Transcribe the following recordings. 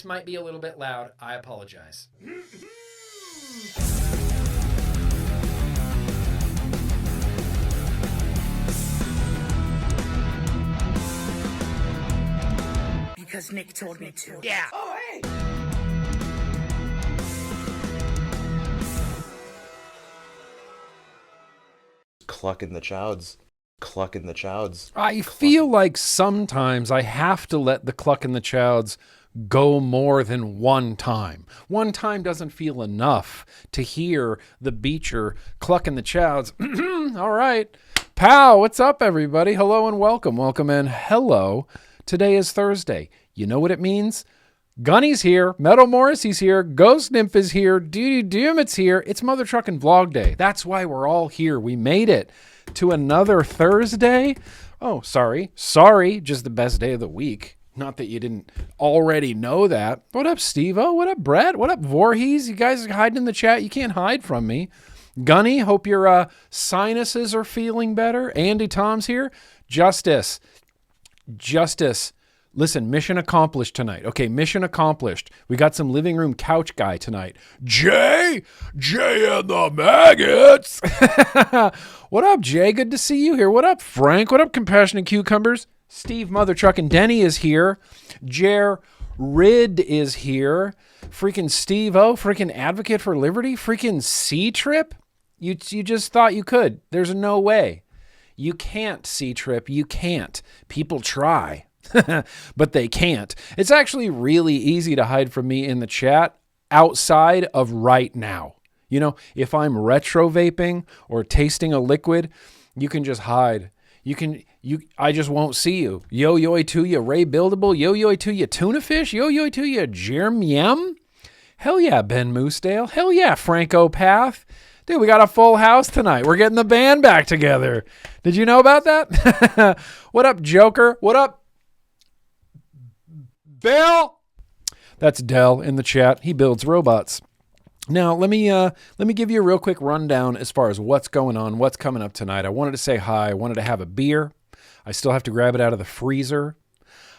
might be a little bit loud. I apologize. Because Nick told me to. Yeah. Oh, hey! Clucking the chowds. Clucking the chowds. I feel like sometimes I have to let the cluck in the chowds go more than one time. One time doesn't feel enough to hear the beacher clucking the chowds. All right. Pow, what's up, everybody? Hello and welcome. Welcome and hello. Today is Thursday. You know what it means? Gunny's here. Metal Morrissey's here. Ghost Nymph is here. Duty Doom, here. It's Mother Truckin' Vlog Day. That's why we're all here. We made it to another Thursday. Oh, sorry. Just the best day of the week. Not that you didn't already know that. What up, Steve-O? What up, Brett? What up, Voorhees? You guys are hiding in the chat. You can't hide from me. Gunny, hope your sinuses are feeling better. Andy Tom's here. Justice. Listen, mission accomplished tonight. Okay, mission accomplished. We got some living room couch guy tonight. Jay and the maggots. What up, Jay? Good to see you here. What up, Frank? What up, Compassionate Cucumbers? Steve Mother Truck and Denny is here. Jared is here. Freaking Steve-O, freaking Advocate for Liberty, freaking C-Trip. You just thought you could. There's no way. You can't, C-Trip. You can't. People try. But they can't. It's actually really easy to hide from me in the chat outside of right now. You know, if I'm retro vaping or tasting a liquid, you can just hide. I just won't see you. Yo-yoy to you, Ray Buildable. Yo-yoy to you, Tuna Fish. Yo-yoy to you, Jermyem. Hell yeah, Ben Moosedale. Hell yeah, Franco Path. Dude, we got a full house tonight. We're getting the band back together. Did you know about that? What up, Joker? What up, Bill? That's Dell in the chat. He builds robots. Now, let me give you a real quick rundown as far as what's going on, what's coming up tonight. I wanted to say hi. I wanted to have a beer. I still have to grab it out of the freezer.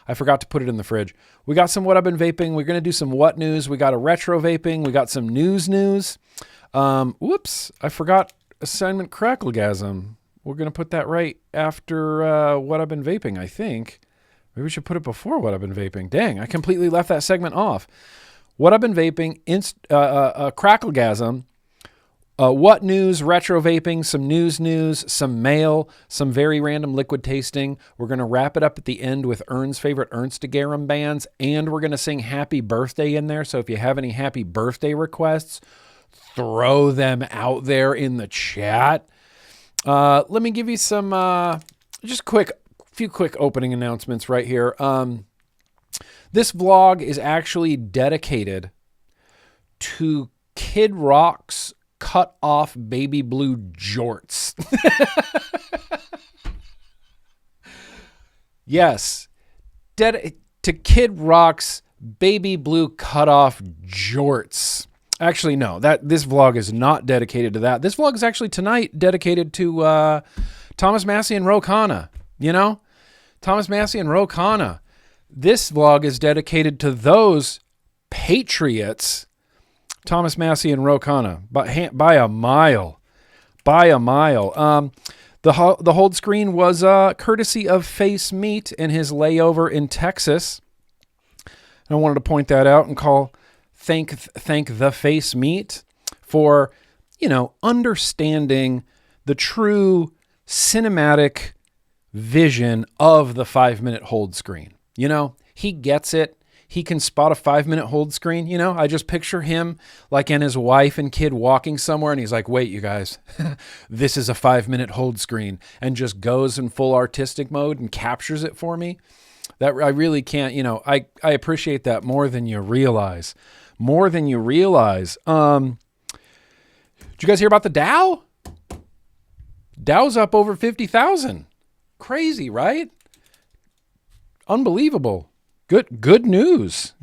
I forgot to put it in the fridge. We got some What I've Been Vaping. We're going to do some What News. We got a retro vaping. We got some news. Whoops. I forgot assignment Cracklegasm. We're going to put that right after What I've Been Vaping, I think. Maybe we should put it before What I've Been Vaping. Dang, I completely left that segment off. What I've Been Vaping, Cracklegasm, What News, Retro Vaping, some news, some mail, some very random liquid tasting. We're going to wrap it up at the end with Ern's favorite Urnstagram Bands, and we're going to sing Happy Birthday in there. So if you have any happy birthday requests, throw them out there in the chat. Let me give you some few quick opening announcements right here. This vlog is actually dedicated to Kid Rock's cut off baby blue jorts. Yes, to Kid Rock's baby blue cut off jorts. Actually, no, this vlog is not dedicated to that. This vlog is actually tonight dedicated to Thomas Massey and Ro Khanna. You know, Thomas Massey and Ro Khanna. This vlog is dedicated to those patriots, Thomas Massey and Ro Khanna, by a mile. The hold screen was courtesy of Face Meat and his layover in Texas. And I wanted to point that out and thank the Face Meat for, understanding the true cinematic vision of the 5-minute hold screen. He gets it. He can spot a 5-minute hold screen. I just picture him and his wife and kid walking somewhere, and he's like, wait, you guys, this is a 5-minute hold screen, and just goes in full artistic mode and captures it for me. That I really can't, I appreciate that more than you realize. Did you guys hear about the Dow? Dow's up over 50,000. Crazy, right? Unbelievable. Good news.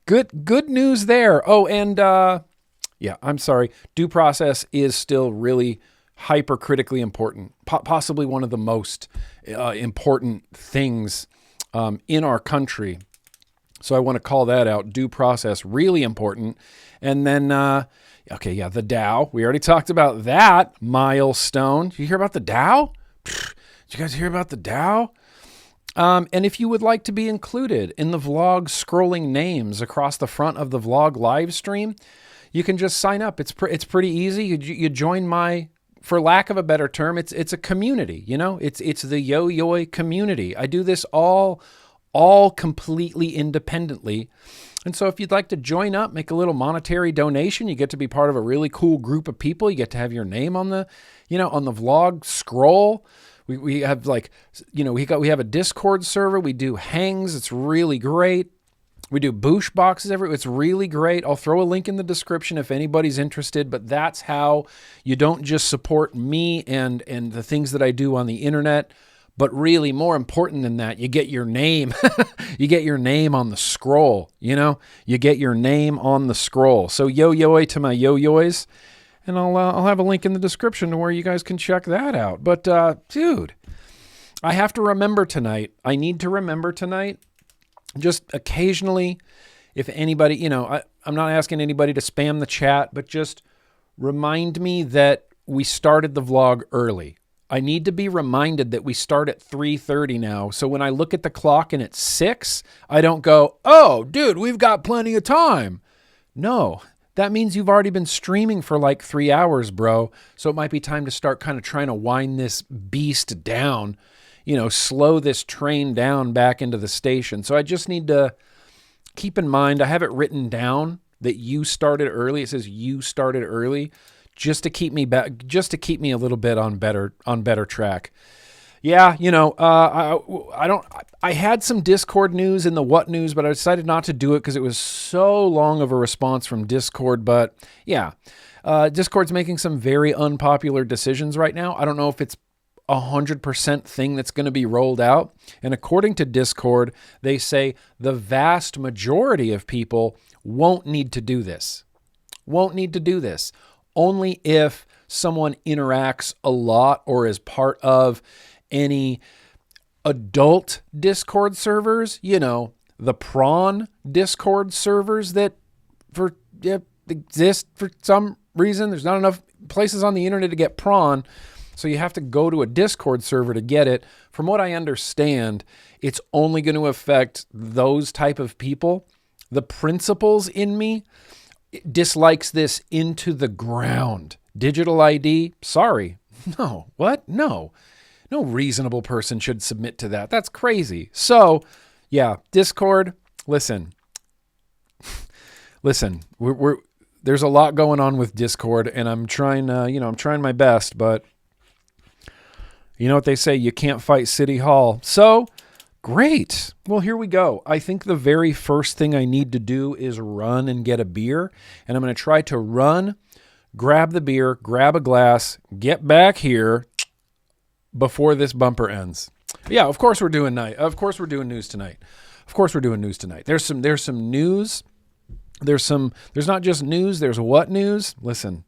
Good news there. Oh, and I'm sorry. Due process is still really hypercritically important. Possibly one of the most important things in our country. So I want to call that out. Due process, really important. And then, the DAO. We already talked about that milestone. Did you hear about the DAO? Did you guys hear about the DAO? And if you would like to be included in the vlog scrolling names across the front of the vlog live stream, you can just sign up. It's pretty easy. You join my, for lack of a better term, it's a community, it's the yo-yo community. I do this all completely independently. And so if you'd like to join up, make a little monetary donation, you get to be part of a really cool group of people. You get to have your name on the, on the vlog scroll. We have we have a Discord server. We do hangs. It's really great. We do boosh boxes it's really great. I'll throw a link in the description if anybody's interested, but that's how you don't just support me and the things that I do on the internet, but really more important than that, you get your name. You get your name on the scroll, you get your name on the scroll. So yo-yo to my yo-yoys, and I'll have a link in the description to where you guys can check that out. But dude, I have to remember tonight. I need to remember tonight. Just occasionally, if anybody, I'm not asking anybody to spam the chat, but just remind me that we started the vlog early. I need to be reminded that we start at 3:30 now. So when I look at the clock and it's 6, I don't go, oh, dude, we've got plenty of time. No, that means you've already been streaming for like 3 hours, bro. So it might be time to start kind of trying to wind this beast down, slow this train down back into the station. So I just need to keep in mind, I have it written down that you started early. It says you started early just to keep me back, just to keep me a little bit on better track. Yeah, I had some Discord news in the What news, but I decided not to do it because it was so long of a response from Discord. But yeah, Discord's making some very unpopular decisions right now. I don't know if it's 100% thing that's going to be rolled out. And according to Discord, they say the vast majority of people won't need to do this. Only if someone interacts a lot or is part of any adult Discord servers, the prawn Discord servers that exist for some reason. There's not enough places on the internet to get prawn. So you have to go to a Discord server to get it. From what I understand, it's only going to affect those type of people. The principles in me dislikes this into the ground. Digital ID? Sorry. No. What? No. No reasonable person should submit to that. That's crazy. So, yeah, Discord, listen, there's a lot going on with Discord, and I'm trying, I'm trying my best, but you know what they say, you can't fight City Hall. So, great. Well, here we go. I think the very first thing I need to do is run and get a beer, and I'm going to try to run, grab the beer, grab a glass, get back here before this bumper ends. Yeah, of course we're doing news tonight. There's some news. There's not just news, there's what news. Listen,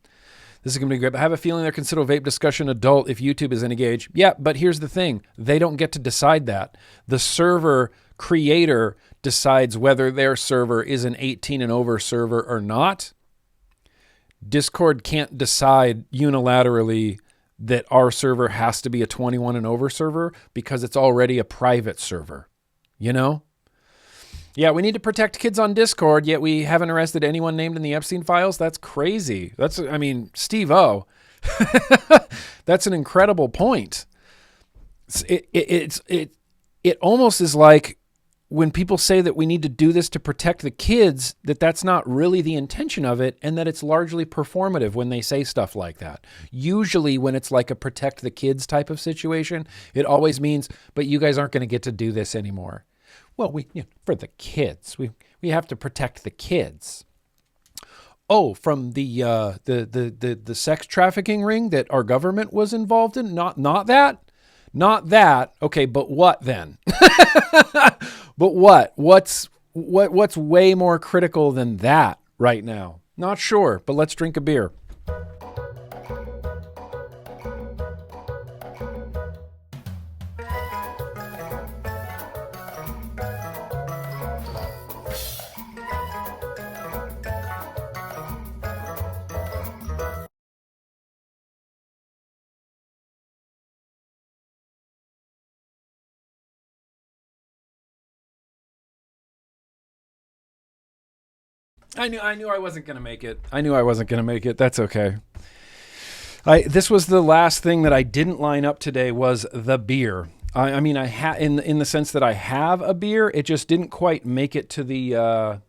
this is going to be great. I have a feeling they'll consider vape discussion adult if YouTube is engaged. Yeah, but here's the thing. They don't get to decide that. The server creator decides whether their server is an 18 and over server or not. Discord can't decide unilaterally that our server has to be a 21 and over server because it's already a private server. Yeah, we need to protect kids on Discord, yet we haven't arrested anyone named in the Epstein files. That's crazy. Steve-O, that's an incredible point. It almost is like when people say that we need to do this to protect the kids, that's not really the intention of it, and that it's largely performative when they say stuff like that. Usually when it's like a protect the kids type of situation, it always means, but you guys aren't going to get to do this anymore. Well, for the kids, we have to protect the kids. Oh, from the sex trafficking ring that our government was involved in? Not that. Okay, but what then? But what? What's way more critical than that right now? Not sure, but let's drink a beer. I knew I wasn't going to make it. I knew I wasn't going to make it. That's okay. This was the last thing that I didn't line up today was the beer. I mean, in the sense that I have a beer, it just didn't quite make it to the,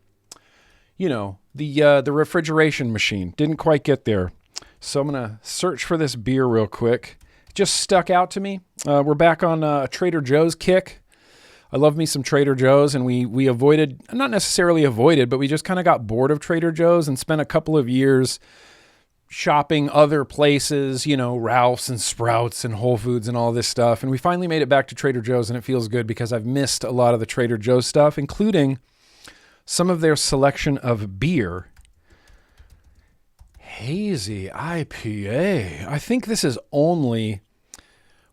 the refrigeration machine. Didn't quite get there. So I'm going to search for this beer real quick. It just stuck out to me. We're back on a Trader Joe's kick. I love me some Trader Joe's, and we avoided, not necessarily avoided, but we just kind of got bored of Trader Joe's and spent a couple of years shopping other places, Ralph's and Sprouts and Whole Foods and all this stuff. And we finally made it back to Trader Joe's, and it feels good because I've missed a lot of the Trader Joe's stuff, including some of their selection of beer. Hazy IPA. I think this is only,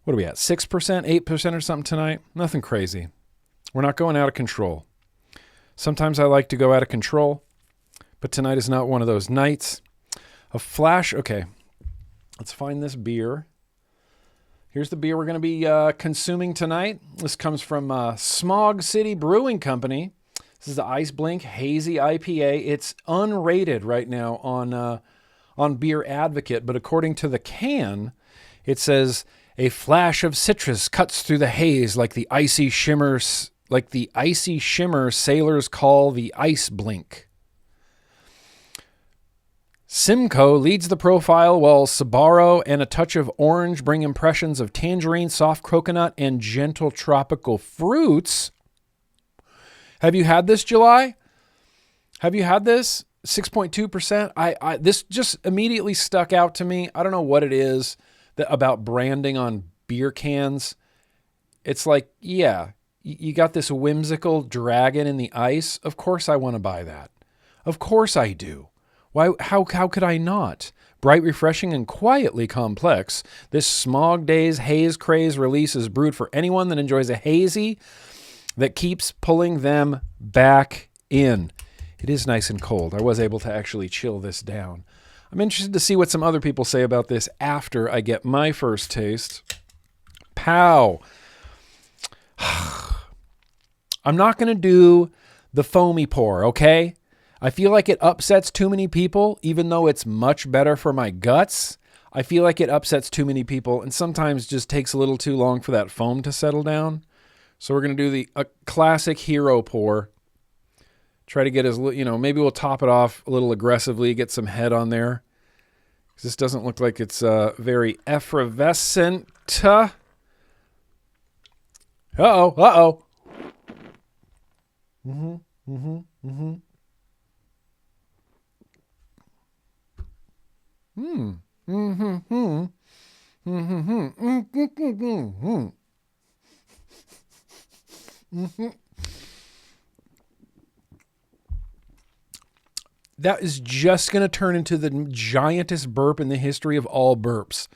what are we at, 6%, 8% or something tonight? Nothing crazy. We're not going out of control. Sometimes I like to go out of control, but tonight is not one of those nights. A flash. Okay, let's find this beer. Here's the beer we're going to be consuming tonight. This comes from Smog City Brewing Company. This is the Ice Blink Hazy IPA. It's unrated right now on Beer Advocate, but according to the can, it says a flash of citrus cuts through the haze like the icy shimmer sailors call the Ice Blink. Simcoe leads the profile while Sabaro and a touch of orange bring impressions of tangerine, soft coconut, and gentle tropical fruits. Have you had this, July? Have you had this? 6.2%. This just immediately stuck out to me. I don't know what it is about branding on beer cans. It's like, yeah, you got this whimsical dragon in the ice. Of course I want to buy that. Of course I do. Why? How could I not? Bright, refreshing, and quietly complex, this Smog Days Haze Craze release is brewed for anyone that enjoys a hazy that keeps pulling them back in. It is nice and cold. I was able to actually chill this down. I'm interested to see what some other people say about this after I get my first taste. Pow! I'm not going to do the foamy pour, okay? I feel like it upsets too many people, even though it's much better for my guts. I feel like it upsets too many people and sometimes just takes a little too long for that foam to settle down. So we're going to do a classic hero pour. Try to get maybe we'll top it off a little aggressively, get some head on there. This doesn't look like it's very effervescent. Uh-oh. That is just going to turn into the giantest burp in the history of all burps.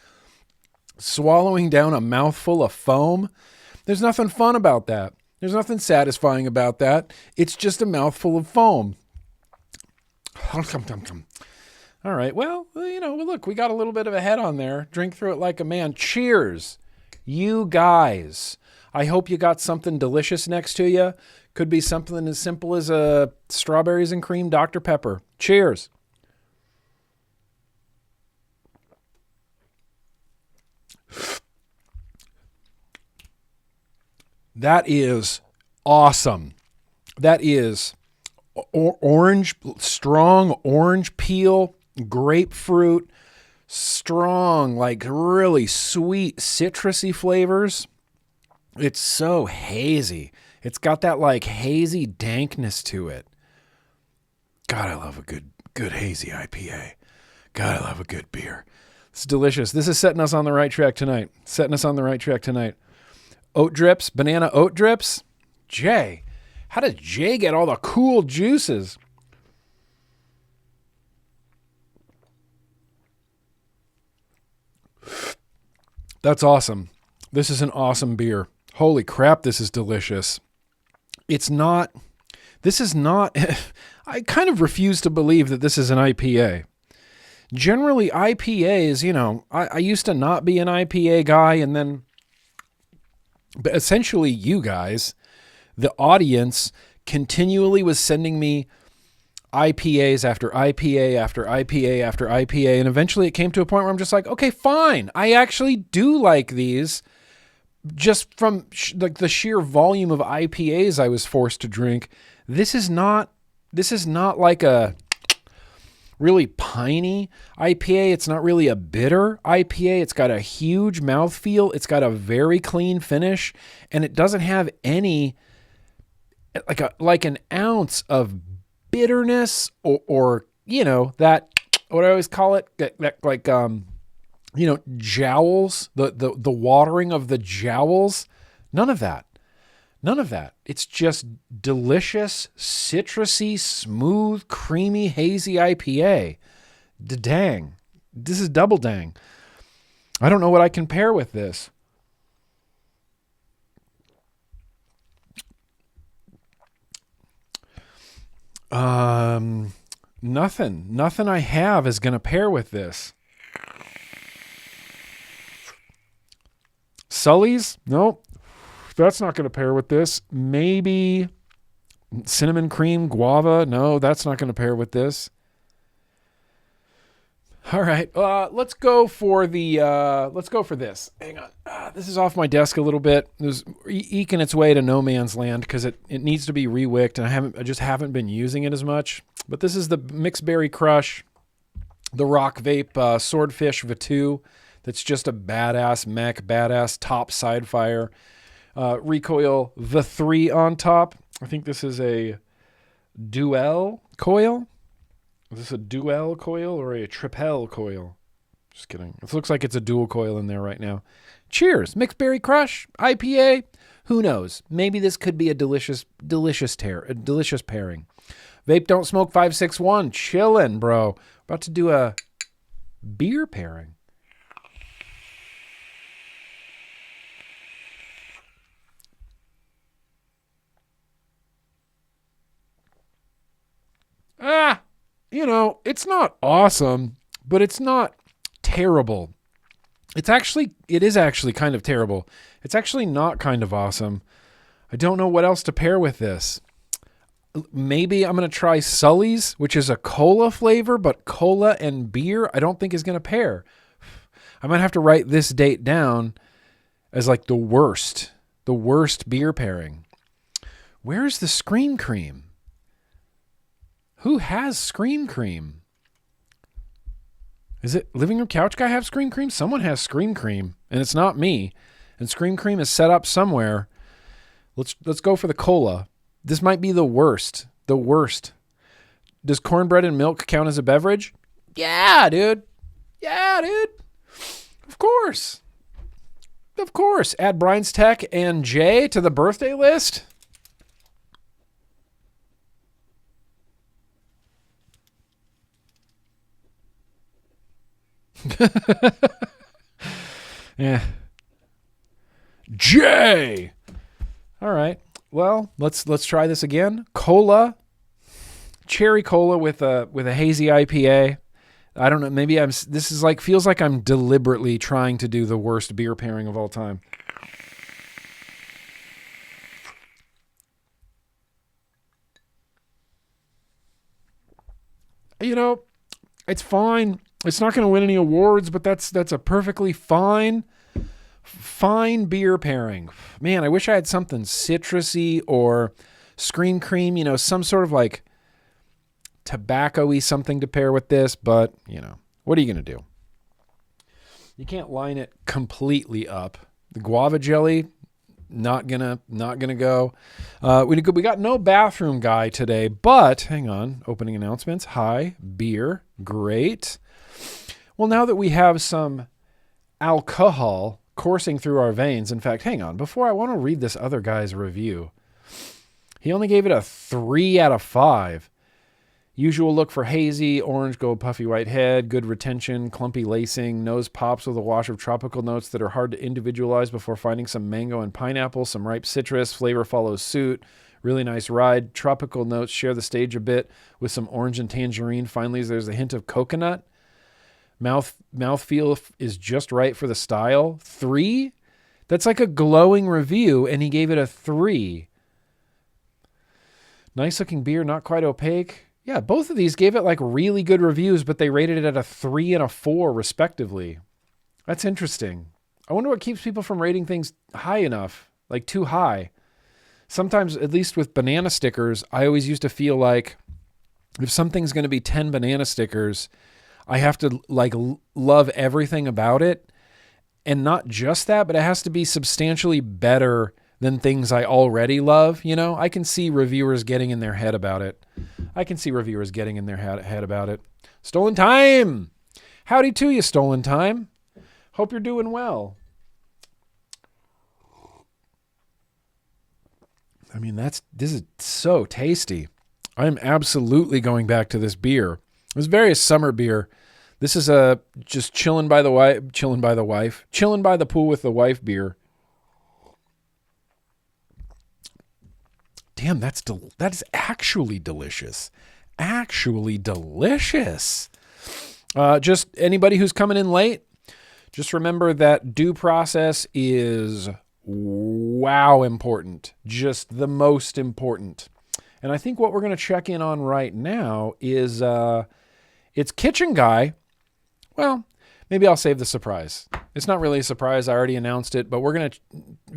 Swallowing down a mouthful of foam. There's nothing fun about that. There's nothing satisfying about that. It's just a mouthful of foam. All right. Well, look, we got a little bit of a head on there. Drink through it like a man. Cheers, you guys. I hope you got something delicious next to you. Could be something as simple as strawberries and cream Dr. Pepper. Cheers. That is awesome. That is orange, strong orange peel, grapefruit, strong, like really sweet, citrusy flavors. It's so hazy. It's got that like hazy dankness to it. God, I love a good hazy IPA. God, I love a good beer. It's delicious. This is setting us on the right track tonight. Oat drips, banana oat drips. Jay, how did Jay get all the cool juices? That's awesome. This is an awesome beer. Holy crap, this is delicious. This is not, I kind of refuse to believe that this is an IPA. Generally, IPAs, I used to not be an IPA guy, but essentially you guys, the audience, continually was sending me IPAs after IPA after IPA after IPA. And eventually it came to a point where I'm just like, okay, fine. I actually do like these just from like the sheer volume of IPAs I was forced to drink. This is not like a really piney IPA. It's not really a bitter IPA. It's got a huge mouthfeel. It's got a very clean finish, and it doesn't have any like an ounce of bitterness or that, what I always call it, that like jowls, the watering of the jowls. None of that. It's just delicious, citrusy, smooth, creamy, hazy IPA. Dang. This is double dang. I don't know what I can pair with this. Nothing I have is going to pair with this. Sully's? Nope. That's not going to pair with this. Maybe cinnamon cream guava? No, that's not going to pair with this. All right, let's go for this. Hang on. This is off my desk a little bit. It was eking its way to no man's land because it needs to be rewicked, and I just haven't been using it as much. But this is the Mixed Berry Crush, the Rock Vape Swordfish V2. That's just a badass mech, badass top side fire. Recoil V3 on top. I think this is a dual coil. Is this a dual coil or a triple coil? Just kidding. It looks like it's a dual coil in there right now. Cheers. Mixed Berry Crush, IPA. Who knows? Maybe this could be a delicious pairing. Vape Don't Smoke 561. Chillin', bro. About to do a beer pairing. It's not awesome, but it's not terrible. It is actually kind of terrible. It's actually not kind of awesome. I don't know what else to pair with this. Maybe I'm going to try Sully's, which is a cola flavor, but cola and beer I don't think is going to pair. I might have to write this date down as like the worst beer pairing. Where's the Scream Cream? Who has Scream Cream? Is it Living Room Couch Guy have Scream Cream? Someone has Scream Cream, and it's not me. And Scream Cream is set up somewhere. Let's go for the cola. This might be the worst. The worst. Does cornbread and milk count as a beverage? Yeah, dude. Of course. Add Brian's Tech and Jay to the birthday list. Yeah. Jay. All right. Well, let's try this again. Cola, cherry cola with a hazy IPA. I don't know. Maybe feels like I'm deliberately trying to do the worst beer pairing of all time. It's fine. It's not going to win any awards, but that's a perfectly fine beer pairing. Man, I wish I had something citrusy or Scream Cream, some sort of like tobacco-y something to pair with this, but, what are you going to do? You can't line it completely up. The guava jelly, not gonna go. We got no bathroom guy today, but hang on. Opening announcements. Hi, beer. Great. Well, now that we have some alcohol coursing through our veins, in fact, hang on. Before I want to read this other guy's review. He only gave it a 3 out of 5. Usual look for hazy, orange, gold, puffy white head, good retention, clumpy lacing, nose pops with a wash of tropical notes that are hard to individualize before finding some mango and pineapple, some ripe citrus, flavor follows suit, really nice ride. Tropical notes share the stage a bit with some orange and tangerine. Finally, there's a hint of coconut. Mouthfeel is just right for the style. 3? That's like a glowing review, and he gave it a 3. Nice looking beer, not quite opaque. Yeah, both of these gave it like really good reviews, but they rated it at a 3 and a 4 respectively. That's interesting. I wonder what keeps people from rating things high enough, like too high. Sometimes, at least with banana stickers, I always used to feel like if something's going to be 10 banana stickers, I have to like love everything about it. And not just that, but it has to be substantially better than things I already love. You know, I can see reviewers getting in their head about it. Head about it. Stolen Time. Howdy to you, Stolen Time. Hope you're doing well. I mean, this is so tasty. I'm absolutely going back to this beer. It was very summer beer. This is a just chilling by the pool with the wife beer. Damn, that is actually delicious. Actually delicious. Just anybody who's coming in late, just remember that due process is wow important. Just the most important. And I think what we're going to check in on right now is it's Kitchen Guy. Well, maybe I'll save the surprise. It's not really a surprise. I already announced it, but we're going to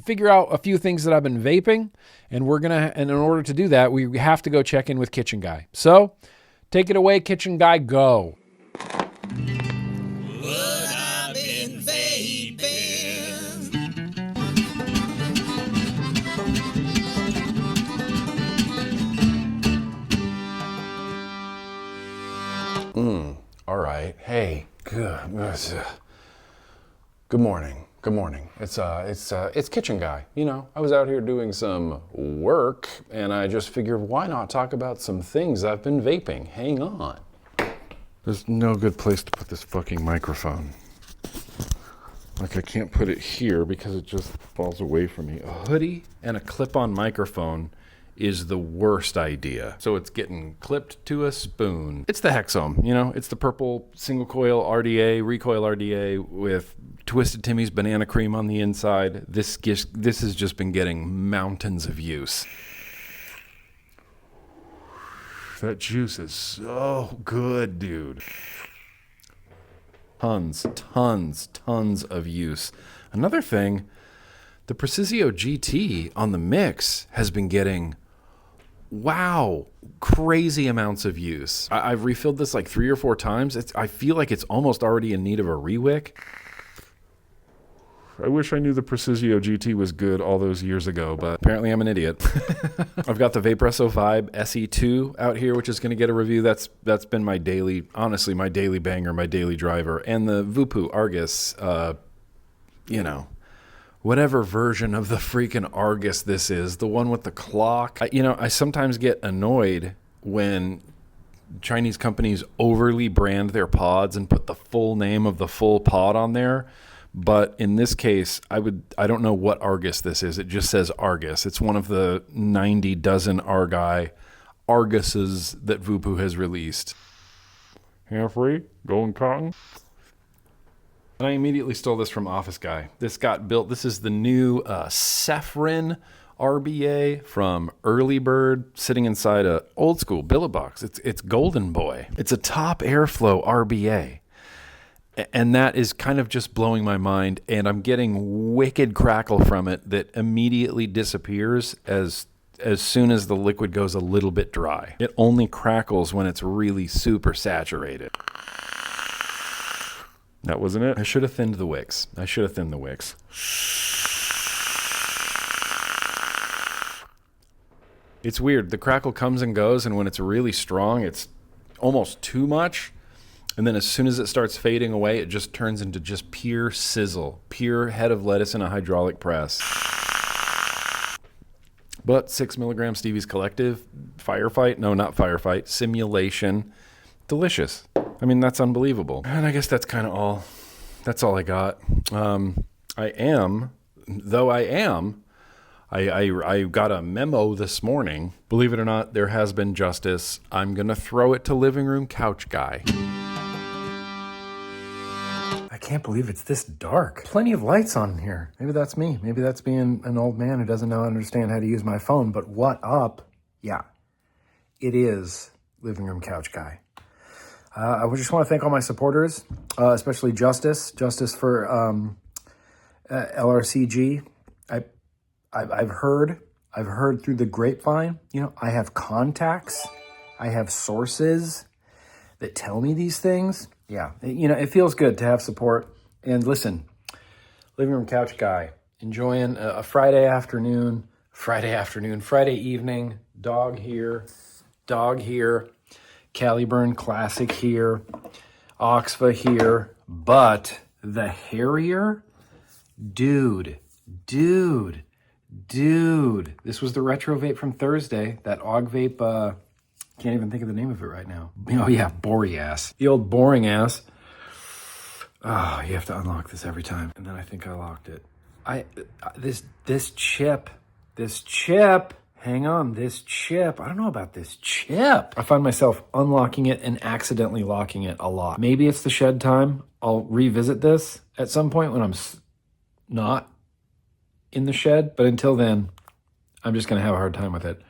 figure out a few things that I've been vaping, and in order to do that, we have to go check in with Kitchen Guy. So, take it away, Kitchen Guy, go. What I've been vaping. All right. Hey. Good morning. It's Kitchen Guy. You know, I was out here doing some work, and I just figured, why not talk about some things I've been vaping? Hang on. There's no good place to put this fucking microphone. Like, I can't put it here because it just falls away from me. A hoodie and a clip-on microphone is the worst idea. So it's getting clipped to a spoon. It's the Hexome, you know? It's the purple single coil RDA, recoil RDA with Twisted Timmy's banana cream on the inside. This has just been getting mountains of use. That juice is so good, dude. Tons of use. Another thing, the Precisio GT on the mix has been getting crazy amounts of use. I've refilled this like 3 or 4 times. I feel like it's almost already in need of a rewick. I wish I knew the Precisio GT was good all those years ago, but apparently I'm an idiot. I've got the Vaperesso Vibe SE2 out here, which is going to get a review. That's been my daily banger, my daily driver. And the Whuut Argus, whatever version of the freaking Argus this is, the one with the clock. I sometimes get annoyed when Chinese companies overly brand their pods and put the full name of the full pod on there. But in this case, I don't know what Argus this is. It just says Argus. It's one of the 90 dozen Arguses that Whuut has released. Half-free, golden cotton. And I immediately stole this from Office Guy. This got built. This is the new Cephrin RBA from Early Bird, sitting inside a old school billet box. It's Golden Boy. It's a top airflow RBA. And that is kind of just blowing my mind. And I'm getting wicked crackle from it that immediately disappears as soon as the liquid goes a little bit dry. It only crackles when it's really super saturated. That wasn't it. I should have thinned the wicks. It's weird. The crackle comes and goes, and when it's really strong, it's almost too much. And then as soon as it starts fading away, it just turns into just pure sizzle, pure head of lettuce in a hydraulic press. But 6 milligram Stevie's Collective, simulation, delicious. I mean, that's unbelievable. And I guess that's kind of all. That's all I got. I got a memo this morning. Believe it or not, there has been justice. I'm going to throw it to Living Room Couch Guy. I can't believe it's this dark. Plenty of lights on here. Maybe that's me. Maybe that's being an old man who doesn't understand how to use my phone. But what up? Yeah, it is Living Room Couch Guy. I just want to thank all my supporters, especially Justice for LRCG. I've heard through the grapevine, I have contacts, I have sources that tell me these things. Yeah, it feels good to have support. And listen, Living Room Couch Guy, enjoying a Friday evening, dog here, Caliburn Classic here, Oxfa here, but the Harrier, dude, this was the retro vape from Thursday, that Og Vape, can't even think of the name of it right now. Oh yeah, Boreas, the old boring ass. Oh, you have to unlock this every time, and then I think I locked it. This chip, hang on, this chip. I don't know about this chip. I find myself unlocking it and accidentally locking it a lot. Maybe it's the shed time. I'll revisit this at some point when I'm not in the shed. But until then, I'm just going to have a hard time with it.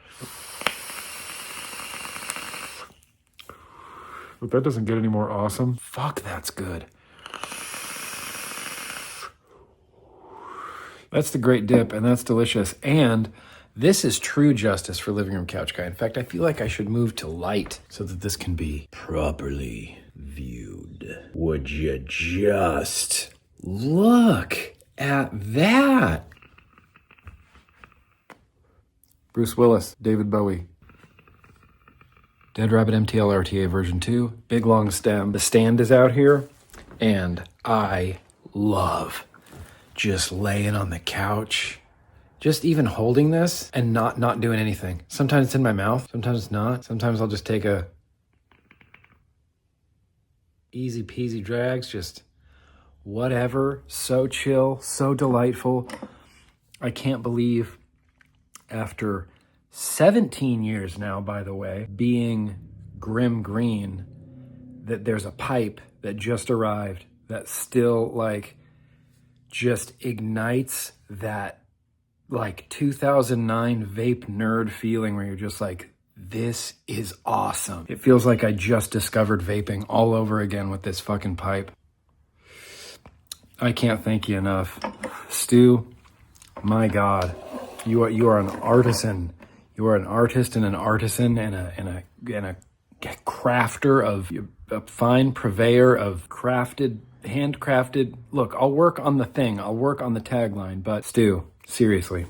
But that doesn't get any more awesome. Fuck, that's good. That's the great dip, and that's delicious. And this is true justice for Living Room Couch Guy. In fact, I feel like I should move to light so that this can be properly viewed. Would you just look at that? Bruce Willis, David Bowie. Dead Rabbit MTL RTA version 2. Big long stem. The stand is out here, and I love just laying on the couch, just even holding this and not doing anything. Sometimes it's in my mouth, sometimes it's not. Sometimes I'll just take a easy peasy drags, just whatever. So chill, so delightful. I can't believe after 17 years now, by the way, being GrimmGreen, that there's a pipe that just arrived that still just ignites that 2009 vape nerd feeling where you're just like, this is awesome. It feels like I just discovered vaping all over again with this fucking pipe. I can't thank you enough. Stu, my God, you are an artisan. You are an artist and an artisan and a crafter of a fine purveyor of handcrafted. Look, I'll work on the thing. I'll work on the tagline, but Stu, seriously,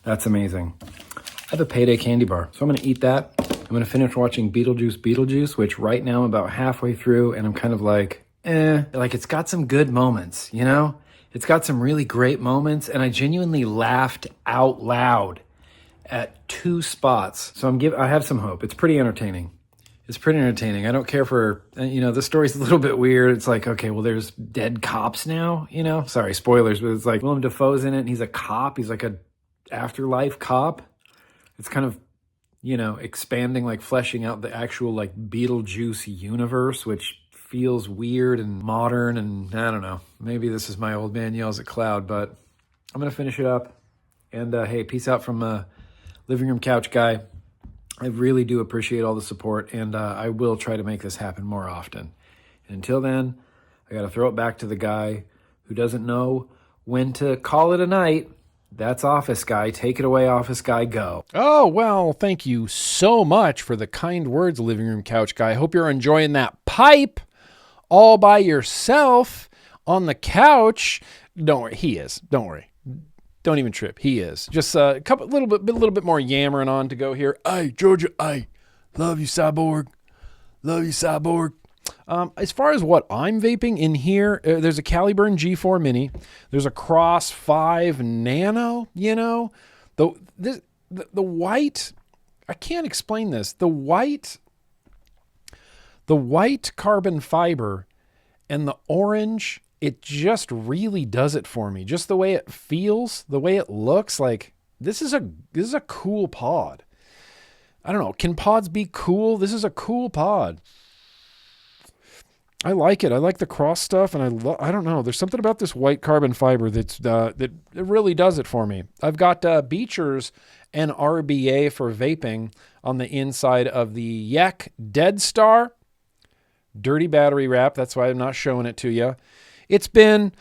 that's amazing. I have a payday candy bar, so I'm going to eat that. I'm going to finish watching Beetlejuice, which right now I'm about halfway through, and I'm kind of like it's got some good moments, It's got some really great moments, and I genuinely laughed out loud at 2 spots. So I have some hope. It's pretty entertaining. I don't care for, the story's a little bit weird. It's like, okay, well, there's dead cops now, Sorry, spoilers, but it's like Willem Dafoe's in it, and he's a cop. He's like a afterlife cop. It's kind of, expanding, fleshing out the actual, Beetlejuice universe, which feels weird and modern, and I don't know. Maybe this is my old man yells at cloud, but I'm going to finish it up. And, hey, peace out from Living Room Couch Guy. I really do appreciate all the support, and I will try to make this happen more often. And until then, I got to throw it back to the guy who doesn't know when to call it a night. That's Office Guy. Take it away, Office Guy. Go. Oh, well, thank you so much for the kind words, Living Room Couch Guy. I hope you're enjoying that pipe all by yourself on the couch. Don't worry. He is. Don't worry. Don't even trip. He is. Just a little bit more yammering on to go here. Hey, Georgia. Hey, love you, Cyborg. Love you, Cyborg. As far as what I'm vaping in here, there's a Caliburn G4 Mini. There's a Cross 5 Nano. The white. I can't explain this. The white carbon fiber and the orange. It just really does it for me. Just the way it feels, the way it looks. This is a cool pod. I don't know. Can pods be cool? This is a cool pod. I like it. I like the cross stuff, and I don't know. There's something about this white carbon fiber that it really does it for me. I've got Beecher's and RBA for vaping on the inside of the Yek Dead Star. Dirty battery wrap. That's why I'm not showing it to you. It's been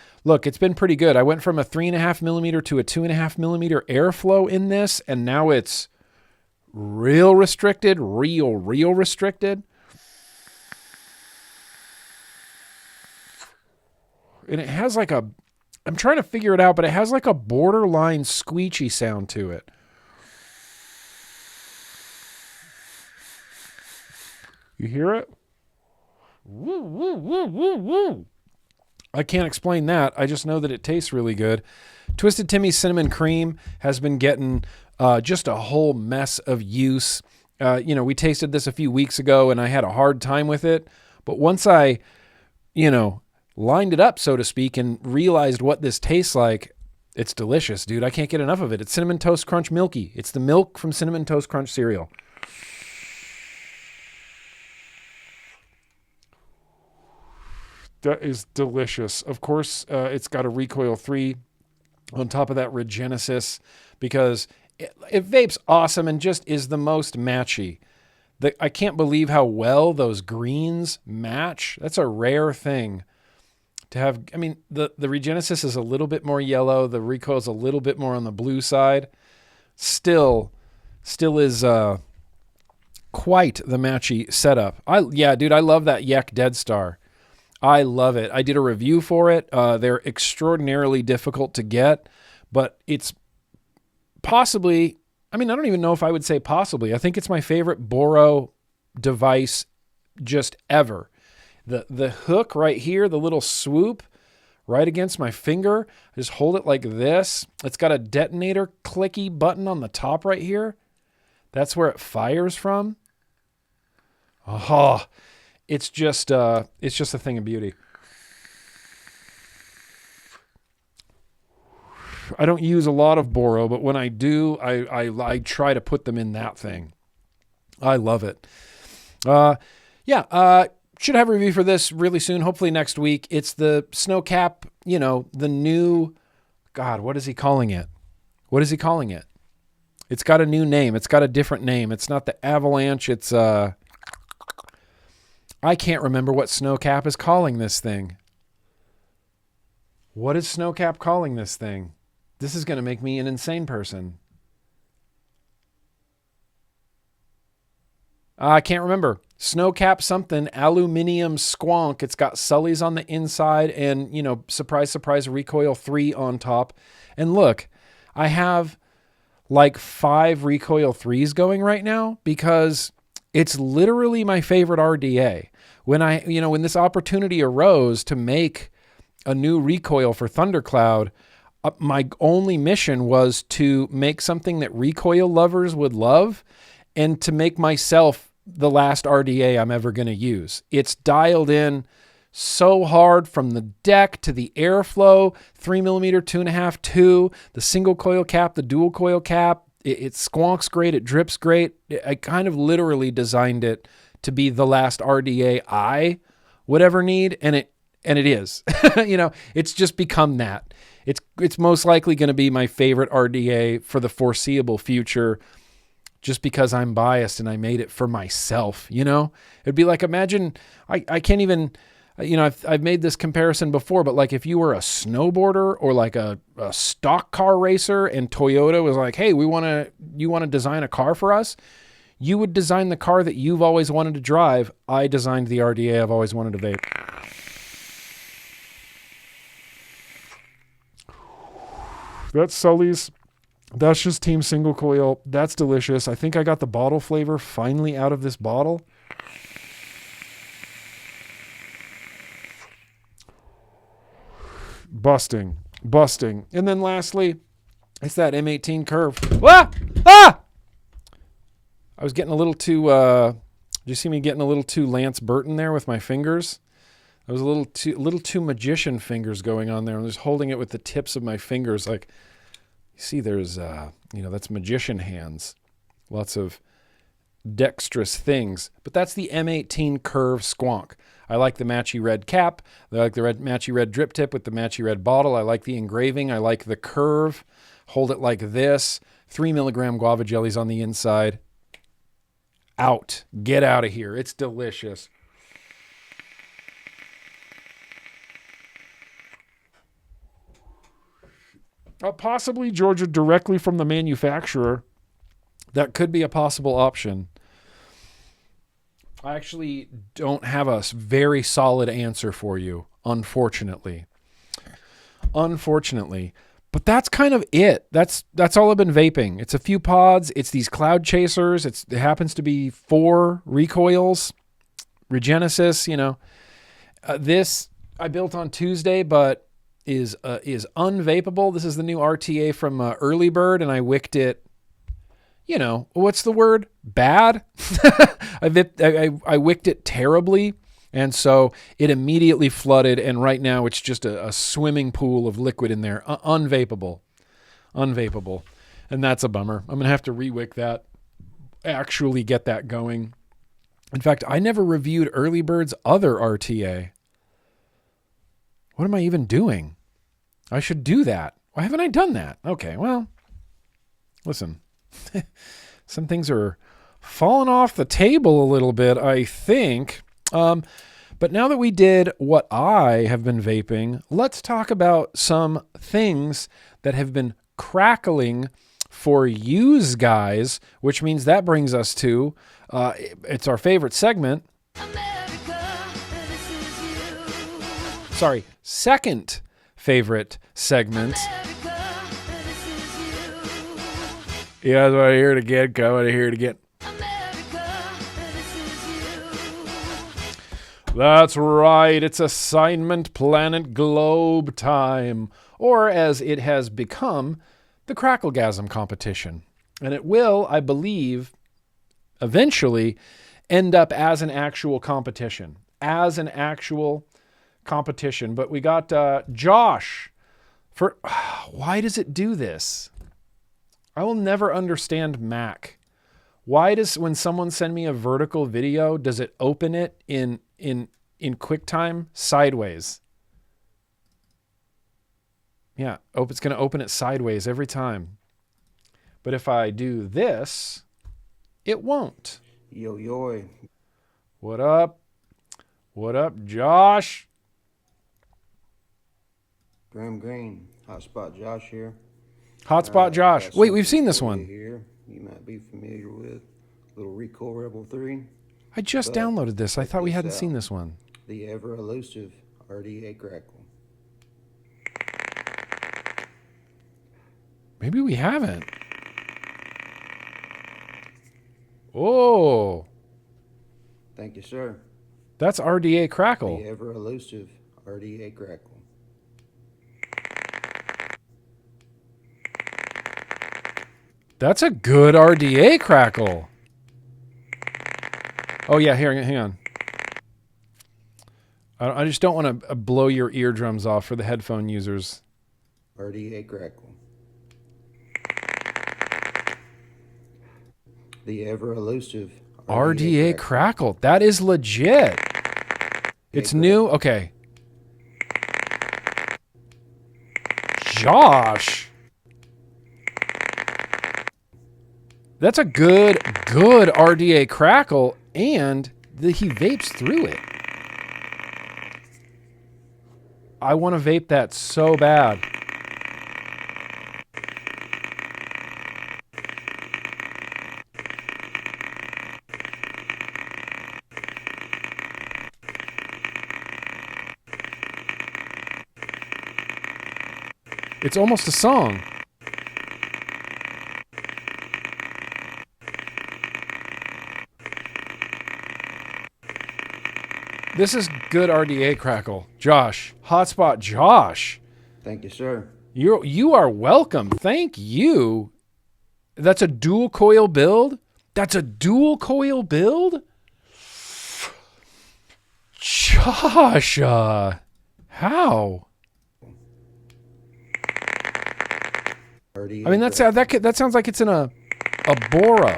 pretty good. I went from a 3.5 millimeter to a 2.5 millimeter airflow in this, and now it's real restricted, real restricted. And it has like I'm trying to figure it out, but it has like a borderline squeechy sound to it. You hear it? Woo, woo, woo, woo, woo. I can't explain that. I just know that it tastes really good. Twisted Timmy's Cinnamon Cream has been getting just a whole mess of use. We tasted this a few weeks ago, and I had a hard time with it. But once I, lined it up, so to speak, and realized what this tastes like, it's delicious, dude. I can't get enough of it. It's Cinnamon Toast Crunch Milky. It's the milk from Cinnamon Toast Crunch cereal. That is delicious. Of course, it's got a Recoil 3 on top of that Regenesis because it vapes awesome and just is the most matchy. I can't believe how well those greens match. That's a rare thing to have. I mean, the Regenesis is a little bit more yellow. The Recoil is a little bit more on the blue side. Still is quite the matchy setup. Dude, I love that Yek Dead Star. I love it. I did a review for it. They're extraordinarily difficult to get, but it's possibly, I don't even know if I would say possibly. I think it's my favorite Boro device just ever. The hook right here, the little swoop right against my finger. I just hold it like this. It's got a detonator clicky button on the top right here. That's where it fires from. Oh, it's just a thing of beauty. I don't use a lot of Boro, but when I do, I try to put them in that thing. I love it. Should have a review for this really soon, hopefully next week. It's the Snowcap, the new, God, what is he calling it? It's got a new name. It's got a different name. It's not the Avalanche. It's, I can't remember what Snowcap is calling this thing. What is Snowcap calling this thing? This is going to make me an insane person. I can't remember. Snowcap something, aluminium squonk. It's got Sully's on the inside and, surprise, surprise, Recoil 3 on top. And look, I have like 5 Recoil 3s going right now because it's literally my favorite RDA. When this opportunity arose to make a new recoil for Thundercloud, my only mission was to make something that recoil lovers would love and to make myself the last RDA I'm ever going to use. It's dialed in so hard from the deck to the airflow, 3mm, 2.5, 2, the single coil cap, the dual coil cap. It squonks great. It drips great. I kind of literally designed it to be the last RDA I would ever need. And it is, it's just become that. It's most likely going to be my favorite RDA for the foreseeable future just because I'm biased and I made it for myself, It'd be like, imagine, I can't even, I've made this comparison before, but like if you were a snowboarder or like a stock car racer and Toyota was like, hey, you want to design a car for us? You would design the car that you've always wanted to drive. I designed the RDA I've always wanted to vape. That's Sully's. That's just Team Single Coil. That's delicious. I think I got the bottle flavor finally out of this bottle. Busting. And then lastly, it's that M18 Curve. Ah! I was getting a little too, did you see me getting a little too Lance Burton there with my fingers? I was a little too magician fingers going on there. I'm just holding it with the tips of my fingers. Like, you see there's, that's magician hands. Lots of dexterous things. But that's the M18 Curve Squonk. I like the matchy red cap. I like the matchy red drip tip with the matchy red bottle. I like the engraving. I like the curve. Hold it like this. 3 milligram guava jellies on the inside. Out. Get out of here. It's delicious. Possibly, Georgia, directly from the manufacturer. That could be a possible option. I actually don't have a very solid answer for you, unfortunately. But that's kind of it. That's all I've been vaping. It's a few pods. It's these cloud chasers. It happens to be 4 recoils. Regenesis, this I built on Tuesday, but is unvapable. This is the new RTA from Early Bird, and I wicked it. What's the word? Bad. I wicked it terribly, and so it immediately flooded. And right now, it's just a swimming pool of liquid in there. Unvapable, and that's a bummer. I'm gonna have to rewick that. Actually, get that going. In fact, I never reviewed Early Bird's other RTA. What am I even doing? I should do that. Why haven't I done that? Okay, well, listen. Some things are falling off the table a little bit, I think. But now that we did what I have been vaping, let's talk about some things that have been crackling for yous guys, which means that brings us to, it's our favorite segment. Sorry, second favorite segment. You guys want to hear it again? Come on, hear it again. That's right. It's Assignment Planet Globe time, or as it has become, the Cracklegasm competition. And it will, I believe, eventually end up as an actual competition. But we got Josh for... Why does it do this? I will never understand Mac. Why does, when someone send me a vertical video, does it open it in QuickTime sideways? Yeah, it's going to open it sideways every time. But if I do this, it won't. Yo. What up? What up, Josh? GrimmGreen, Hotspot Josh here. Hotspot Josh. Wait, we've seen this one. Here you might be familiar with little Recoil Rebel 3. I just downloaded this. I thought we hadn't seen this one. The ever elusive RDA Crackle. Maybe we haven't. Oh. Thank you, sir. That's RDA Crackle. The ever elusive RDA Crackle. That's a good RDA Crackle. Oh, yeah, hang on. I just don't want to blow your eardrums off for the headphone users. RDA Crackle. The ever elusive RDA Crackle. That is legit. It's new? Okay. Josh. That's a good RDA Crackle, and he vapes through it. I want to vape that so bad. It's almost a song. This is good RDA Crackle. Josh. Hotspot Josh. Thank you, sir. You are welcome. Thank you. That's a dual coil build? Josh, how? I mean, that sounds like it's in a Boro.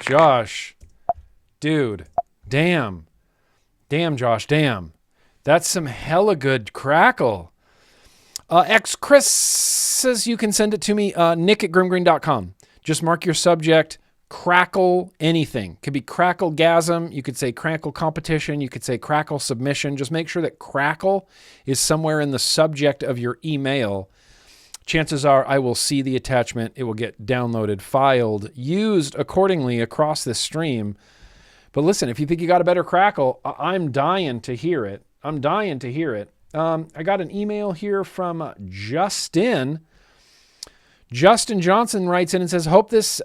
Josh. Dude. Damn. Damn, Josh. Damn. That's some hella good crackle. Chris says you can send it to me, nick@grimmgreen.com. Just mark your subject, crackle anything. Could be Cracklegasm. You could say crackle competition. You could say crackle submission. Just make sure that crackle is somewhere in the subject of your email. Chances are I will see the attachment. It will get downloaded, filed, used accordingly across this stream. But listen, if you think you got a better crackle, I'm dying to hear it. I'm dying to hear it. I got an email here from Justin. Justin Johnson writes in and says, hope this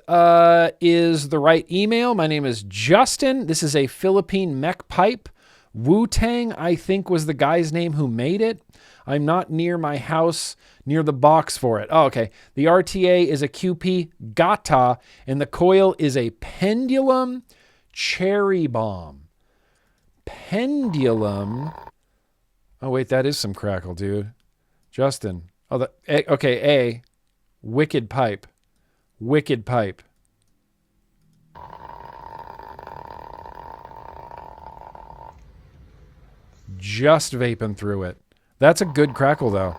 is the right email. My name is Justin. This is a Philippine mech pipe. Wu-Tang, I think, was the guy's name who made it. I'm not near my house, near the box for it. Oh, okay. The RTA is a QP Gata, and the coil is a pendulum cherry bomb. Pendulum. Oh, wait, that is some crackle, dude. Justin. Oh, okay, wicked pipe. Wicked pipe. Just vaping through it. That's a good crackle, though.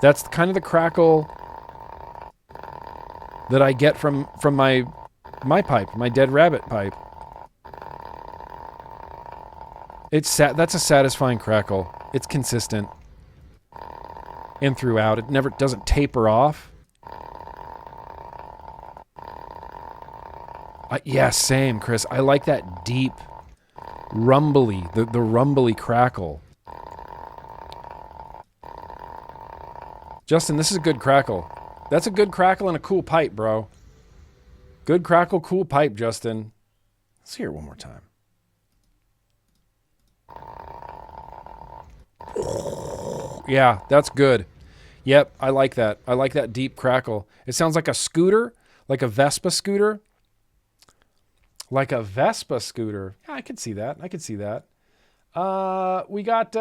That's kind of the crackle that I get from my pipe, my dead rabbit pipe. That's a satisfying crackle. It's consistent. And throughout, it never doesn't taper off. Yeah, same, Chris. I like that deep, rumbly, the rumbly crackle. Justin, this is a good crackle. That's a good crackle and a cool pipe, bro. Good crackle, cool pipe, Justin. Let's hear it one more time. Yeah, that's good. Yep, I like that. I like that deep crackle. It sounds like a scooter, like a Vespa scooter. Like a Vespa scooter. Yeah, I could see that. I could see that. We got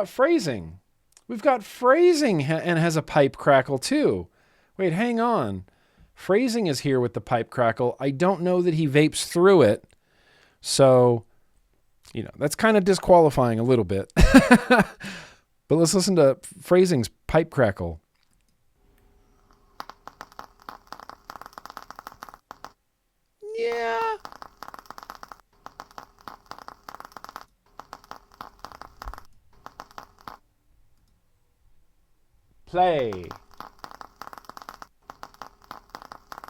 phrasing. We've got phrasing and has a pipe crackle too. Wait, hang on. Phrasing is here with the pipe crackle. I don't know that he vapes through it. So, that's kind of disqualifying a little bit. But let's listen to Phrasing's pipe crackle. Yeah. Play.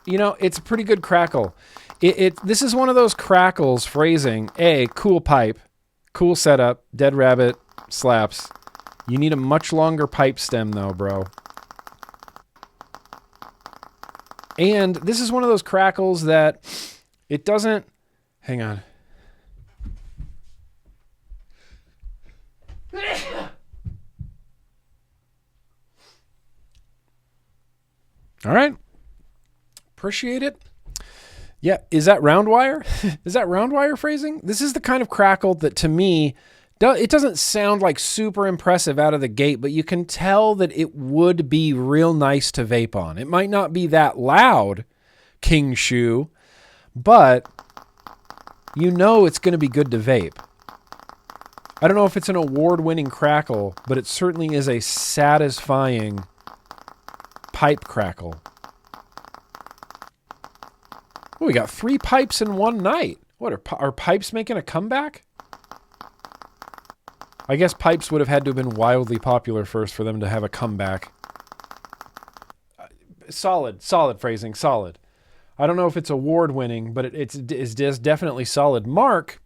It's a pretty good crackle. This is one of those crackles, Phrasing. Cool pipe, cool setup, dead rabbit, slaps. You need a much longer pipe stem though, bro. And this is one of those crackles that it doesn't... Hang on. All right. Appreciate it. Yeah, is that round wire? Is that round wire phrasing? This is the kind of crackle that to me, it doesn't sound like super impressive out of the gate, but you can tell that it would be real nice to vape on. It might not be that loud, King Shoe, but it's going to be good to vape. I don't know if it's an award-winning crackle, but it certainly is a satisfying pipe crackle. Oh, we got 3 pipes in one night. What, are pipes making a comeback? I guess pipes would have had to have been wildly popular first for them to have a comeback. Solid phrasing, solid. I don't know if it's award-winning, but it's definitely solid. Mark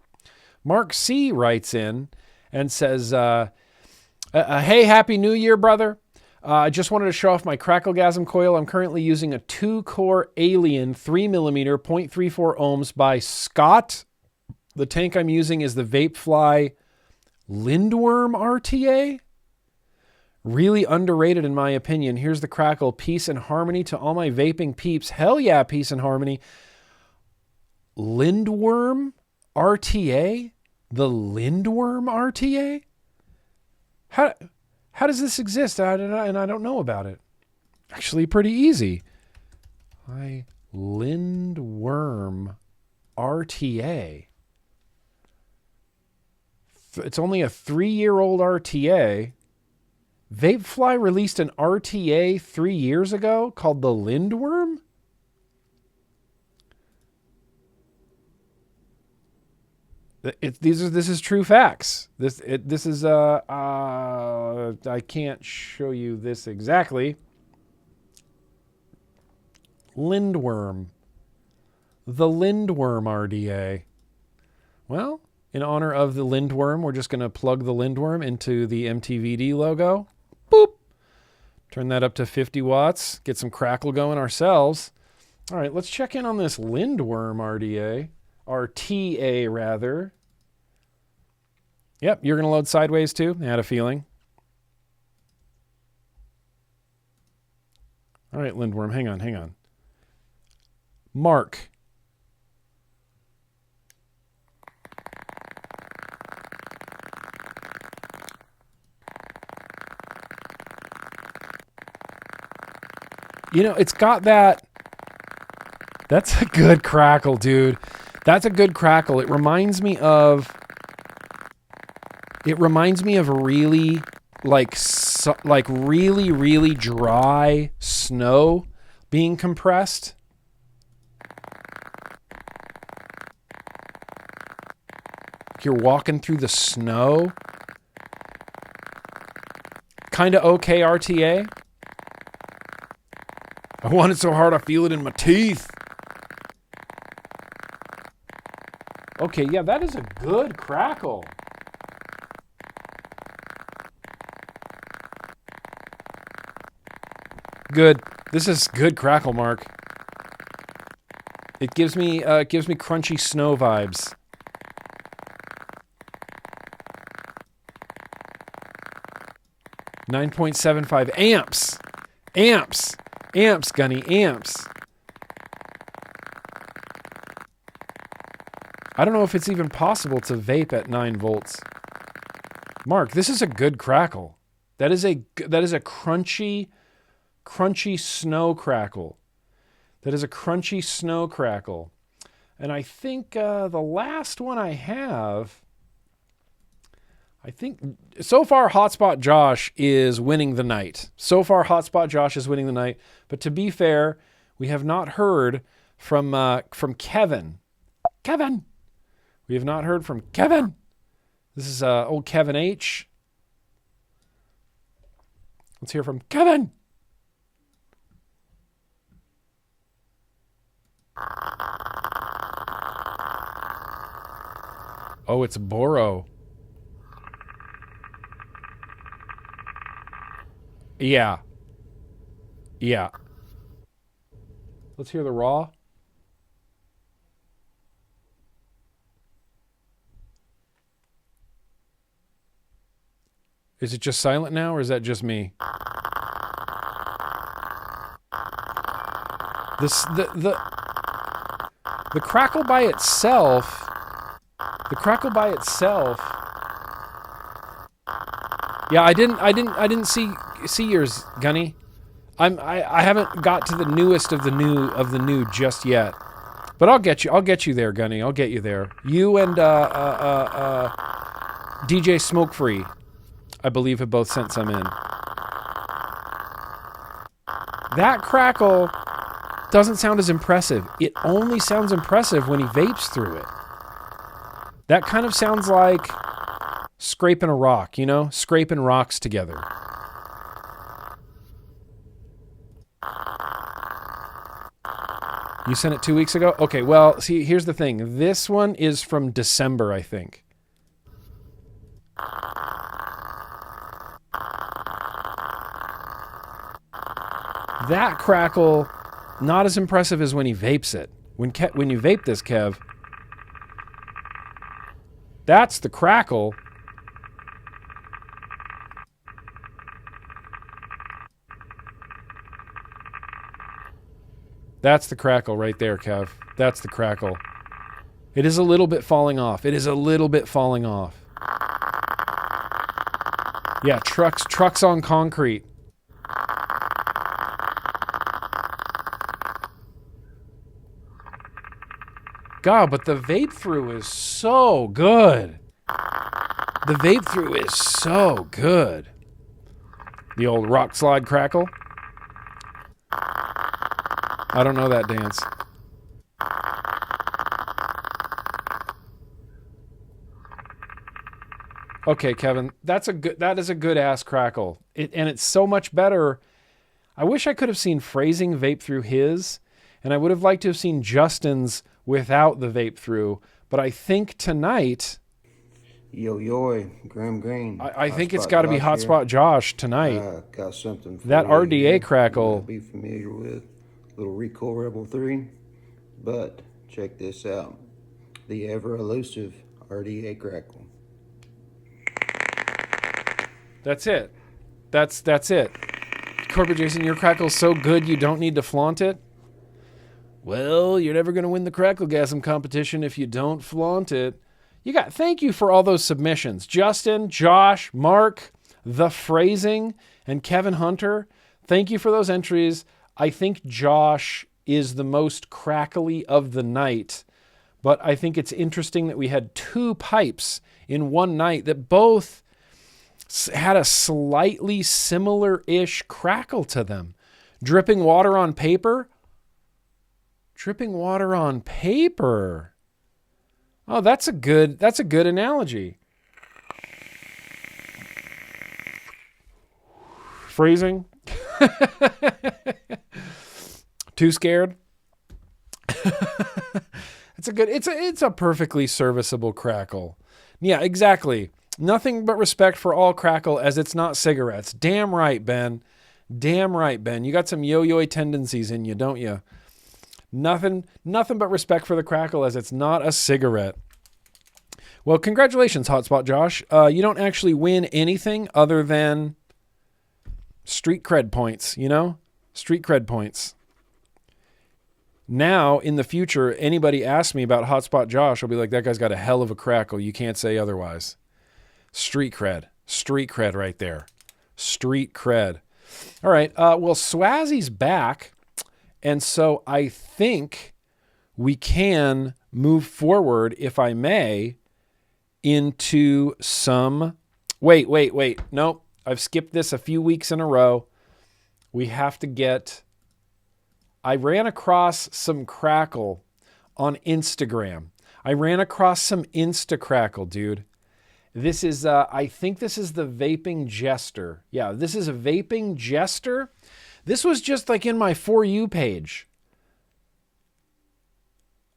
C. writes in and says, hey, Happy New Year, brother. I just wanted to show off my Cracklegasm coil. I'm currently using a 2-core Alien 3mm 0.34 ohms by Scott. The tank I'm using is the Vapefly Lindworm RTA. Really underrated in my opinion. Here's the crackle. Peace and harmony to all my vaping peeps. Hell yeah, peace and harmony. Lindworm RTA? The Lindworm RTA? How does this exist? And I don't know about it. Actually pretty easy. Lindworm RTA. It's only a 3-year-old RTA. Vapefly released an RTA 3 years ago called the Lindworm? This is true facts. This is I can't show you this exactly. Lindworm. The Lindworm RDA. Well, in honor of the Lindworm, we're just going to plug the Lindworm into the MTVD logo. Boop. Turn that up to 50 watts. Get some crackle going ourselves. All right, let's check in on this Lindworm RDA. RTA, rather. Yep, you're going to load sideways too? I had a feeling. All right, Lindworm, hang on. Mark. You know, it's got that. That's a good crackle, dude. That's a good crackle. It reminds me of really really dry snow being compressed. Like you're walking through the snow. Kind of okay RTA. I want it so hard I feel it in my teeth. Okay, yeah, that is a good crackle. Good. This is good crackle, Mark. It gives me crunchy snow vibes. .75 amps. Amps, Gunny, amps. I don't know if it's even possible to vape at 9 volts. Mark, this is a good crackle. That is a crunchy snow crackle. That is a crunchy snow crackle. And I think the last one I have, so far Hotspot Josh is winning the night. But to be fair, we have not heard from Kevin. Kevin! We have not heard from Kevin. This is old Kevin H. Let's hear from Kevin. Oh, it's Boro. Yeah. Let's hear the raw. Is it just silent now, or is that just me? The crackle by itself. Yeah, I didn't see yours, Gunny. I haven't got to the newest of the new just yet. But I'll get you there, Gunny. I'll get you there. You and DJ Smoke Free, I believe, have both sent some in. That crackle doesn't sound as impressive. It only sounds impressive when he vapes through it. That kind of sounds like scraping a rock, scraping rocks together. You sent it 2 weeks ago? Okay, well, see, here's the thing. This one is from December, I think. That crackle, not as impressive as when he vapes it. When you vape this, Kev, that's the crackle. That's the crackle right there, Kev. That's the crackle. It is a little bit falling off. Yeah, trucks on concrete. God, but the vape through is so good. The vape through is so good. The old rock slide crackle. I don't know that dance. Okay, Kevin, that is a good ass crackle. And it's so much better. I wish I could have seen Phrasing vape through his, and I would have liked to have seen Justin's without the vape through. But I think tonight, Yo, GrimmGreen. I think it's got to be Hotspot Josh tonight. Got something for That you RDA here crackle. you might be familiar with. Little Recoil Rebel 3. But check this out. The ever elusive RDA crackle. That's it. That's it. Corporate Jason, your crackle's so good you don't need to flaunt it. Well, you're never going to win the Cracklegasm competition if you don't flaunt it. Thank you for all those submissions. Justin, Josh, Mark, The Phrasing, and Kevin Hunter. Thank you for those entries. I think Josh is the most crackly of the night, but I think it's interesting that we had 2 pipes in one night that both had a slightly similar-ish crackle to them. Dripping water on paper. Oh, that's a good analogy. Phrasing. Too scared. It's a perfectly serviceable crackle. Yeah, exactly. Nothing but respect for all crackle as it's not cigarettes. Damn right, Ben. You got some yo-yo tendencies in you, don't you? Nothing but respect for the crackle as it's not a cigarette. Well, congratulations, Hotspot Josh. You don't actually win anything other than street cred points, Street cred points. Now, in the future, anybody asks me about Hotspot Josh, I'll be like, that guy's got a hell of a crackle. You can't say otherwise. Street cred right there. Street cred. All right. Well, Swazzy's back. And so I think we can move forward, if I may, into some... Wait. Nope. I've skipped this a few weeks in a row. We have to get... I ran across some crackle on Instagram. I ran across some Insta-crackle, dude. This is, I think this is the Vaping Jester. Yeah, this is a Vaping Jester. This was just like in my For You page.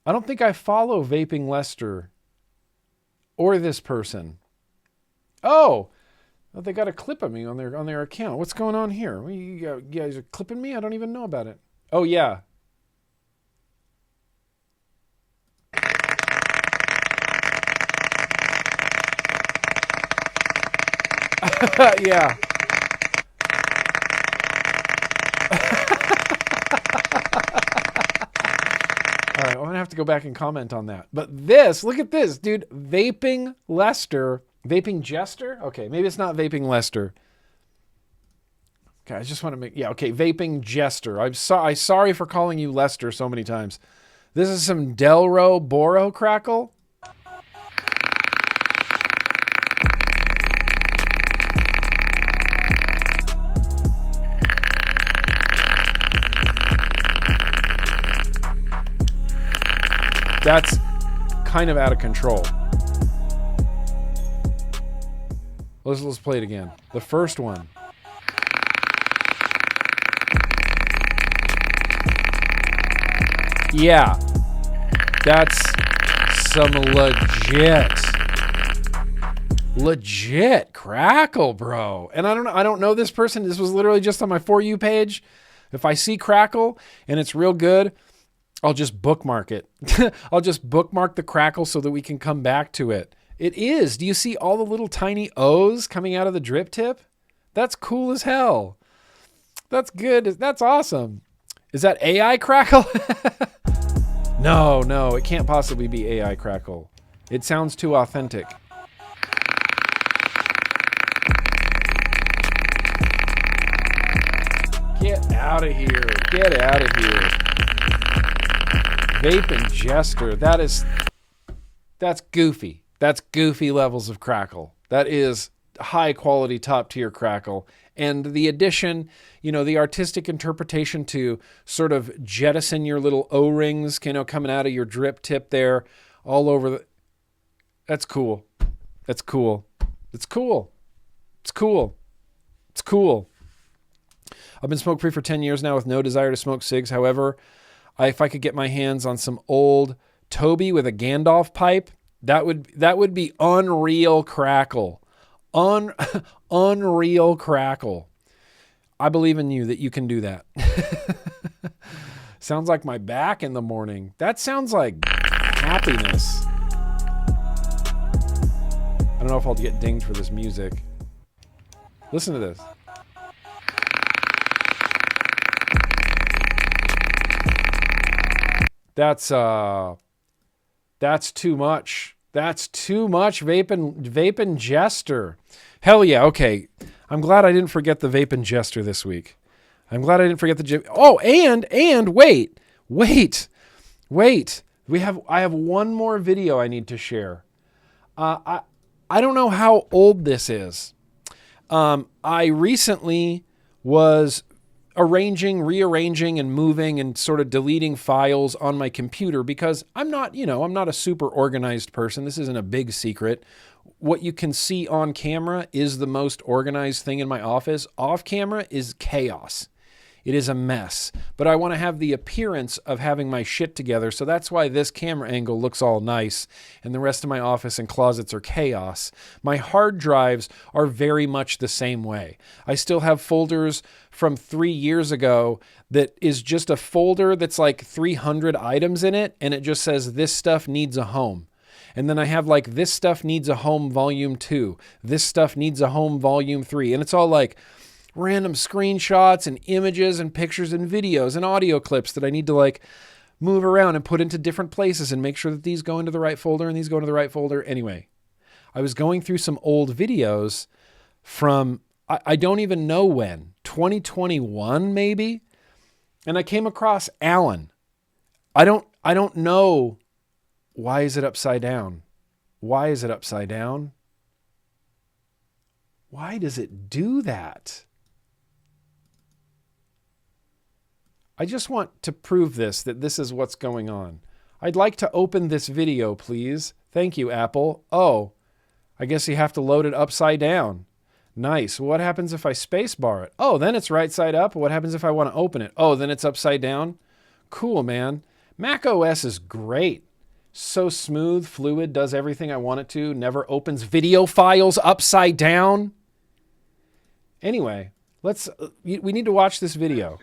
I don't think I follow Vaping Lester or this person. Oh, well, they got a clip of me on their account. What's going on here? You guys are clipping me? I don't even know about it. Oh, yeah. Yeah. All right, I'm going to have to go back and comment on that. But look at this, dude. Vaping Lester. Vaping Jester? Okay, maybe it's not Vaping Lester. Okay, I just want to make... Yeah, okay, Vaping Jester. I'm sorry for calling you Lester so many times. This is some Delro Boro crackle. That's kind of out of control. Let's play it again. The first one. Yeah. That's some legit crackle, bro. And I don't know this person. This was literally just on my For You page. If I see crackle and it's real good, I'll just bookmark it. I'll just bookmark the crackle so that we can come back to it. It is. Do you see all the little tiny O's coming out of the drip tip? That's cool as hell. That's good. That's awesome. Is that AI crackle? No, it can't possibly be AI crackle. It sounds too authentic. Get out of here. Get out of here. Vape and Jester. That's goofy. That's goofy levels of crackle. That is high quality, top tier crackle. And the addition, the artistic interpretation to sort of jettison your little O-rings, coming out of your drip tip there all over that's cool. That's cool. It's cool. It's cool. It's cool. I've been smoke free for 10 years now with no desire to smoke cigs. However, if I could get my hands on some old Toby with a Gandalf pipe, that would be unreal crackle. Unreal crackle. I believe in you that you can do that. Sounds like my back in the morning. That sounds like happiness. I don't know if I'll get dinged for this music. Listen to this. That's too much. That's too much Vape and Jester. Hell yeah. Okay. I'm glad I didn't forget the Vape and Jester this week. I'm glad I didn't forget the Oh, and wait. I have one more video I need to share. I don't know how old this is. I recently was rearranging and moving and sort of deleting files on my computer because I'm not a super organized person. This isn't a big secret. What you can see on camera is the most organized thing in my office. Off camera is chaos. It is a mess, but I want to have the appearance of having my shit together. So that's why this camera angle looks all nice and the rest of my office and closets are chaos. My hard drives are very much the same way. I still have folders from 3 years ago that is just a folder that's like 300 items in it. And it just says, this stuff needs a home. And then I have like, this stuff needs a home volume 2. This stuff needs a home volume 3. And it's all like random screenshots and images and pictures and videos and audio clips that I need to like move around and put into different places and make sure that these go into the right folder and these go into the right folder. Anyway, I was going through some old videos from, I don't even know when, 2021 maybe. And I came across Alan. I don't know. Why is it upside down? Why is it upside down? Why does it do that? I just want to prove that this is what's going on. I'd like to open this video, please. Thank you, Apple. Oh, I guess you have to load it upside down. Nice. What happens if I spacebar it? Oh, then it's right side up. What happens if I want to open it? Oh, then it's upside down. Cool, man. Mac OS is great. So smooth, fluid, does everything I want it to, never opens video files upside down. Anyway, we need to watch this video.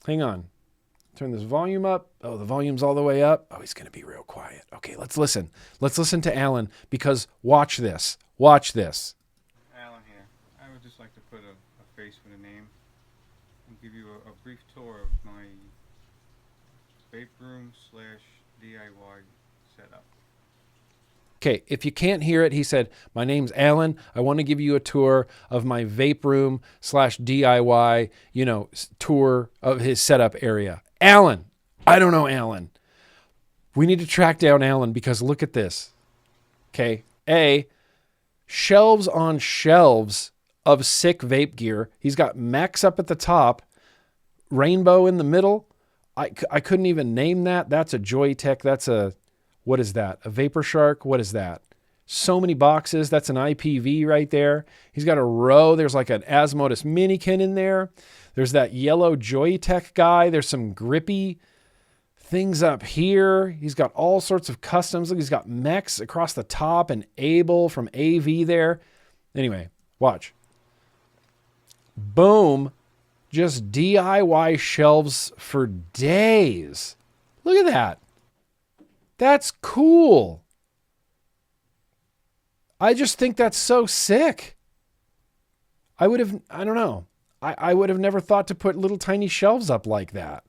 Hang on. Turn this volume up. Oh, the volume's all the way up. Oh, he's going to be real quiet. Okay, let's listen. Let's listen to Alan because watch this. Watch this. Alan here. I would just like to put a face with a name and give you a brief tour of my vape room / DIY setup. Okay, if you can't hear it, he said, my name's Alan. I want to give you a tour of my vape room / DIY, tour of his setup area. Alan. I don't know Alan. We need to track down Alan because look at this. Okay. Shelves on shelves of sick vape gear. He's got Max up at the top, Rainbow in the middle. I couldn't even name that. That's a Joytech. What is that? A Vapor Shark? What is that? So many boxes. That's an IPV right there. He's got a row. There's like an Asmodus Minikin in there. There's that yellow Joytech guy. There's some grippy things up here. He's got all sorts of customs. Look, he's got mechs across the top and Abel from AV there. Anyway, watch. Boom. Just DIY shelves for days. Look at that. That's cool. I just think that's so sick. I don't know. I would have never thought to put little tiny shelves up like that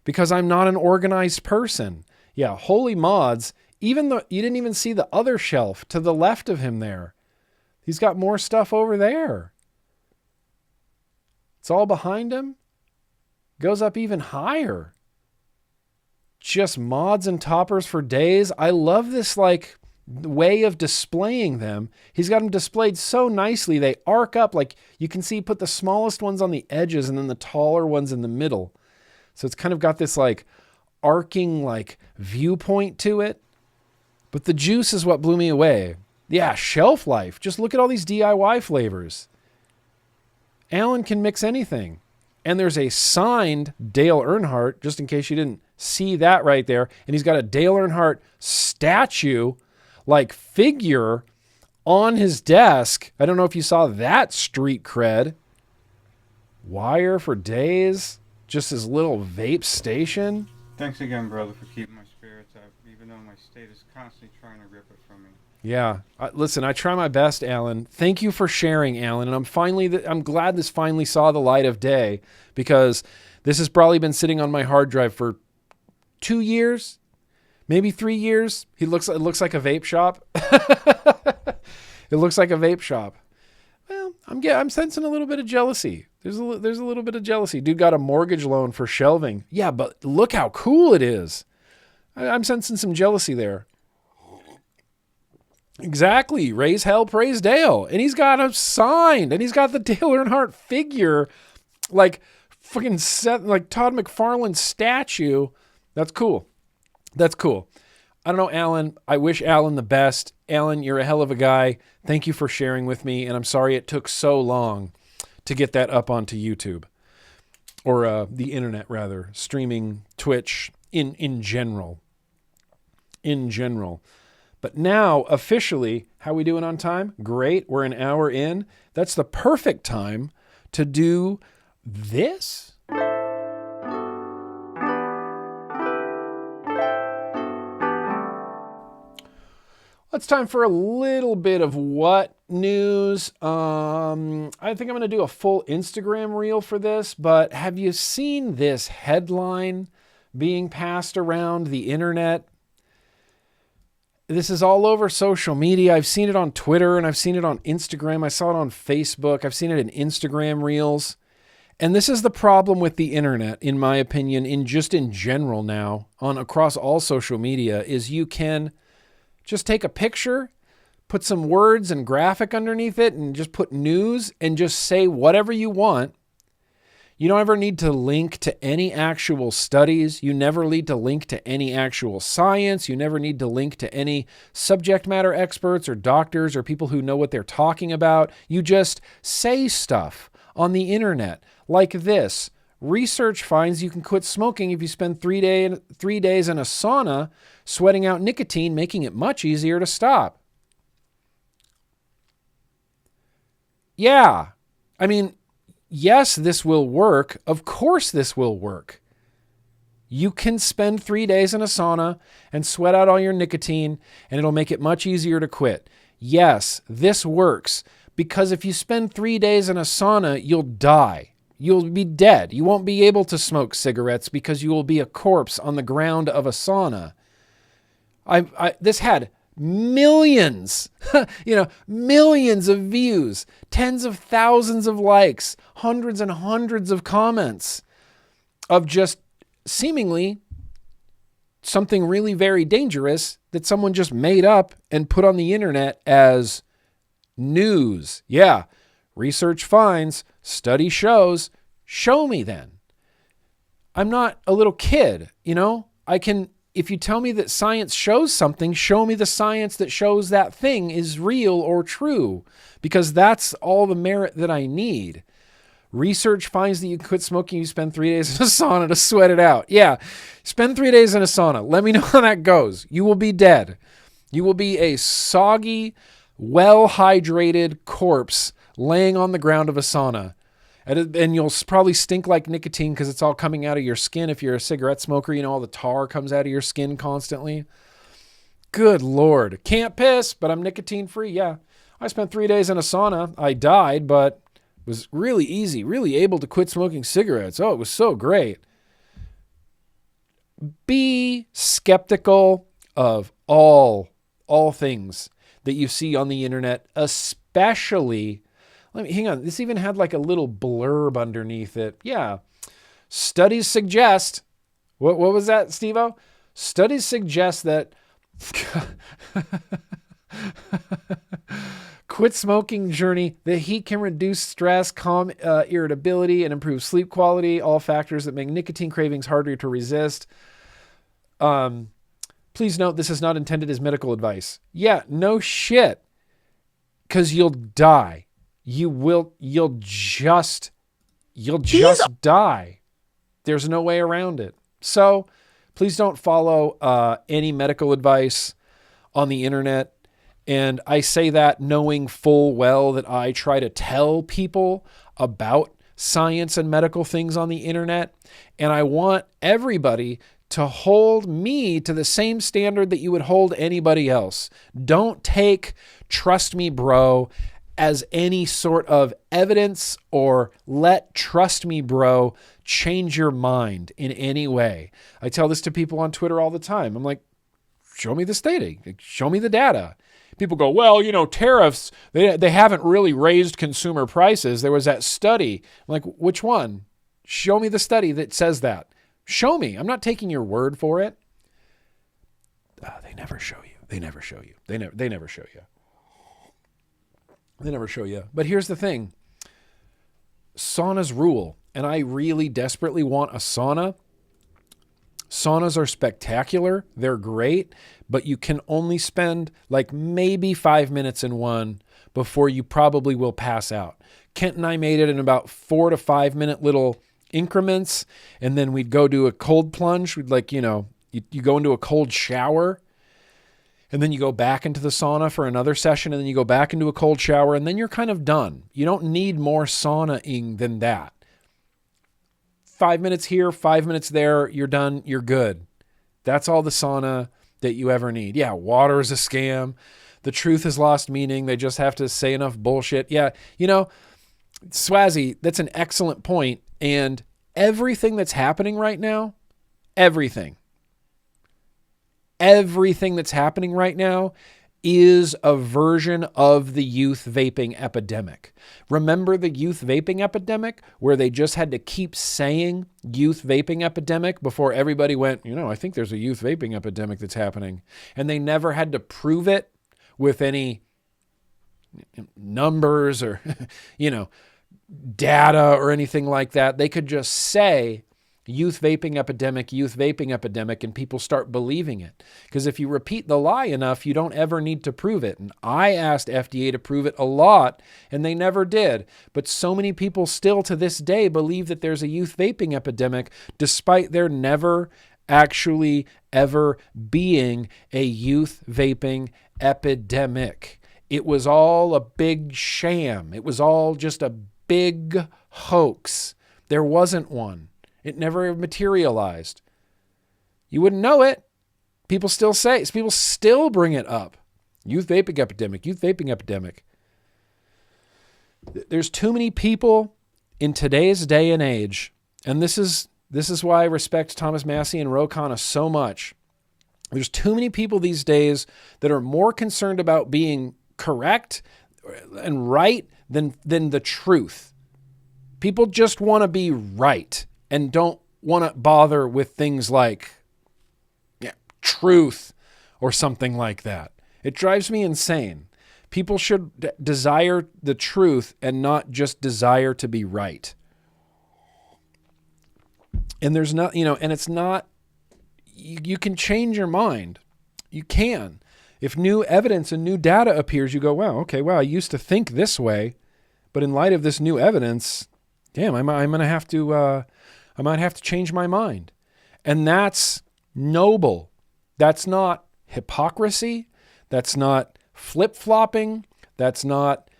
because I'm not an organized person. Yeah, holy mods. Even though you didn't even see the other shelf to the left of him there. He's got more stuff over there. It's all behind him. Goes up even higher. just mods and toppers for days. I love this like way of displaying them. He's got them displayed so nicely. They arc up, like you can see he put the smallest ones on the edges and then the taller ones in the middle. So it's kind of got this like arcing like viewpoint to it. But the juice is what blew me away. Yeah, shelf life. Just look at all these DIY flavors. Alan can mix anything. And there's a signed Dale Earnhardt, just in case you didn't see that right there. And he's got a Dale Earnhardt statue, like figure, on his desk. I don't know if you saw that street cred. Wire for days. Just his little vape station. Thanks again, brother, for keeping my spirits up, even though my state is constantly trying to rip it from me. Yeah. Listen, I try my best, Alan. Thank you for sharing, Alan. And I'm glad this finally saw the light of day, because this has probably been sitting on my hard drive for 2 years, maybe 3 years. It looks like a vape shop. It looks like a vape shop. Well, I'm sensing a little bit of jealousy. There's a little bit of jealousy. Dude got a mortgage loan for shelving. Yeah, but look how cool it is. I'm sensing some jealousy there. Exactly. Raise hell, praise Dale. And he's got a signed, and he's got the Dale Earnhardt figure, like fucking set, like Todd McFarlane statue. That's cool. That's cool. I don't know, Alan. I wish Alan the best. Alan, you're a hell of a guy. Thank you for sharing with me. And I'm sorry it took so long to get that up onto YouTube, or the internet rather, streaming, Twitch in general. In general. But now, officially, how we doing on time? Great. We're an hour in. That's the perfect time to do this. It's time for a little bit of what news. I think I'm going to do a full Instagram reel for this, but have you seen this headline being passed around the internet? This is all over social media. I've seen it on Twitter and I've seen it on Instagram. I saw it on Facebook. I've seen it in Instagram reels. And this is the problem with the internet, in my opinion, in general now, across all social media, is you can just take a picture, put some words and graphic underneath it, and just put news and just say whatever you want. You don't ever need to link to any actual studies. You never need to link to any actual science. You never need to link to any subject matter experts or doctors or people who know what they're talking about. You just say stuff on the internet like this. Research finds you can quit smoking if you spend 3 days in a sauna sweating out nicotine, making it much easier to stop. Yeah. I mean, yes, this will work. Of course this will work. You can spend 3 days in a sauna and sweat out all your nicotine, and it'll make it much easier to quit. Yes, this works, because if you spend 3 days in a sauna, you'll die. You'll be dead. You won't be able to smoke cigarettes because you will be a corpse on the ground of a sauna. This had millions, millions of views, tens of thousands of likes, hundreds and hundreds of comments of just seemingly something really very dangerous that someone just made up and put on the internet as news. Yeah. Research finds, study shows, show me then. I'm not a little kid, if you tell me that science shows something, show me the science that shows that thing is real or true, because that's all the merit that I need. Research finds that you quit smoking, you spend 3 days in a sauna to sweat it out. Yeah, spend 3 days in a sauna. Let me know how that goes. You will be dead. You will be a soggy, well-hydrated corpse laying on the ground of a sauna. And you'll probably stink like nicotine because it's all coming out of your skin. If you're a cigarette smoker, all the tar comes out of your skin constantly. Good Lord. Can't piss, but I'm nicotine free. Yeah. I spent 3 days in a sauna. I died, but was really easy, really able to quit smoking cigarettes. Oh, it was so great. Be skeptical of all things that you see on the internet, especially... hang on. This even had like a little blurb underneath it. Yeah. Studies suggest What was that, Steve-O? Studies suggest that quit smoking journey, the heat can reduce stress, calm irritability, and improve sleep quality, all factors that make nicotine cravings harder to resist. Please note, this is not intended as medical advice. Yeah, no shit. Because you'll die. You'll just die. There's no way around it. So please don't follow any medical advice on the internet. And I say that knowing full well that I try to tell people about science and medical things on the internet. And I want everybody to hold me to the same standard that you would hold anybody else. Don't take trust me, bro, as any sort of evidence, or let trust me, bro, change your mind in any way. I tell this to people on Twitter all the time. I'm like, show me the data. Show me the data. People go, well, tariffs, they haven't really raised consumer prices. There was that study. I'm like, which one? Show me the study that says that. Show me. I'm not taking your word for it. They never show you. They never show you. They never show you. They never show you. But here's the thing. Saunas rule. And I really desperately want a sauna. Saunas are spectacular. They're great. But you can only spend like maybe 5 minutes in one before you probably will pass out. Kent and I made it in about 4 to 5 minute little increments. And then we'd go do a cold plunge. We'd you go into a cold shower. And then you go back into the sauna for another session. And then you go back into a cold shower. And then you're kind of done. You don't need more saunaing than that. 5 minutes here, 5 minutes there. You're done. You're good. That's all the sauna that you ever need. Yeah, water is a scam. The truth has lost meaning. They just have to say enough bullshit. Yeah, Swazzy, that's an excellent point. And everything that's happening right now, everything that's happening right now is a version of the youth vaping epidemic. Remember the youth vaping epidemic where they just had to keep saying youth vaping epidemic before everybody went, I think there's a youth vaping epidemic that's happening. And they never had to prove it with any numbers or, data or anything like that. They could just say youth vaping epidemic, and people start believing it. Because if you repeat the lie enough, you don't ever need to prove it. And I asked FDA to prove it a lot, and they never did. But so many people still to this day believe that there's a youth vaping epidemic, despite there never actually ever being a youth vaping epidemic. It was all a big sham. It was all just a big hoax. There wasn't one. It never materialized. You wouldn't know it. People still bring it up. Youth vaping epidemic. There's too many people in today's day and age, and this is why I respect Thomas Massey and Ro Khanna so much. There's too many people these days that are more concerned about being correct and right than the truth. People just want to be right and don't want to bother with things like truth or something like that. It drives me insane. People should desire the truth and not just desire to be right. And there's not, and it's not, you can change your mind. You can. If new evidence and new data appears, you go, wow, I used to think this way, but in light of this new evidence, damn, I might have to change my mind. And that's noble. That's not hypocrisy. That's not flip-flopping. That's not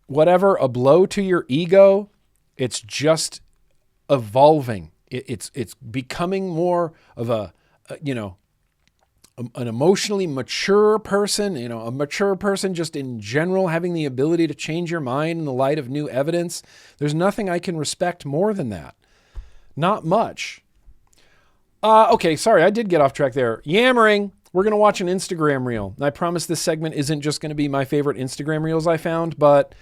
whatever, a blow to your ego. It's just evolving. It's becoming more of an emotionally mature person, a mature person just in general, having the ability to change your mind in the light of new evidence. There's nothing I can respect more than that. Not much. Okay, sorry, I did get off track there. Yammering. We're going to watch an Instagram reel. And I promise this segment isn't just going to be my favorite Instagram reels I found, but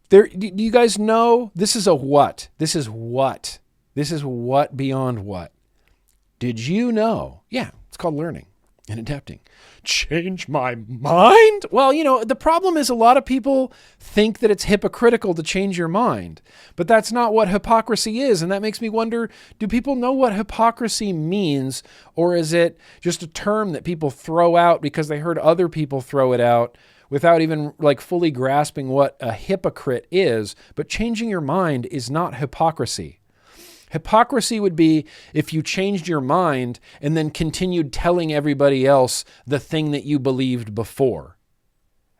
do you guys know this is a what? This is what? This is what beyond what? Did you know? Yeah, it's called learning and adapting. Change my mind? Well, the problem is a lot of people think that it's hypocritical to change your mind, but that's not what hypocrisy is. And that makes me wonder, do people know what hypocrisy means? Or is it just a term that people throw out because they heard other people throw it out without even fully grasping what a hypocrite is? But changing your mind is not hypocrisy. Hypocrisy would be if you changed your mind and then continued telling everybody else the thing that you believed before.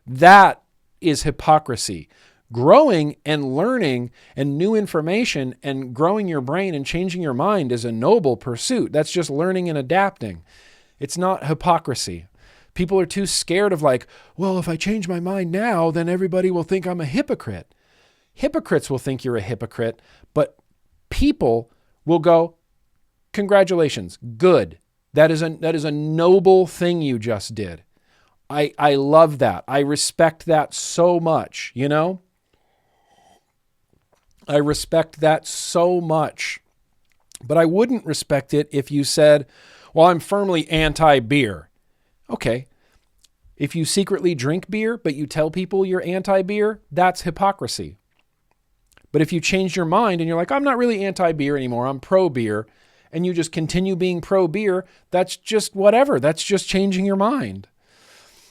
That is hypocrisy. Growing and learning and new information and growing your brain and changing your mind is a noble pursuit. That's just learning and adapting. It's not hypocrisy. People are too scared of well, if I change my mind now, then everybody will think I'm a hypocrite. Hypocrites will think you're a hypocrite, but people will go, congratulations, good. That is a noble thing you just did. I love that. I respect that so much, I respect that so much. But I wouldn't respect it if you said, well, I'm firmly anti-beer. Okay. If you secretly drink beer, but you tell people you're anti-beer, that's hypocrisy. But if you change your mind and you're like, I'm not really anti-beer anymore, I'm pro-beer, and you just continue being pro-beer, that's just whatever. That's just changing your mind.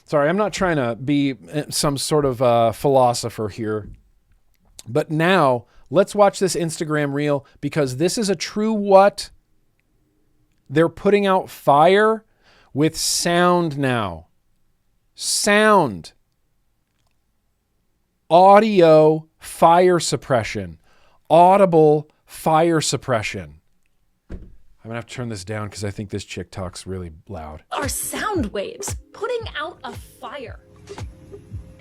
Sorry, I'm not trying to be some sort of philosopher here. But now, let's watch this Instagram reel because this is a true what? They're putting out fire with sound now. Sound. Audio fire suppression, audible fire suppression. I'm gonna have to turn this down because I think this chick talks really loud. Are sound waves putting out a fire?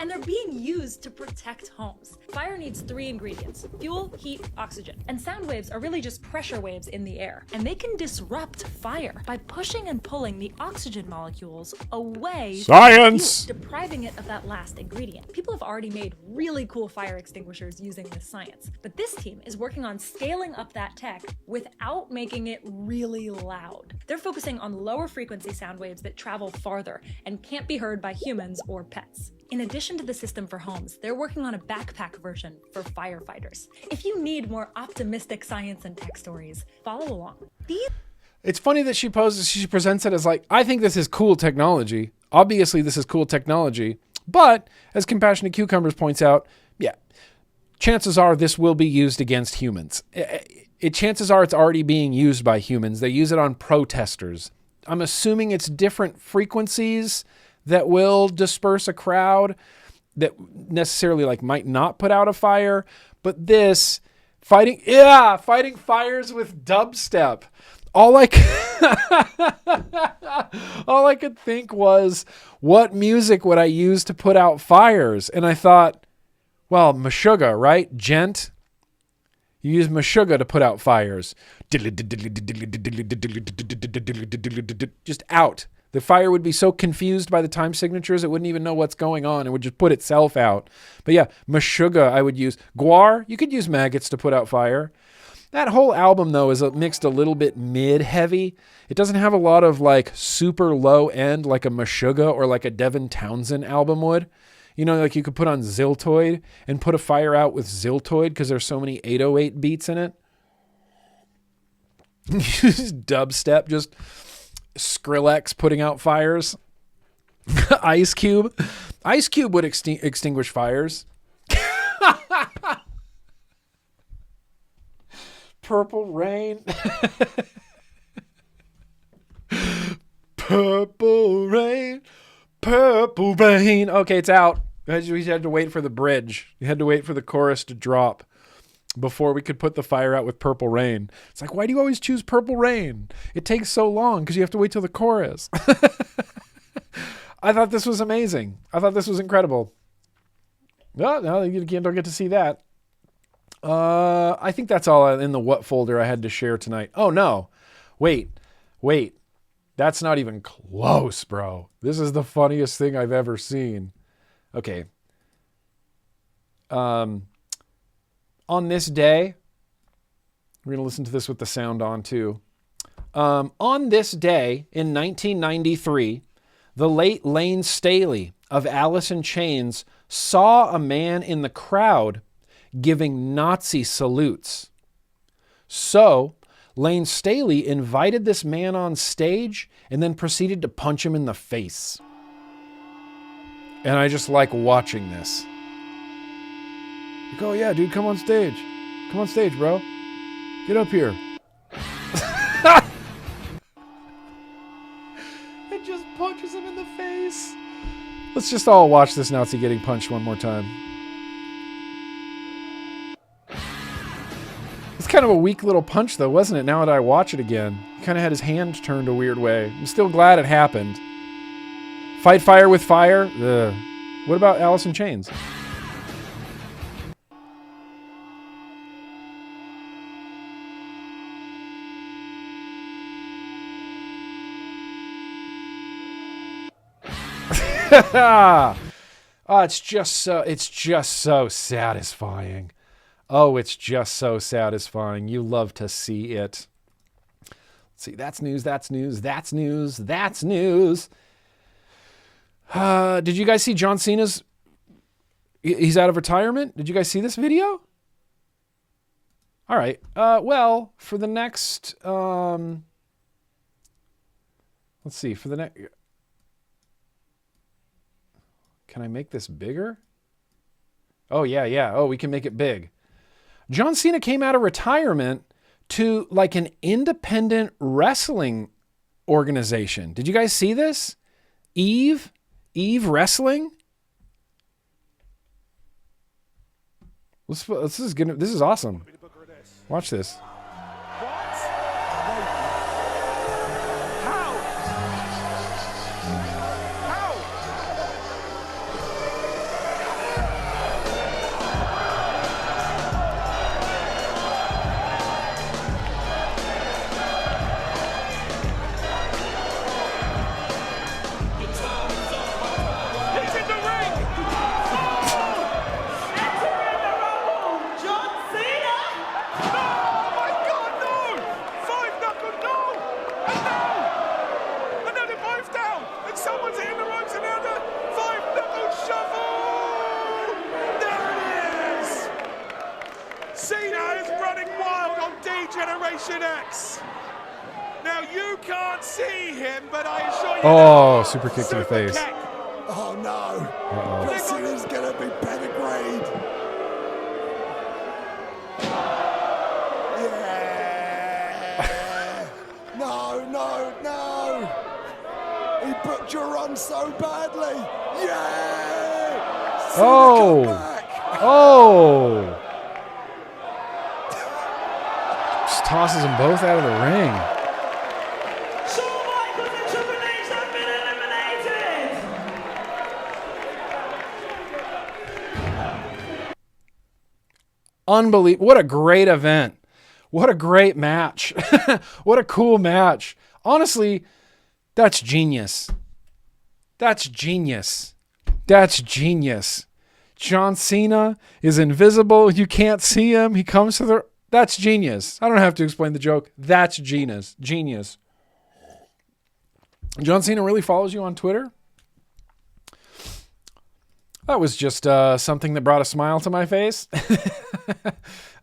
And they're being used to protect homes. Fire needs 3 ingredients: fuel, heat, oxygen. And sound waves are really just pressure waves in the air. And they can disrupt fire by pushing and pulling the oxygen molecules away Science! from fuel, depriving it of that last ingredient. People have already made really cool fire extinguishers using this science. But this team is working on scaling up that tech without making it really loud. They're focusing on lower frequency sound waves that travel farther and can't be heard by humans or pets. In addition to the system for homes, they're working on a backpack version for firefighters. If you need more optimistic science and tech stories, follow along. It's funny that she presents it as I think this is cool technology. Obviously, this is cool technology. But, as Compassionate Cucumbers points out, yeah, chances are this will be used against humans. Chances are it's already being used by humans. They use it on protesters. I'm assuming it's different frequencies that will disperse a crowd that necessarily might not put out a fire, but this fighting fires with dubstep. All I could think was, what music would I use to put out fires? And I thought, well, Meshuggah, right? Gent. You use Meshuggah to put out fires. Just out. The fire would be so confused by the time signatures, it wouldn't even know what's going on. It would just put itself out. But yeah, Meshuggah I would use. Guar, you could use maggots to put out fire. That whole album, though, is mixed a little bit mid-heavy. It doesn't have a lot of super low end like a Meshuggah or like a Devin Townsend album would. You could put on Ziltoid and put a fire out with Ziltoid because there's so many 808 beats in it. Dubstep, just Skrillex putting out fires. Ice Cube would extinguish fires. Purple Rain. Purple Rain. Purple Rain. Okay, it's out. We had to wait for the bridge. You had to wait for the chorus to drop before we could put the fire out with Purple Rain. It's why do you always choose Purple Rain? It takes so long because you have to wait till the chorus. I thought this was amazing. I thought this was incredible. No, you don't get to see that. I think that's all in the what folder I had to share tonight. Oh, no. Wait. That's not even close, bro. This is the funniest thing I've ever seen. Okay. On this day, we're going to listen to this with the sound on too. On this day in 1993, the late Layne Staley of Alice in Chains saw a man in the crowd giving Nazi salutes. So Layne Staley invited this man on stage and then proceeded to punch him in the face. And I just like watching this. Like, oh yeah, dude, come on stage. Come on stage, bro. Get up here. It just punches him in the face. Let's just all watch this Nazi getting punched one more time. It's kind of a weak little punch though, wasn't it? Now that I watch it again. He kind of had his hand turned a weird way. I'm still glad it happened. Fight fire with fire? Ugh. What about Alice in Chains? Oh, it's just so satisfying. Oh, it's just so satisfying. You love to see it. Let's see, that's news. Did you guys see John Cena's? He's out of retirement. Did you guys see this video? All right. Well, for the next, let's see, for the next. Can I make this bigger? Oh, yeah. Oh, we can make it big. John Cena came out of retirement to like an independent wrestling organization. Did you guys see this? Eve Wrestling? This is awesome. Watch this. Oh, super kick to the face. Oh no. Cena's gonna be pedigree. Yeah. No. He booked your run so badly. Yeah. Oh. Just tosses them both out of the ring. Unbelievable. What a great event. What a great match. What a cool match. Honestly, that's genius. That's genius. John Cena is invisible. You can't see him. He comes to the... That's genius. I don't have to explain the joke. That's genius. John Cena really follows you on Twitter? That was just something that brought a smile to my face.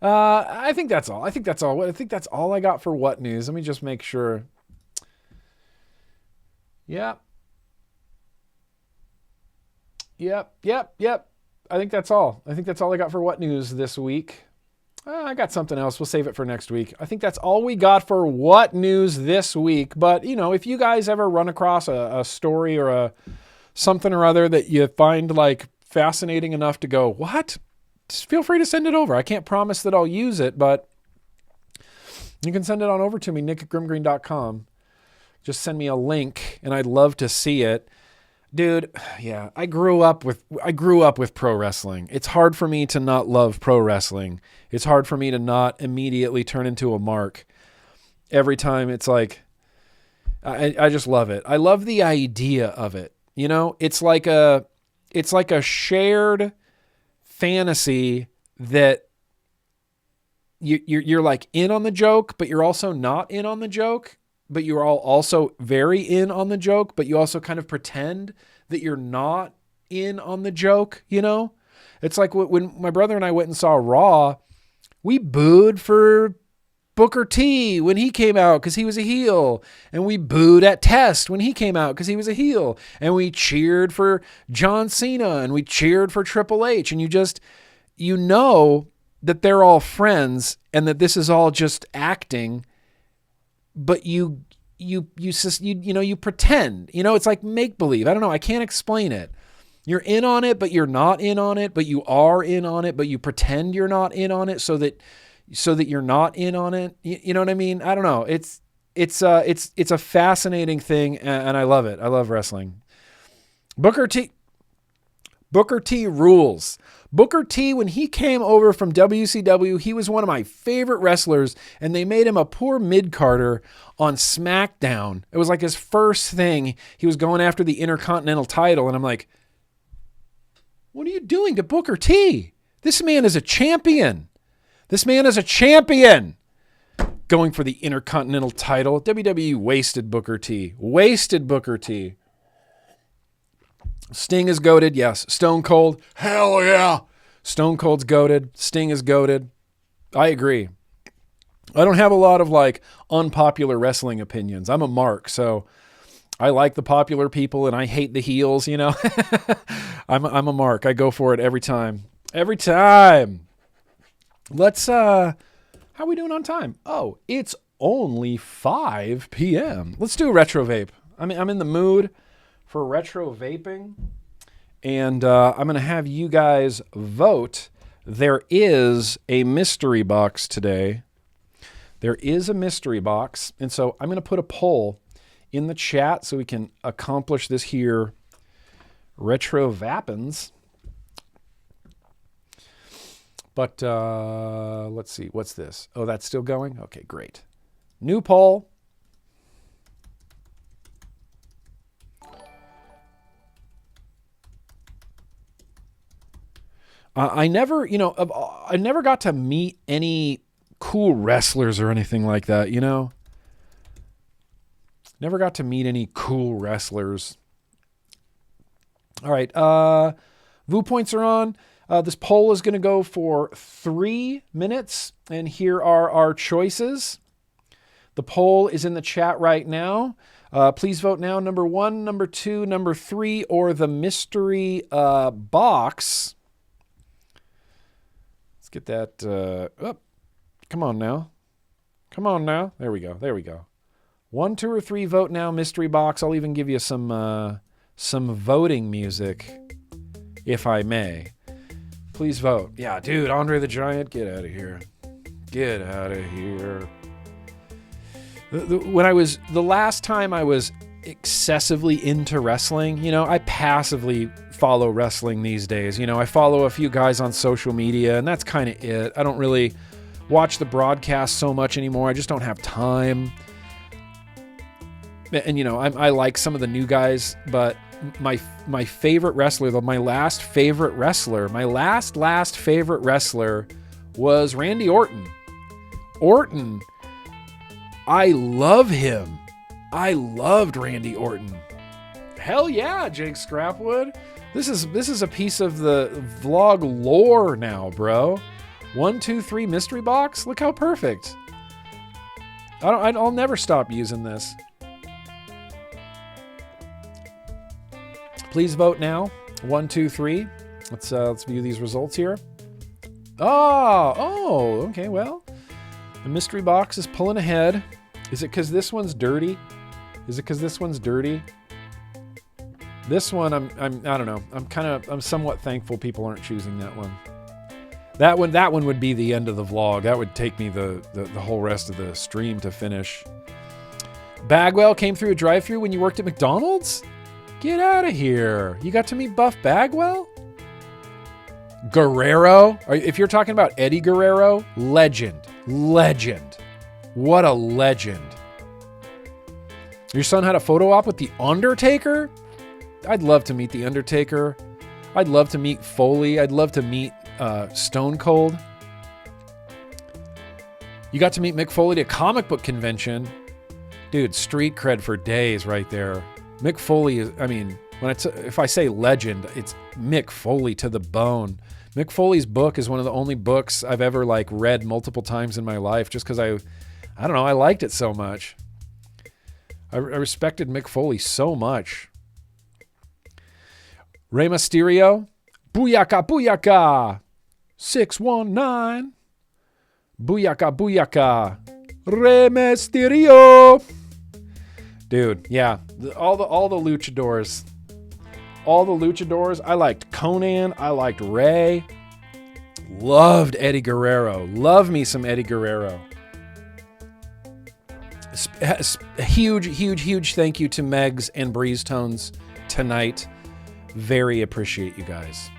I think that's all. I think that's all I got for what news. Let me just make sure. Yep. I think that's all. I got for what news this week. I got something else. We'll save it for next week. I think that's all we got for what news this week. But, if you guys ever run across a story or something or other that you find like fascinating enough to go, what? Just feel free to send it over. I can't promise that I'll use it, but you can send it on over to me, nick@grimmgreen.com. Just send me a link and I'd love to see it. Dude, yeah, I grew up with pro wrestling. It's hard for me to not love pro wrestling. It's hard for me to not immediately turn into a mark. Every time it's like, I just love it. I love the idea of it. It's like a shared fantasy that you're like in on the joke, but you're also not in on the joke. but you're all also very in on the joke, but you also kind of pretend that you're not in on the joke, you know? It's like when my brother and I went and saw Raw, we booed for Booker T when he came out because he was a heel. And we booed at Test when he came out because he was a heel. And we cheered for John Cena and we cheered for Triple H. And you know that they're all friends and that this is all just acting, but you pretend, it's like make believe. I don't know. I can't explain it. You're in on it, but you're not in on it, but you are in on it, but you pretend you're not in on it so that you're not in on it. You know what I mean? I don't know. It's a fascinating thing, and I love it. I love wrestling. Booker T rules. Booker T, when he came over from WCW, he was one of my favorite wrestlers, and they made him a poor mid-carder on SmackDown. It was like his first thing. He was going after the Intercontinental title, and I'm like, what are you doing to Booker T? This man is a champion. Going for the Intercontinental title. WWE wasted Booker T. Sting is goated. Yes. Stone Cold. Hell yeah. Stone Cold's goated. Sting is goated. I agree. I don't have a lot of like unpopular wrestling opinions. I'm a mark, so I like the popular people and I hate the heels, I'm a mark. I go for it every time. Let's how are we doing on time? Oh, it's only 5 p.m. Let's do a retro vape. I'm in the mood for retro vaping, and I'm going to have you guys vote. There is a mystery box today. And so I'm going to put a poll in the chat so we can accomplish this here retro vapins. But let's see, what's this? Oh, that's still going? Okay, great. New poll. I never got to meet any cool wrestlers or anything like that, Never got to meet any cool wrestlers. All right, VU points are on. This poll is going to go for 3 minutes, and here are our choices. The poll is in the chat right now. Please vote now, number 1, number 2, number 3, or the mystery box. Let's get that up. Come on now. There we go. 1, 2, or 3, vote now, mystery box. I'll even give you some voting music, if I may. Please vote. Yeah, dude, Andre the Giant, get out of here. The last time I was excessively into wrestling, I passively follow wrestling these days. I follow a few guys on social media, and that's kind of it. I don't really watch the broadcast so much anymore. I just don't have time. And, I like some of the new guys, but my favorite wrestler, my last favorite wrestler was Randy Orton. I love him. I loved Randy Orton. Hell yeah, Jake Scrapwood. This is a piece of the vlog lore now, bro. 1, 2, 3 mystery box. Look how perfect. I'll never stop using this. Please vote now. 1, 2, 3. Let's view these results here. Oh, okay. Well, the mystery box is pulling ahead. Is it because this one's dirty? This one, I don't know. I'm somewhat thankful people aren't choosing that one. That one would be the end of the vlog. That would take me the whole rest of the stream to finish. Bagwell came through a drive-thru when you worked at McDonald's? Get out of here. You got to meet Buff Bagwell? Guerrero? If you're talking about Eddie Guerrero, legend. What a legend. Your son had a photo op with The Undertaker? I'd love to meet The Undertaker. I'd love to meet Foley. I'd love to meet Stone Cold. You got to meet Mick Foley at a comic book convention. Dude, street cred for days right there. Mick Foley is, I mean, if I say legend, it's Mick Foley to the bone. Mick Foley's book is one of the only books I've ever like read multiple times in my life just because I don't know, I liked it so much. I respected Mick Foley so much. Rey Mysterio, Booyaka Booyaka, 619, Booyaka Booyaka, Rey Mysterio. Dude, yeah, all the luchadors. All the luchadors. I liked Conan. I liked Ray. Loved Eddie Guerrero. Love me some Eddie Guerrero. A huge thank you to Megs and Breeze Tones tonight. Very appreciate you guys.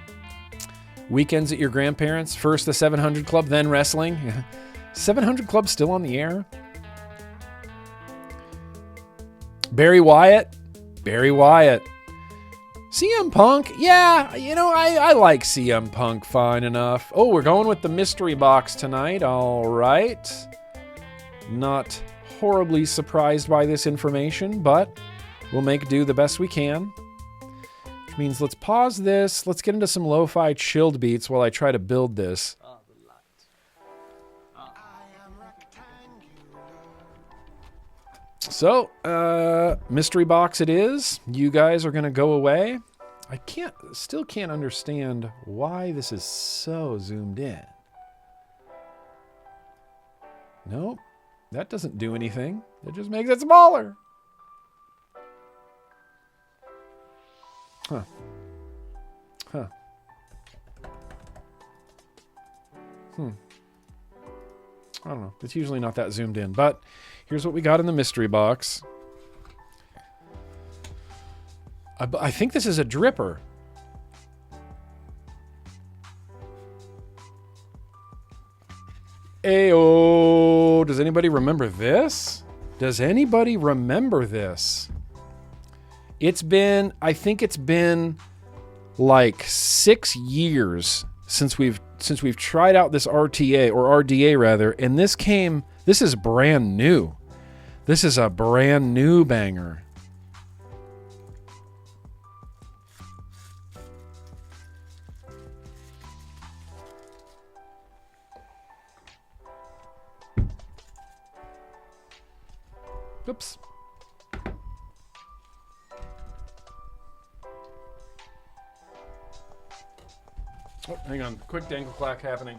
Weekends at your grandparents. First the 700 Club, then wrestling. 700 Club still on the air? Barry Wyatt. CM Punk, yeah, you know, I like CM Punk fine enough. Oh, we're going with the mystery box tonight. All right. Not horribly surprised by this information, but we'll make do the best we can. Which means let's pause this. Let's get into some lo-fi chilled beats while I try to build this. So, mystery box it is. You guys are going to go away. I still can't understand why this is so zoomed in. Nope, that doesn't do anything. It just makes it smaller. Huh. I don't know. It's usually not that zoomed in, but here's what we got in the mystery box. I think this is a dripper. Ayo! Does anybody remember this? I think it's been like 6 years since we've tried out this RTA or RDA rather, and this is brand new. This is a brand new banger. Oops. Oh, hang on. Quick dangle clack happening.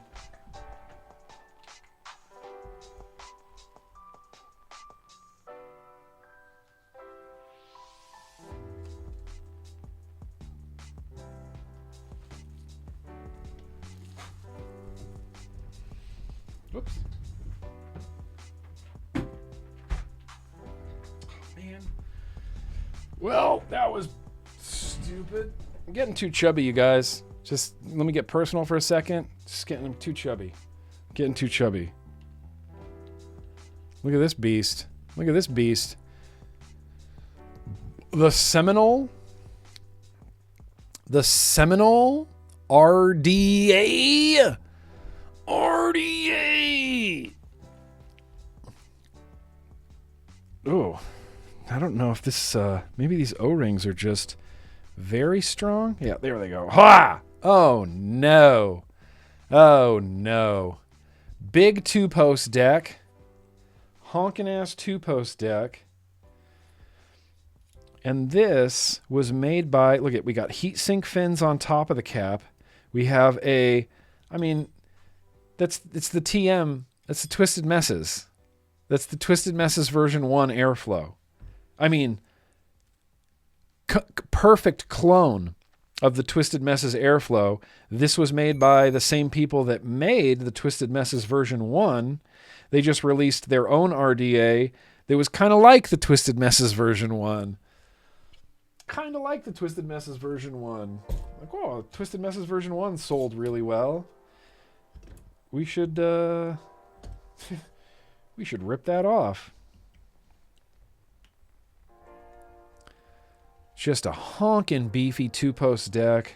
Oops. Man. Well, that was stupid. I'm getting too chubby, you guys. Just let me get personal for a second. Just getting too chubby. Getting too chubby. Look at this beast. Look at this beast. The Seminole RDA. RDA. Oh, I don't know if this, maybe these O-rings are just very strong. Yeah, there they go. Ha! Oh, no. Oh, no. Big two-post deck. Honkin' ass two-post deck. And this was made by, look at, we got heat sink fins on top of the cap. We have it's the TM, that's the Twisted Messes. That's the Twisted Messes version 1 airflow. I mean, perfect clone of the Twisted Messes airflow. This was made by the same people that made the Twisted Messes version 1. They just released their own RDA that was kind of like the Twisted Messes version 1. Kind of like the Twisted Messes version 1. Like, whoa, Twisted Messes version 1 sold really well. We should we should rip that off. Just a honkin' beefy two-post deck.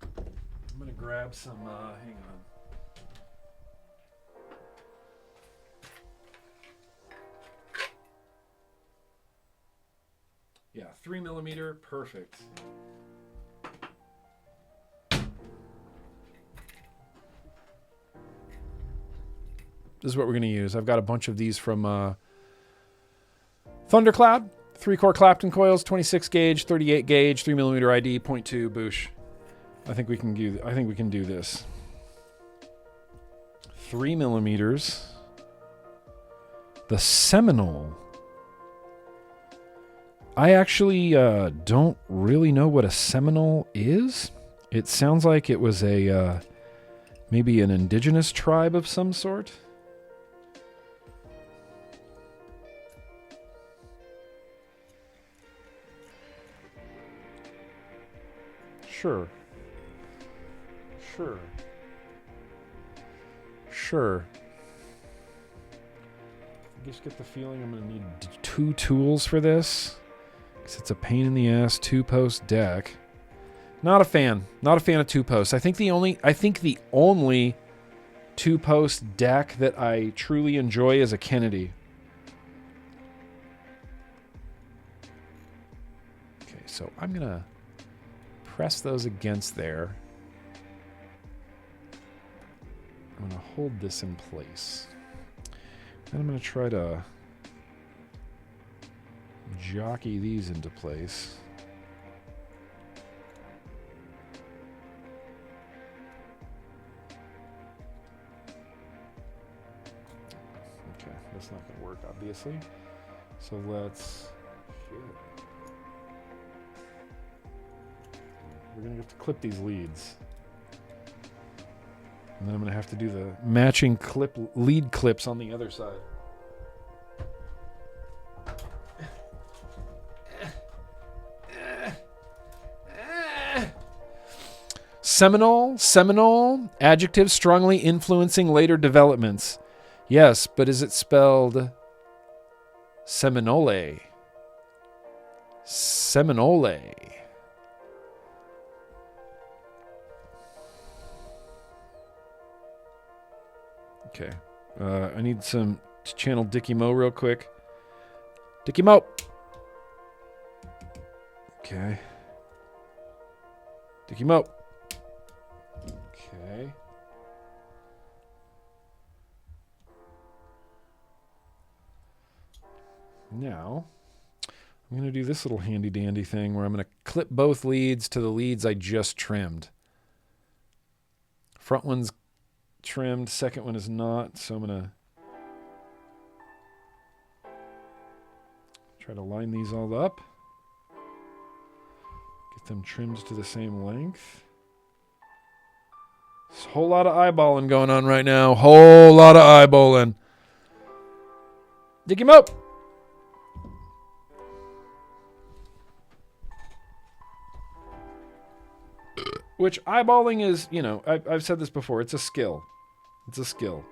I'm gonna grab some, hang on. Yeah, 3 millimeter, perfect. This is what we're going to use. I've got a bunch of these from Thundercloud, 3-core Clapton coils, 26 gauge, 38 gauge, 3 millimeter ID, 0.2 Boosh. I think we can do this. 3 millimeters. The Seminole. I actually don't really know what a Seminole is. It sounds like it was a maybe an indigenous tribe of some sort. Sure. I just get the feeling I'm going to need 2 tools for this. Because it's a pain in the ass 2-post deck. Not a fan of 2-posts. I think the only 2-post deck that I truly enjoy is a Kennedy. Okay, so I'm going to press those against there. I'm going to hold this in place. Then I'm going to try to jockey these into place. Okay, that's not going to work, obviously. So let's... We're going to have to clip these leads. And then I'm going to have to do the matching lead clips on the other side. Seminole, adjective strongly influencing later developments. Yes, but is it spelled Seminole? Seminole. Okay. I need to channel Dickie Mo real quick. Dickie Mo. Okay. Dickie Mo. Okay. Now, I'm going to do this little handy dandy thing where I'm going to clip both leads to the leads I just trimmed. Front one's trimmed, second one is not, so I'm going to try to line these all up. Get them trimmed to the same length. There's a whole lot of eyeballing going on right now. Whole lot of eyeballing. Dig him up. Which eyeballing is, you know, I've said this before, it's a skill. It's a skill.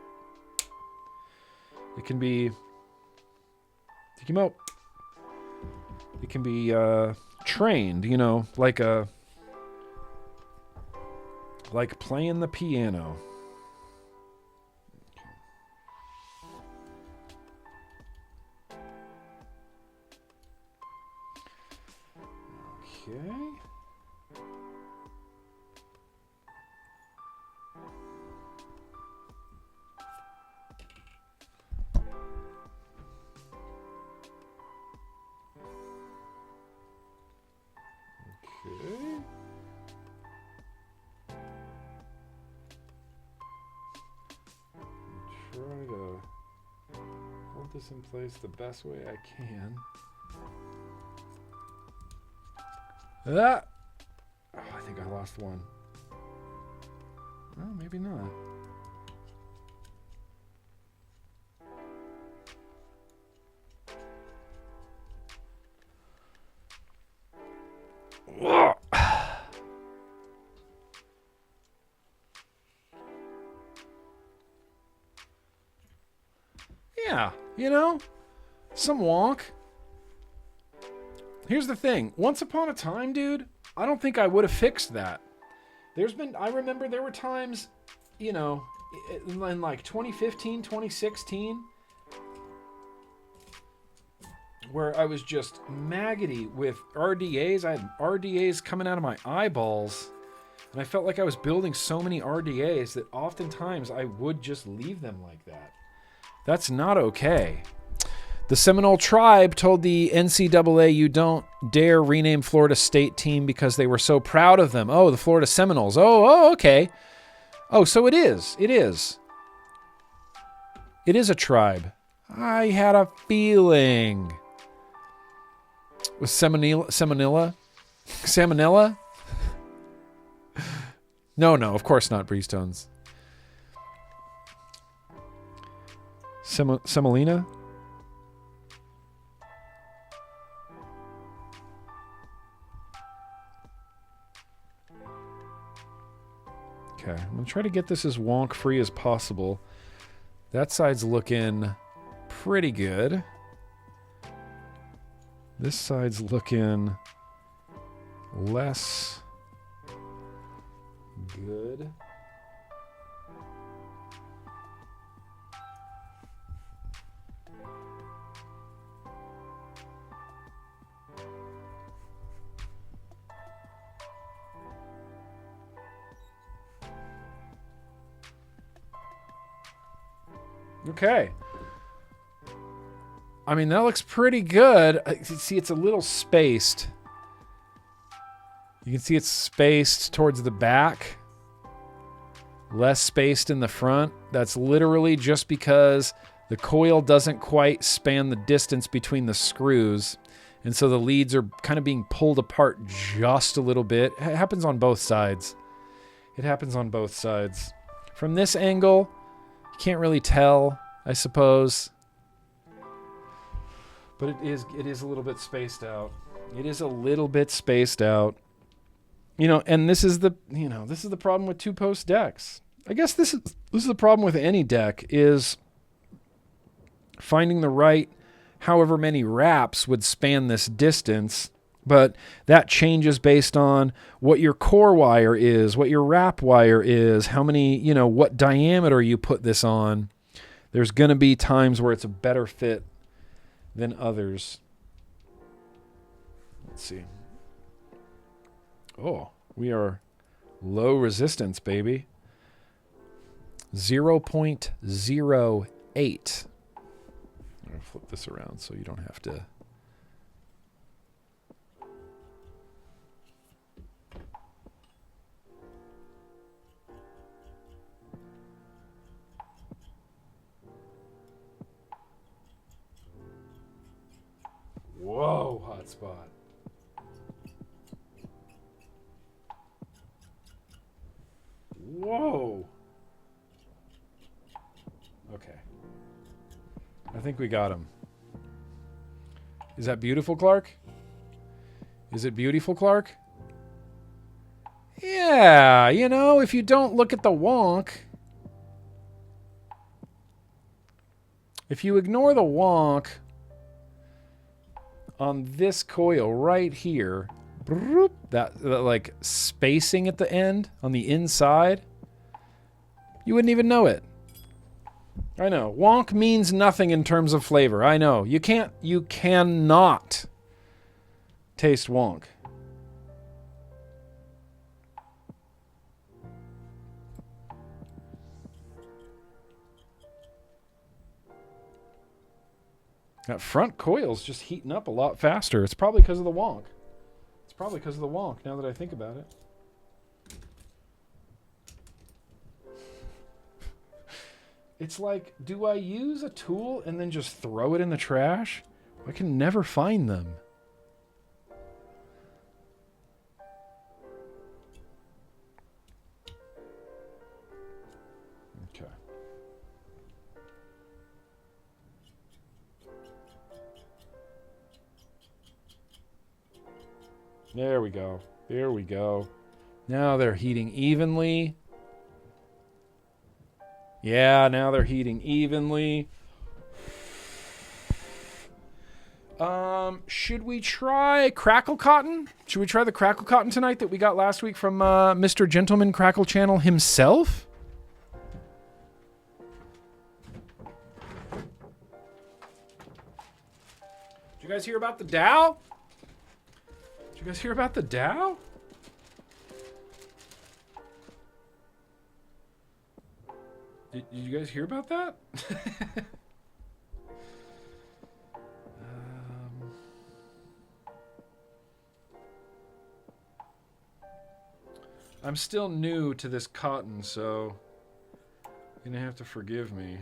It can be... Dig him up. It can be trained, you know, like playing the piano. Okay. Try to hold this in place the best way I can. Ah! Oh, I think I lost one. Well, maybe not. Yeah, you know, some wonk. Here's the thing. Once upon a time, dude, I don't think I would have fixed that. I remember there were times, you know, in like 2015, 2016, where I was just maggoty with RDAs. I had RDAs coming out of my eyeballs, and I felt like I was building so many RDAs that oftentimes I would just leave them like that. That's not okay. The Seminole Tribe told the NCAA you don't dare rename Florida State team because they were so proud of them. Oh, the Florida Seminoles. Oh, okay. Oh, so it is. It is. It is a tribe. I had a feeling. Was Salmonella? No, of course not, Breestones. Semolina? Okay, I'm going to try to get this as wonk free as possible. That side's looking pretty good. This side's looking less good. Okay. I mean, that looks pretty good. See, it's a little spaced. You can see it's spaced towards the back. Less spaced in the front. That's literally just because the coil doesn't quite span the distance between the screws. And so the leads are kind of being pulled apart just a little bit. It happens on both sides. It happens on both sides. From this angle, you can't really tell, I suppose. But it is a little bit spaced out. It is a little bit spaced out. You know, and this is the problem with two-post decks. I guess this is the problem with any deck, is finding the right however many wraps would span this distance, but that changes based on what your core wire is, what your wrap wire is, how many, what diameter you put this on. There's going to be times where it's a better fit than others. Let's see. Oh, we are low resistance, baby. 0.08. I'm going to flip this around so you don't have to. Whoa, hot spot. Whoa. Okay. I think we got him. Is that beautiful, Clark? Is it beautiful, Clark? Yeah, if you don't look at the wonk, if you ignore the wonk on this coil right here, that like spacing at the end on the inside, you wouldn't even know it. I know. Wonk means nothing in terms of flavor. I know. You cannot taste wonk. That front coil's just heating up a lot faster. It's probably because of the wonk. It's probably because of the wonk, now that I think about it. It's like, do I use a tool and then just throw it in the trash? I can never find them. Okay. There we go. There we go. Now they're heating evenly. Yeah, now they're heating evenly. Should we try Crackle Cotton? Should we try the Crackle Cotton tonight that we got last week from Mr. Gentleman Crackle Channel himself? you guys hear about the Dow? Did you guys hear about the Dow? Did you guys hear about that? I'm still new to this cotton, so you're gonna have to forgive me.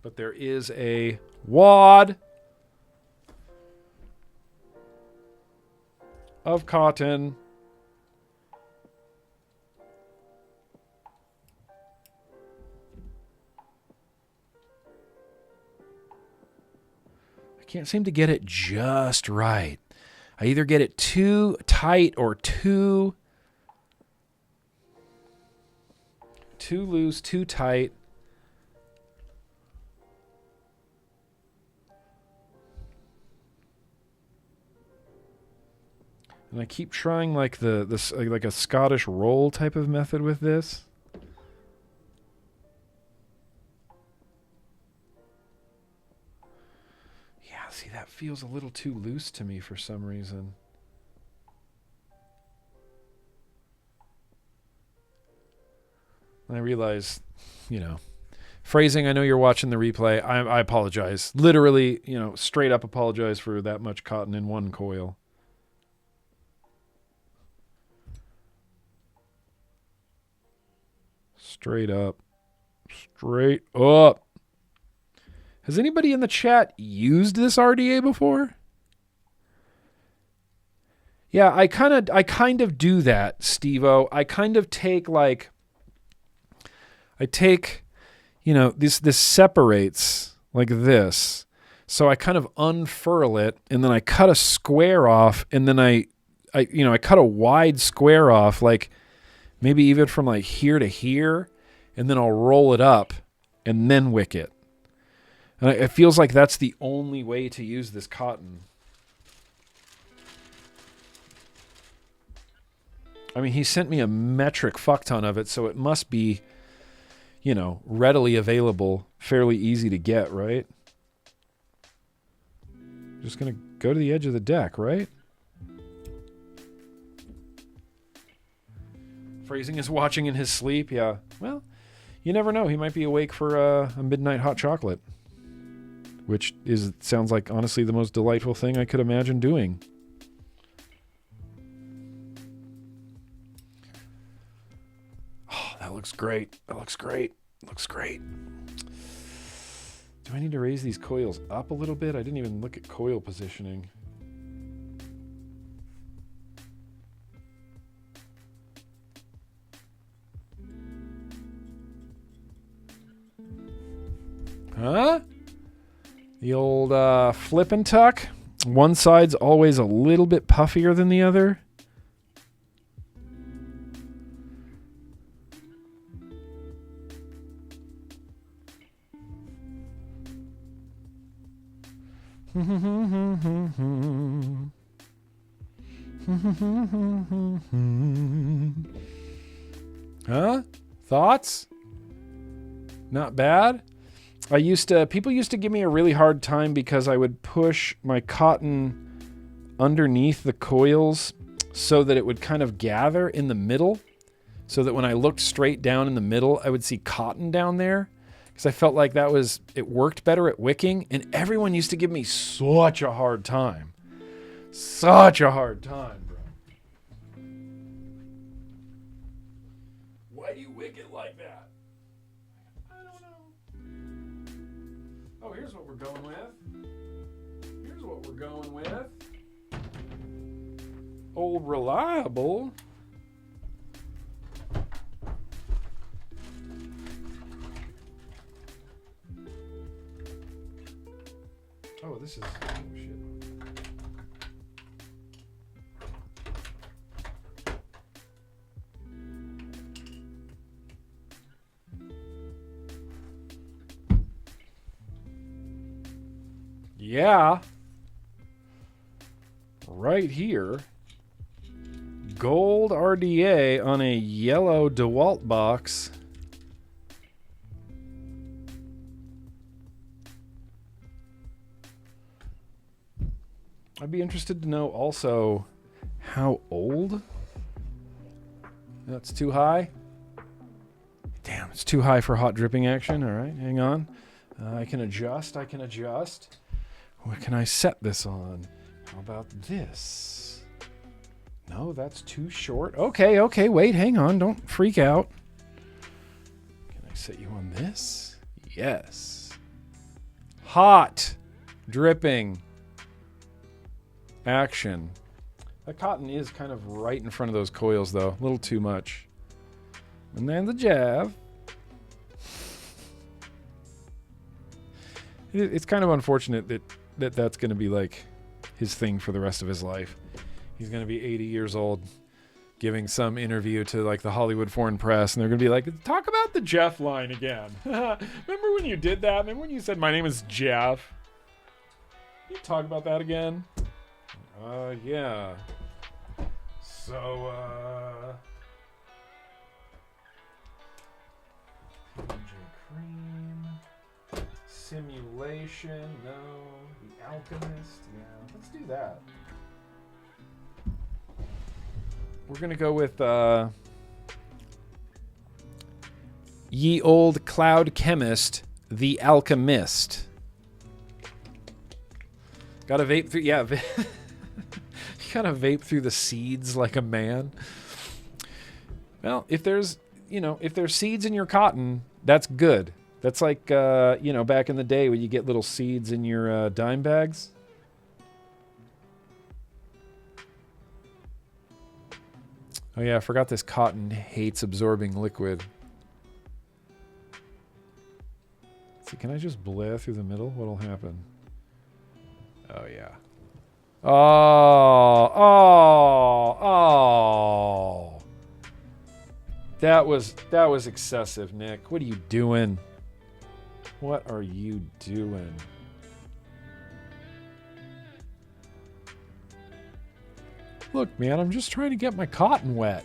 But there is a wad of cotton. I can't seem to get it just right. I either get it too tight or too loose, too tight. And I keep trying like like a Scottish roll type of method with this. Yeah, see, that feels a little too loose to me for some reason. And I realize, phrasing, I know you're watching the replay. I apologize. Literally, straight up apologize for that much cotton in one coil. Straight up. Straight up. Has anybody in the chat used this RDA before? Yeah, I kind of do that, Steve-O. I kind of take this separates like this. So I kind of unfurl it and then I cut a square off and then I cut a wide square off, like maybe even from like here to here, and then I'll roll it up and then wick it. And it feels like that's the only way to use this cotton. I mean, he sent me a metric fuck ton of it, so it must be, readily available, fairly easy to get, right? Just gonna go to the edge of the deck, right? Phrasing is watching in his sleep, yeah. Well, you never know. He might be awake for a midnight hot chocolate, which sounds like, honestly, the most delightful thing I could imagine doing. Oh, that looks great. That looks great. Looks great. Do I need to raise these coils up a little bit? I didn't even look at coil positioning. Huh? The old flip and tuck. One side's always a little bit puffier than the other. Huh? Thoughts? Not bad? People used to give me a really hard time because I would push my cotton underneath the coils so that it would kind of gather in the middle, so that when I looked straight down in the middle, I would see cotton down there, because I felt like it worked better at wicking, and everyone used to give me such a hard time. Such a hard time, bro. Why do you wick it like that? I don't know. Oh, here's what we're going with. Here's what we're going with. Old Reliable. Oh, this is... Oh, shit. Yeah. Right here. Gold RDA on a yellow DeWalt box. I'd be interested to know also how old. That's too high. Damn, it's too high for hot dripping action. All right, hang on. I can adjust. What can I set this on? How about this? No, that's too short. Okay, wait, hang on. Don't freak out. Can I set you on this? Yes. Hot dripping action. That cotton is kind of right in front of those coils, though. A little too much. And then the jab. It's kind of unfortunate that that's going to be like his thing for the rest of his life. He's going to be 80 years old giving some interview to like the Hollywood Foreign Press, and they're going to be like, talk about the Jeff line again. Remember when you did that? Remember when you said, my name is Jeff? Can you talk about that again? Yeah. So, PJ Cream, Simulation, no. The Alchemist, yeah. Let's do that. We're gonna go with Ye Old Cloud Chemist, The Alchemist. Gotta vape through, yeah. You gotta vape through the seeds like a man. Well, if there's seeds in your cotton, that's good. That's like, back in the day when you get little seeds in your dime bags. Oh yeah, I forgot this cotton hates absorbing liquid. See, can I just blare through the middle? What'll happen? Oh yeah. Oh. That was excessive, Nick. What are you doing? What are you doing? Look, man, I'm just trying to get my cotton wet.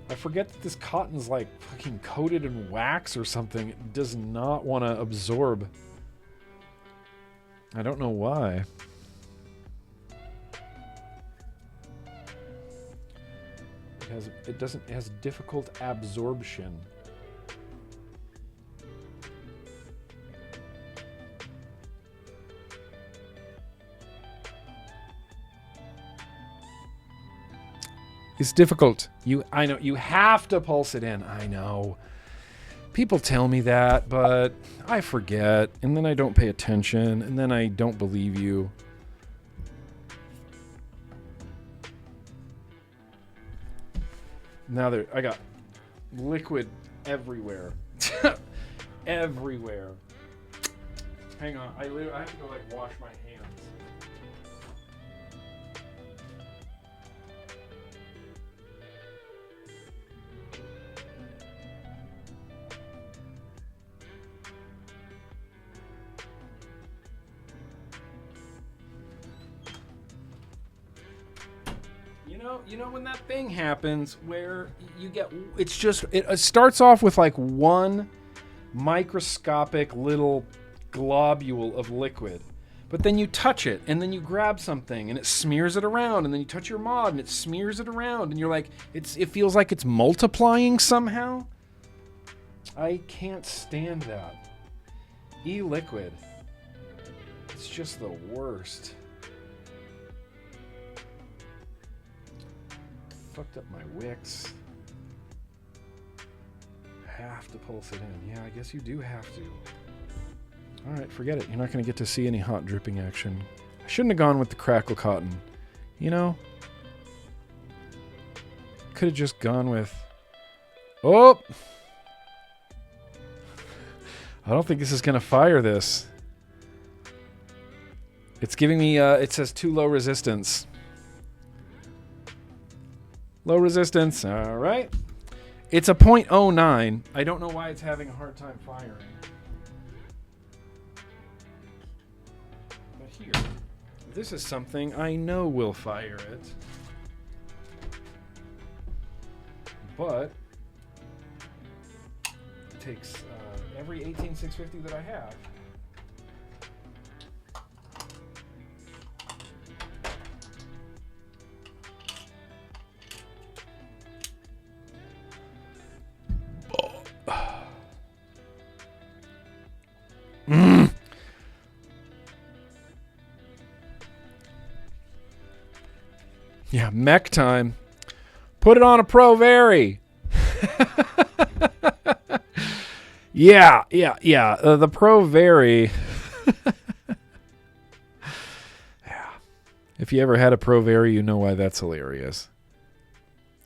I forget that this cotton's like fucking coated in wax or something. It does not want to absorb. I don't know why. It has difficult absorption. It's difficult. I know you have to pulse it in. I know. People tell me that, but I forget, and then I don't pay attention, and then I don't believe you. Now I got liquid everywhere. Everywhere. Hang on. I have to go like wash my hands. You know when that thing happens where you get, it starts off with like one microscopic little globule of liquid, but then you touch it and then you grab something and it smears it around, and then you touch your mod and it smears it around, and you're like, it feels like it's multiplying somehow. I can't stand that. E-liquid. It's just the worst. Fucked up my wicks. Have to pulse it in. Yeah, I guess you do have to. Alright, forget it. You're not going to get to see any hot dripping action. I shouldn't have gone with the crackle cotton. You know? Could have just gone with... Oh! I don't think this is going to fire this. It's giving me... it says too low resistance. Low resistance. All right. It's a 0.09. I don't know why it's having a hard time firing. But here, this is something I know will fire it. But it takes every 18650 that I have. Yeah, mech time. Put it on a Pro Vari. Yeah. The Pro Vari. Yeah. If you ever had a Pro Vari, you know why that's hilarious.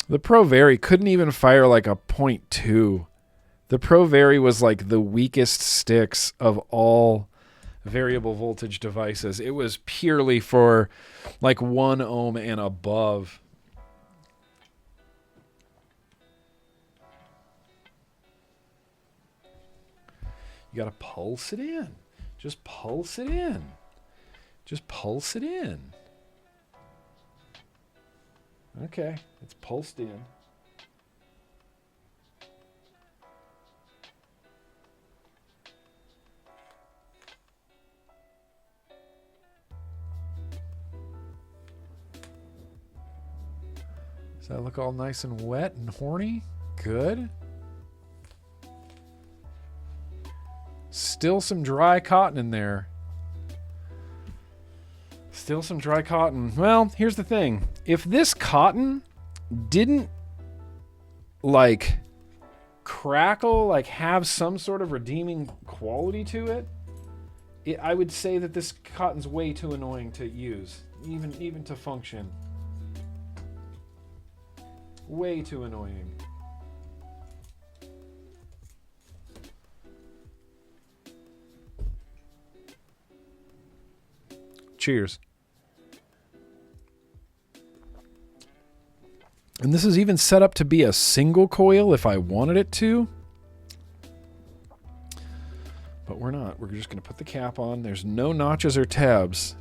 The Pro Vari couldn't even fire like a .2. The Pro Vari was like the weakest sticks of all variable voltage devices. It was purely for like 1 ohm and above. You gotta pulse it in. Just pulse it in. Just pulse it in. Okay, it's pulsed in. Does that look all nice and wet and horny? Good. Still some dry cotton in there. Still some dry cotton. Well, here's the thing. If this cotton didn't like crackle, like have some sort of redeeming quality to it, I would say that this cotton's way too annoying to use, even to function. Way too annoying. Cheers. And this is even set up to be a single coil if I wanted it to. But we're not. We're just going to put the cap on. There's no notches or tabs.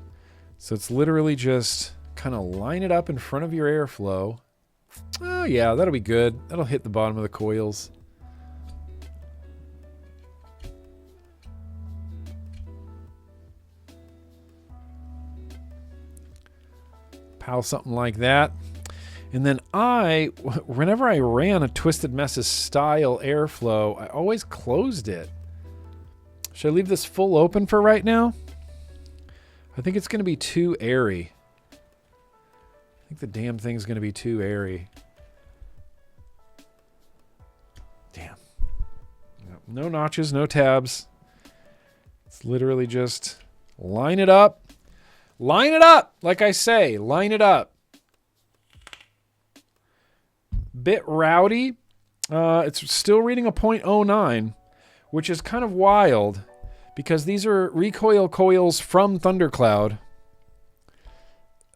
So it's literally just kind of line it up in front of your airflow. Oh, yeah, that'll be good. That'll hit the bottom of the coils. Pow, something like that. And then whenever I ran a Twisted Messes style airflow, I always closed it. Should I leave this full open for right now? I think it's going to be too airy. I think the damn thing's going to be too airy. Damn. No notches, no tabs. It's literally just line it up. Line it up! Like I say, line it up. Bit rowdy. It's still reading a .09, which is kind of wild because these are recoil coils from Thundercloud.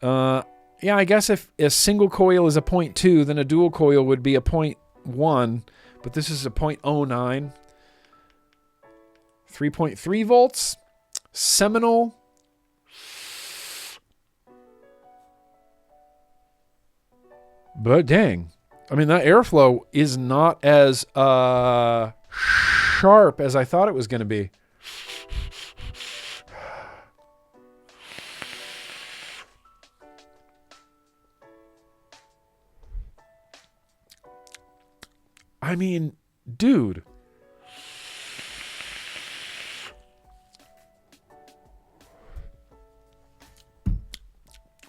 Yeah, I guess if a single coil is a .2, then a dual coil would be a .1, but this is a .09. 3.3 volts. Seminole. But dang. I mean, that airflow is not as sharp as I thought it was going to be. I mean, dude.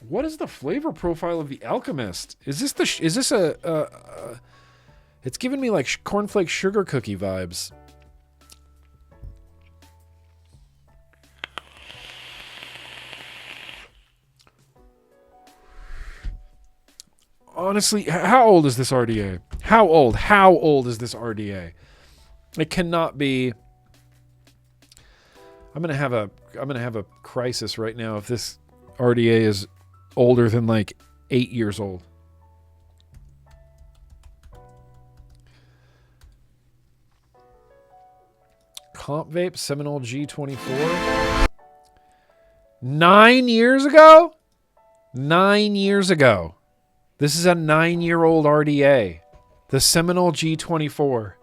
What is the flavor profile of the Alchemist? Is this it's giving me like cornflake sugar cookie vibes. Honestly, how old is this RDA? How old is this RDA? It cannot be. I'm gonna have a crisis right now if this RDA is older than like 8 years old. Comp Vape Seminole G24. 9 years ago? 9 years ago. This is a 9-year-old RDA. The Seminole G24.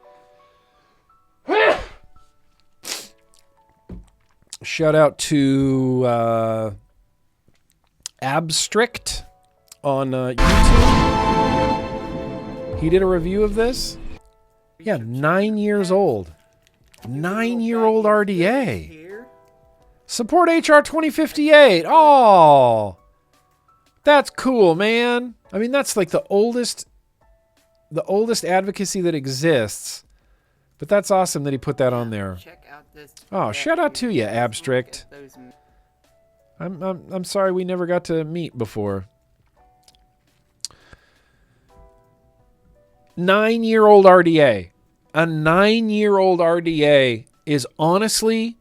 Shout out to Abstrict on YouTube. He did a review of this. Yeah, 9 years old. 9-year-old RDA. Support HR 2058. Oh, That's cool, man. I mean, that's like the oldest advocacy that exists. But that's awesome that he put that on there. Check out this. Oh, shout out to you, Abstract. I'm sorry we never got to meet before. 9-year-old RDA. A 9-year-old RDA is honestly,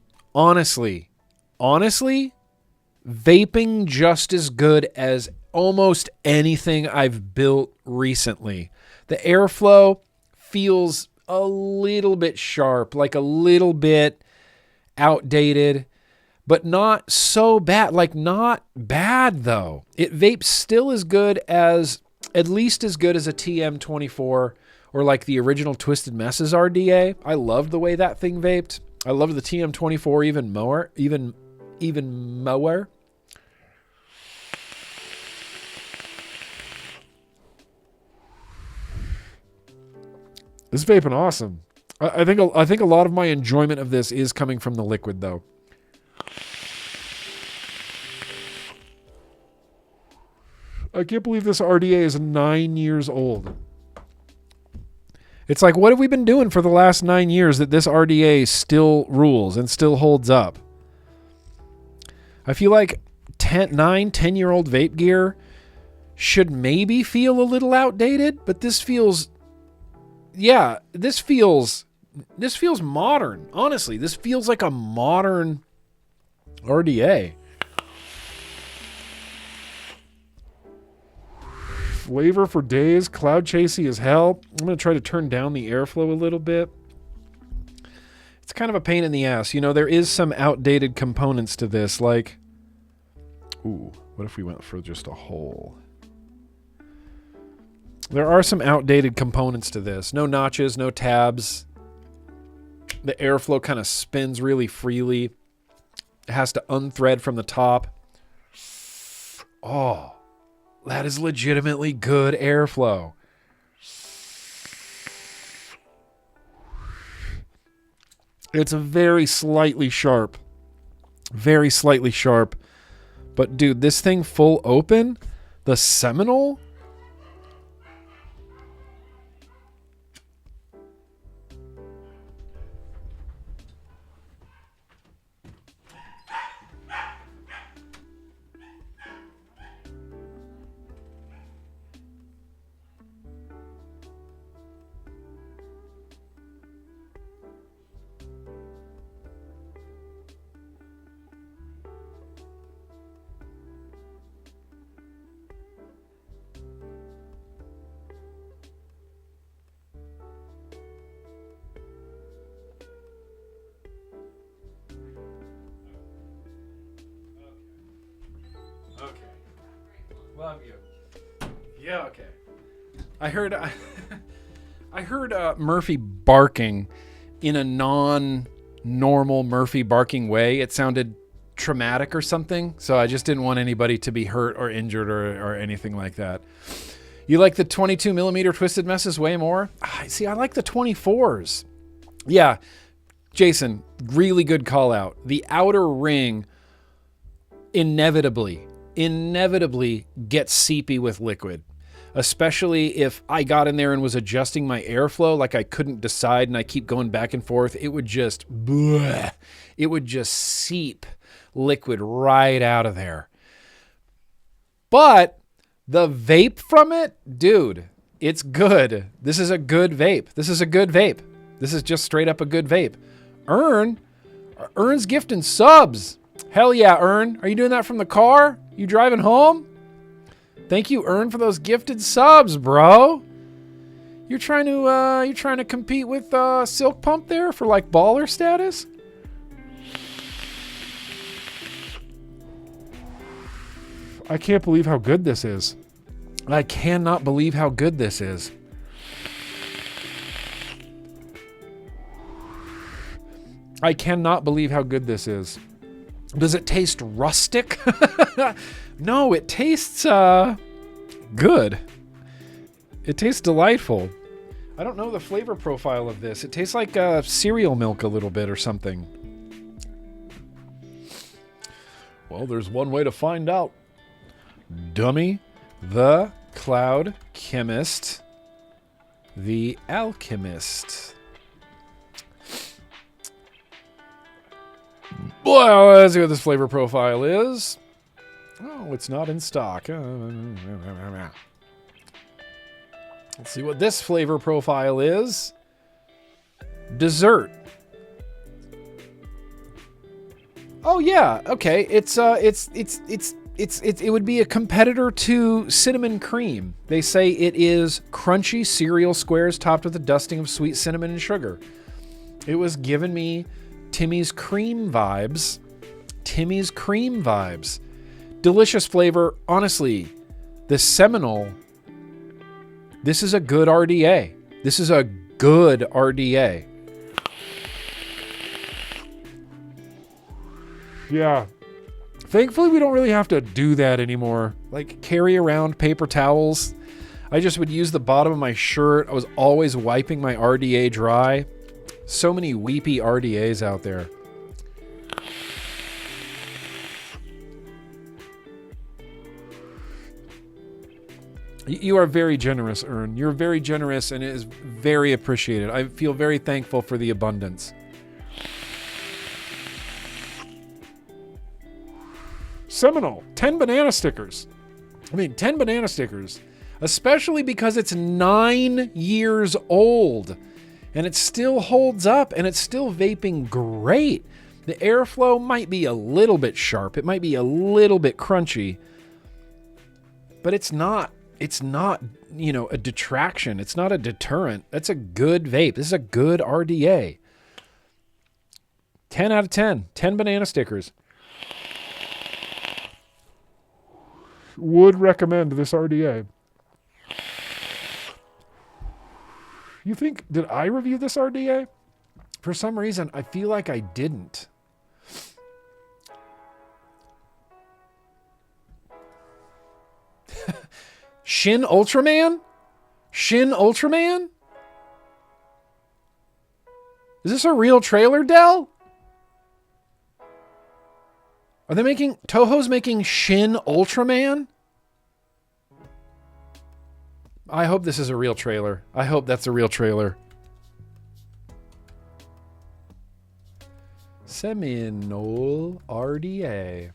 vaping just as good as almost anything I've built recently. The airflow feels a little bit sharp, like a little bit outdated, but not so bad. Like, not bad, though. It vapes still as good as, at least as good as a TM24 or like the original Twisted Messes RDA. I loved the way that thing vaped. I loved the TM24 even more. Even more. This is vaping awesome. I think a lot of my enjoyment of this is coming from the liquid, though. I can't believe this RDA is 9 years old. It's like, what have we been doing for the last 9 years that this RDA still rules and still holds up? I feel like 10-year-old vape gear should maybe feel a little outdated, but this feels... Yeah, this feels modern. Honestly, this feels like a modern RDA. Flavor for days, cloud chasey as hell. I'm going to try to turn down the airflow a little bit. It's kind of a pain in the ass. You know, there is some outdated components to this, like... Ooh, what if we went for just a hole? There are some outdated components to this. No notches, no tabs. The airflow kind of spins really freely. It has to unthread from the top. Oh, that is legitimately good airflow. It's very slightly sharp. Very slightly sharp. But dude, this thing full open, the Seminole... Love you. Yeah, okay. I heard Murphy barking in a non-normal Murphy barking way. It sounded traumatic or something, so I just didn't want anybody to be hurt or injured or anything like that. You like the 22 millimeter Twisted Messes way more? See, I like the 24s. Yeah, Jason, really good call out. The outer ring inevitably gets seepy with liquid, especially if I got in there and was adjusting my airflow like I couldn't decide and I keep going back and forth. It would just seep liquid right out of there. But the vape from it, dude, it's good. This is a good vape. This is just straight up a good vape. Urn's gifting subs. Hell yeah, Ern. Are you doing that from the car? You driving home? Thank you, Ern, for those gifted subs, bro. You're trying to compete with Silk Pump there for like baller status? I can't believe how good this is. I cannot believe how good this is. I cannot believe how good this is. Does it taste rustic? No, it tastes good. It tastes delightful. I don't know the flavor profile of this. It tastes like cereal milk a little bit or something. Well, there's one way to find out. dummy. The Cloud Chemist. The Alchemist. Well, let's see what this flavor profile is. Oh, it's not in stock. Let's see what this flavor profile is. Dessert. Oh yeah, okay. It would be a competitor to cinnamon cream. They say it is crunchy cereal squares topped with a dusting of sweet cinnamon and sugar. It was giving me Timmy's cream vibes. Timmy's cream vibes. Delicious flavor. Honestly, the Seminole. This is a good RDA. This is a good RDA. Yeah. Thankfully, we don't really have to do that anymore. Like, carry around paper towels. I just would use the bottom of my shirt. I was always wiping my RDA dry. So many weepy RDAs out there. You are very generous, Ern. You're very generous, and it is very appreciated. I feel very thankful for the abundance. Seminole, 10 banana stickers. 10 banana stickers. Especially because it's 9 years old. And it still holds up, and it's still vaping great. The airflow might be a little bit sharp. It might be a little bit crunchy. But it's not, a detraction. It's not a deterrent. That's a good vape. This is a good RDA. 10 out of 10. 10 banana stickers. Would recommend this RDA. You think, did I review this RDA? For some reason, I feel like I didn't. Shin Ultraman? Shin Ultraman? Is this a real trailer, Dell? Are they making... Toho's making Shin Ultraman? I hope this is a real trailer. I hope that's a real trailer. Seminole RDA.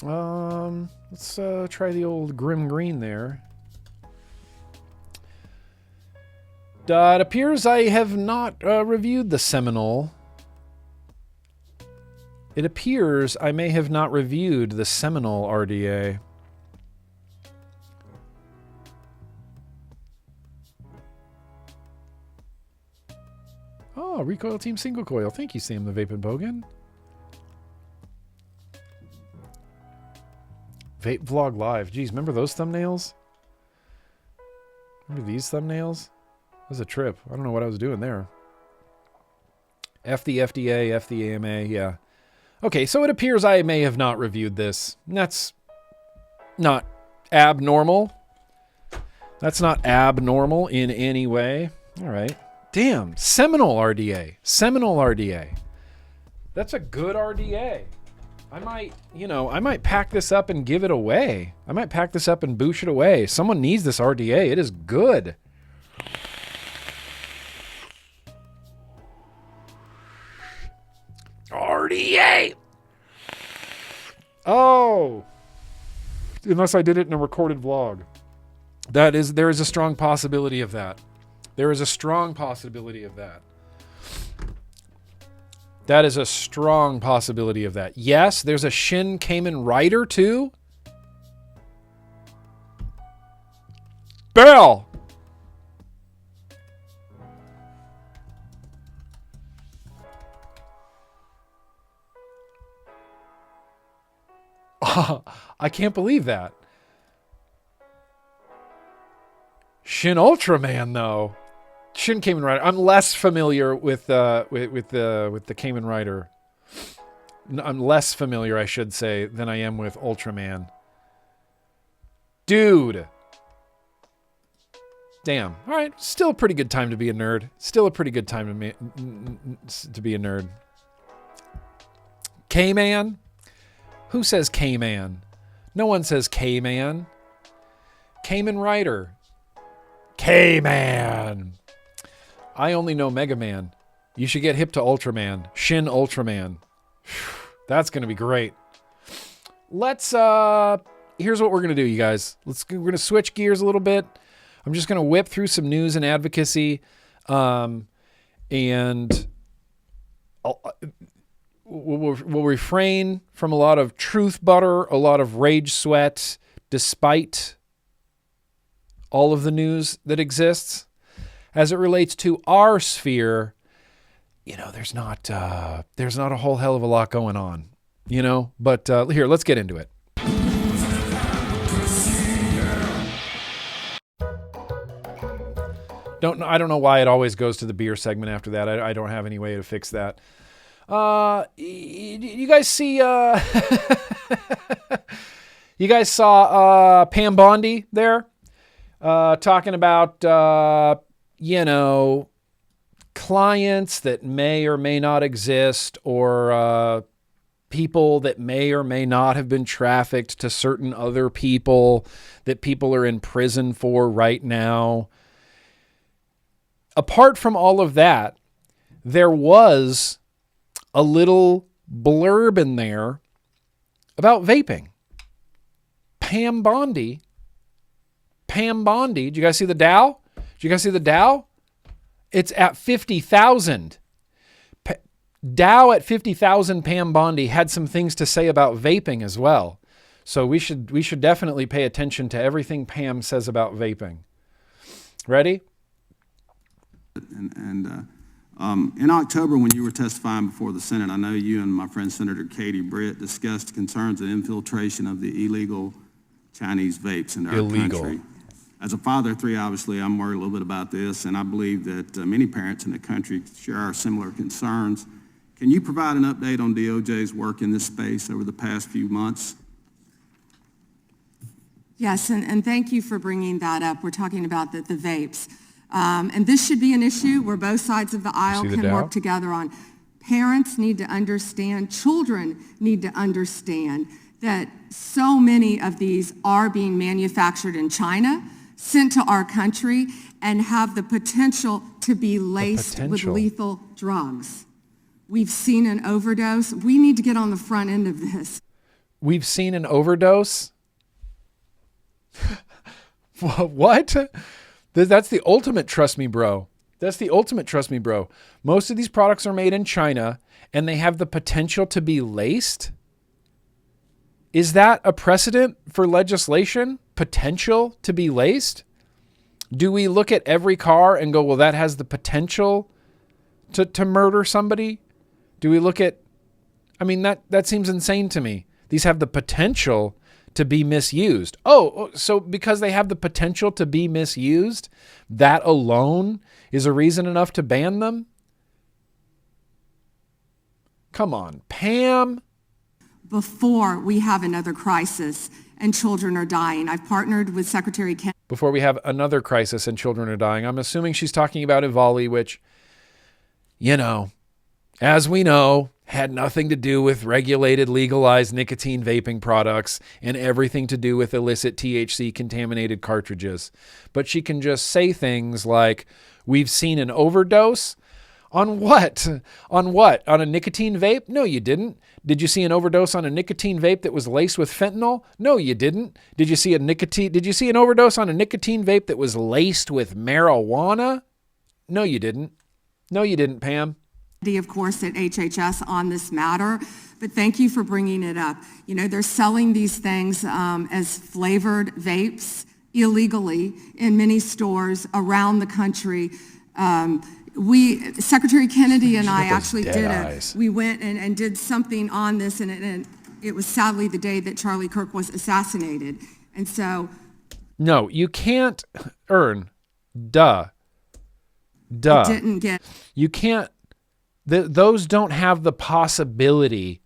Let's try the old GrimmGreen there. It appears I have not reviewed the Seminole. It appears I may have not reviewed the Seminole RDA. Oh, Recoil Team Single Coil. Thank you, Sam the Vaping Bogan. Vape Vlog Live. Geez, remember those thumbnails? Remember these thumbnails? That was a trip. I don't know what I was doing there. F the FDA, F the AMA, yeah. Okay, so it appears I may have not reviewed this. That's not abnormal. That's not abnormal in any way. All right. Damn, Seminole RDA. Seminole RDA. That's a good RDA. I might pack this up and give it away. I might pack this up and boosh it away. Someone needs this RDA. It is good. RDA. Oh. Unless I did it in a recorded vlog. There is a strong possibility of that. There is a strong possibility of that. That is a strong possibility of that. Yes, there's a Shin Kamen Rider too. Bell. I can't believe that. Shin Ultraman though. Shin Kamen Rider. I'm less familiar with the Kamen Rider. I'm less familiar, I should say, than I am with Ultraman. Dude. Damn. All right. Still a pretty good time to be a nerd. Still a pretty good time to be a nerd. K-Man? Who says K-Man? No one says K-Man. Cayman Rider. K-Man. I only know Mega Man. You should get hip to Ultraman. Shin Ultraman. That's going to be great. Let's, here's what we're going to do, you guys. We're going to switch gears a little bit. I'm just going to whip through some news and advocacy. And we'll refrain from a lot of truth butter, a lot of rage sweat, despite all of the news that exists. As it relates to our sphere, you know, there's not a whole hell of a lot going on, you know, but here, let's get into it. I don't know why it always goes to the beer segment after that. I don't have any way to fix that. You guys see, you guys saw Pam Bondi there talking about, you know, clients that may or may not exist, or people that may or may not have been trafficked to certain other people that people are in prison for right now. Apart from all of that, there was a little blurb in there about vaping. Pam Bondi. Did you guys see the Dow? It's at 50,000. Dow at 50,000. Pam Bondi had some things to say about vaping as well. So we should definitely pay attention to everything Pam says about vaping. Ready? And in October, when you were testifying before the Senate, I know you and my friend Senator Katie Britt discussed concerns of infiltration of the illegal Chinese vapes into our country. As a father of three, obviously, I'm worried a little bit about this, and I believe that many parents in the country share our similar concerns. Can you provide an update on DOJ's work in this space over the past few months? Yes, and thank you for bringing that up. We're talking about the vapes. And this should be an issue where both sides of the aisle can work together on. Parents need to understand, children need to understand that so many of these are being manufactured in China, sent to our country, and have the potential to be laced with lethal drugs. We've seen an overdose. We need to get on the front end of this. We've seen an overdose? What? That's the ultimate trust me, bro. Most of these products are made in China, and they have the potential to be laced. Is that a precedent for legislation? Potential to be laced? Do we look at every car and go, well, that has the potential to murder somebody? Do we look at, I mean, that seems insane to me. These have the potential to be misused. Oh, so because they have the potential to be misused, that alone is a reason enough to ban them? Come on, Pam. Before we have another crisis and children are dying. I've partnered with Secretary Kennedy. Before we have another crisis and children are dying. I'm assuming she's talking about EVALI, which, you know, as we know, had nothing to do with regulated, legalized nicotine vaping products and everything to do with illicit THC contaminated cartridges. But she can just say things like, we've seen an overdose. On what? On what? On a nicotine vape? No, you didn't. Did you see an overdose on a nicotine vape that was laced with fentanyl? No, you didn't. Did you see an overdose on a nicotine vape that was laced with marijuana? No, you didn't. No, you didn't, Pam. Of course, at HHS on this matter, but thank you for bringing it up. You know, they're selling these things as flavored vapes illegally in many stores around the country. Secretary Kennedy and I actually we went and did something on this, and it was sadly the day that Charlie Kirk was assassinated. And so. No, you can't earn. Didn't get. You can't. Those don't have the possibility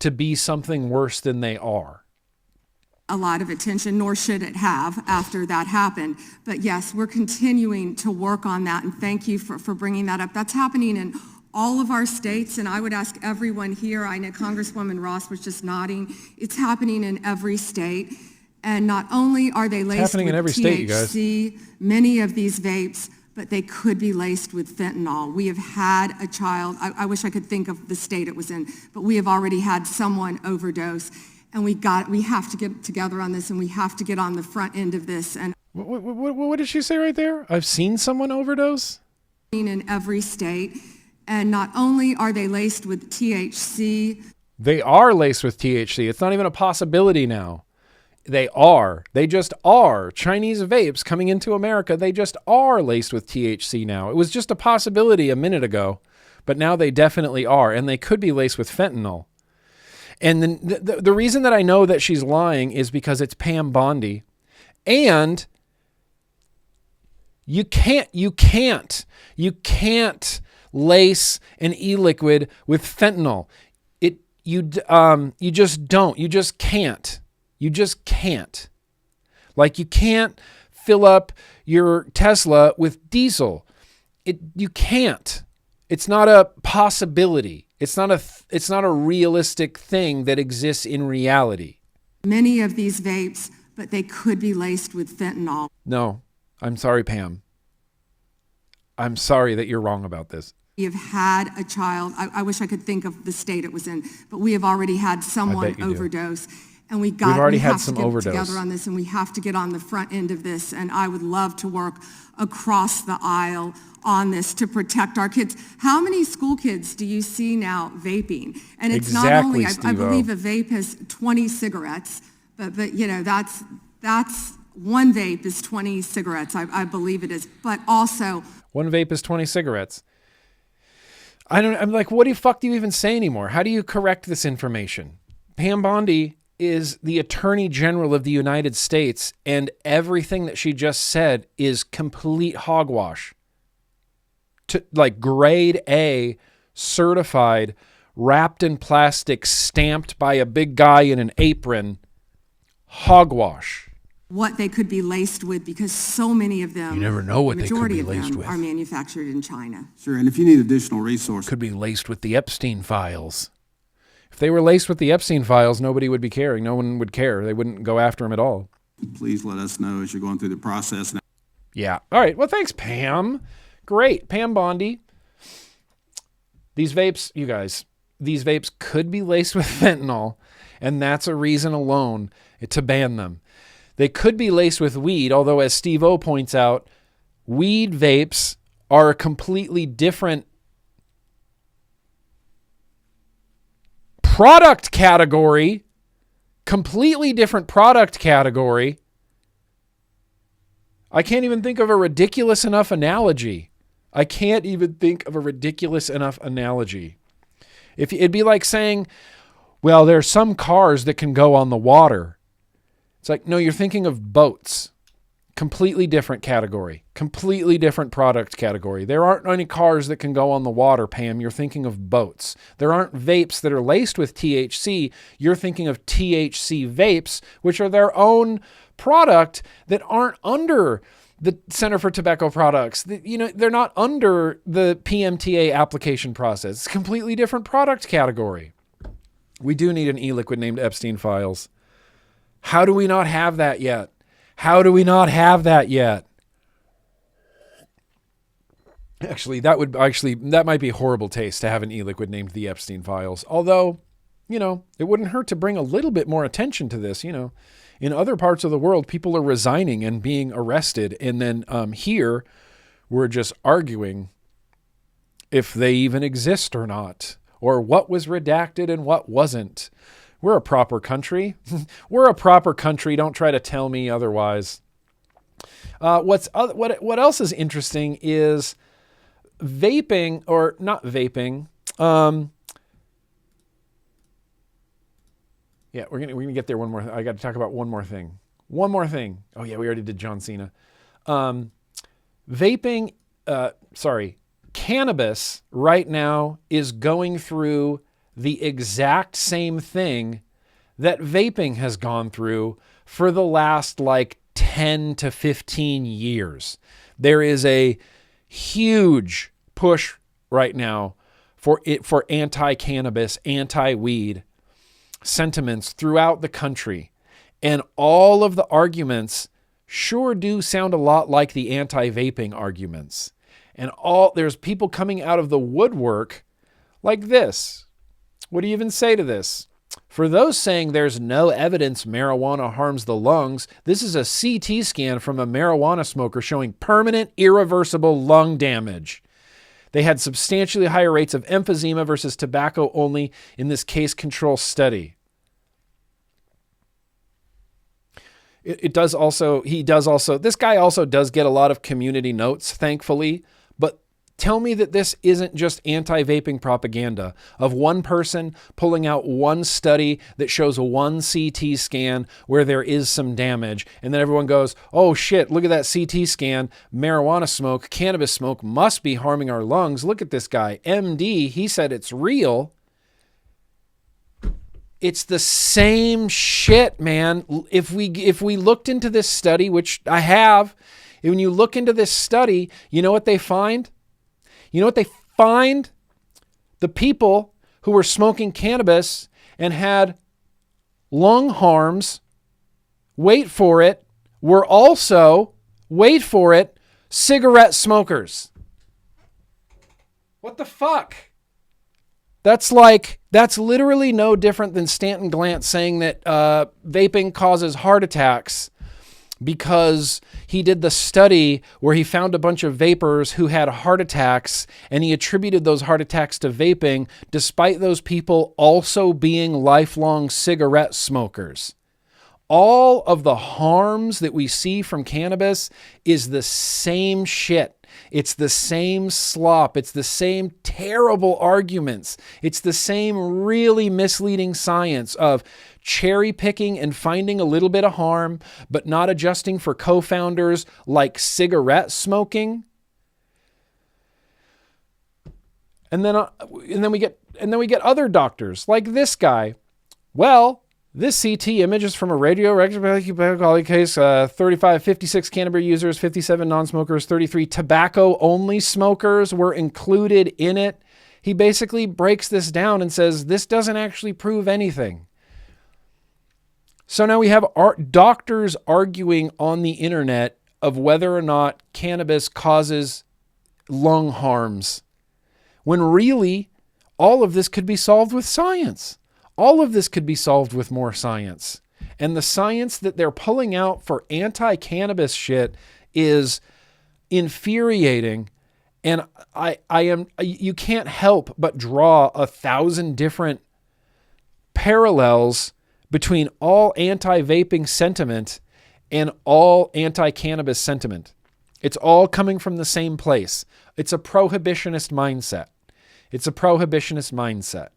to be something worse than they are. A lot of attention, nor should it have after that happened. But yes, we're continuing to work on that, and thank you for bringing that up. That's happening in all of our states, and I would ask everyone here, I know Congresswoman Ross was just nodding, it's happening in every state. And not only are they laced with THC, many of these vapes, but they could be laced with fentanyl. We have had a child, I wish I could think of the state it was in, but we have already had someone overdose. And we have to get together on this, and we have to get on the front end of this. And what did she say right there? I've seen someone overdose? In every state. And not only are they laced with THC. They are laced with THC. It's not even a possibility now. They are. They just are. Chinese vapes coming into America, they just are laced with THC now. It was just a possibility a minute ago, but now they definitely are, and they could be laced with fentanyl. And then the reason that I know that she's lying is because it's Pam Bondi, and you can't lace an e-liquid with fentanyl. You just don't. You just can't. You just can't. Like you can't fill up your Tesla with diesel. You can't. It's not a possibility. It's not a realistic thing that exists in reality. Many of these vapes, but they could be laced with fentanyl. No, I'm sorry, Pam. I'm sorry that you're wrong about this. We have had a child, I wish I could think of the state it was in, but we have already had someone overdose. And we have to get together on this, and we have to get on the front end of this. And I would love to work across the aisle on this to protect our kids. How many school kids do you see now vaping? And it's not only, I believe a vape has 20 cigarettes, but you know, that's one vape is 20 cigarettes, I believe it is. But also, one vape is 20 cigarettes. I'm like, what the fuck do you even say anymore? How do you correct this information? Pam Bondi is the Attorney General of the United States, and everything that she just said is complete hogwash. Like grade A, certified, wrapped in plastic, stamped by a big guy in an apron, hogwash. What they could be laced with, because so many of them, you never know what they could be laced with, are manufactured in China. Sure, and if you need additional resources, could be laced with the Epstein files. If they were laced with the Epstein files, nobody would be caring. No one would care. They wouldn't go after him at all. Please let us know as you're going through the process. Yeah. All right. Well, thanks, Pam. Great. Pam Bondi. These vapes, you guys, these vapes could be laced with fentanyl, and that's a reason alone to ban them. They could be laced with weed, although as Steve-O points out, weed vapes are a completely different product category, completely different product category. I can't even think of a ridiculous enough analogy. It'd be like saying, well, there's some cars that can go on the water. It's like, no, you're thinking of boats. Completely different category. Completely different product category. There aren't any cars that can go on the water, Pam. You're thinking of boats. There aren't vapes that are laced with THC. You're thinking of THC vapes, which are their own product that aren't under the Center for Tobacco Products. They're not under the PMTA application process. It's a completely different product category. We do need an e-liquid named Epstein Files. How do we not have that yet? Actually, that might be horrible taste to have an e-liquid named the Epstein Files. Although, it wouldn't hurt to bring a little bit more attention to this. In other parts of the world, people are resigning and being arrested. And then here, we're just arguing if they even exist or not, or what was redacted and what wasn't. We're a proper country. Don't try to tell me otherwise. What else is interesting is vaping, or not vaping. Yeah, we're gonna get there. One more. I got to talk about one more thing. Oh yeah, we already did John Cena. Vaping. Cannabis right now is going through the exact same thing that vaping has gone through for the last 10 to 15 years. There is a huge push right now for anti-cannabis, anti-weed sentiments throughout the country. And all of the arguments sure do sound a lot like the anti-vaping arguments. And there's people coming out of the woodwork like this. What do you even say to this? For those saying there's no evidence marijuana harms the lungs, this is a CT scan from a marijuana smoker showing permanent, irreversible lung damage. They had substantially higher rates of emphysema versus tobacco only in this case control study. This guy also does get a lot of community notes, thankfully, but tell me that this isn't just anti-vaping propaganda of one person pulling out one study that shows one CT scan where there is some damage. And then everyone goes, oh shit, look at that CT scan. Marijuana smoke, cannabis smoke must be harming our lungs. Look at this guy. MD, he said it's real. It's the same shit, man. If we looked into this study, which I have, when you look into this study, you know what they find? You know what they find? The people who were smoking cannabis and had lung harms, wait for it, were also, wait for it, cigarette smokers. What the fuck? That's literally no different than Stanton Glantz saying that vaping causes heart attacks because he did the study where he found a bunch of vapors who had heart attacks and he attributed those heart attacks to vaping despite those people also being lifelong cigarette smokers. All of the harms that we see from cannabis is the same shit. It's the same slop. It's the same terrible arguments. It's the same really misleading science of cherry picking and finding a little bit of harm, but not adjusting for co-founders like cigarette smoking. And then we get other doctors like this guy. Well, this CT image is from a radio case, 35, 56 cannabis users, 57 non-smokers, 33 tobacco-only smokers were included in it. He basically breaks this down and says, this doesn't actually prove anything. So now we have doctors arguing on the internet of whether or not cannabis causes lung harms, when really all of this could be solved with science. All of this could be solved with more science. And the science that they're pulling out for anti-cannabis shit is infuriating. And you can't help but draw 1,000 different parallels between all anti-vaping sentiment and all anti-cannabis sentiment. It's all coming from the same place. It's a prohibitionist mindset. It's a prohibitionist mindset.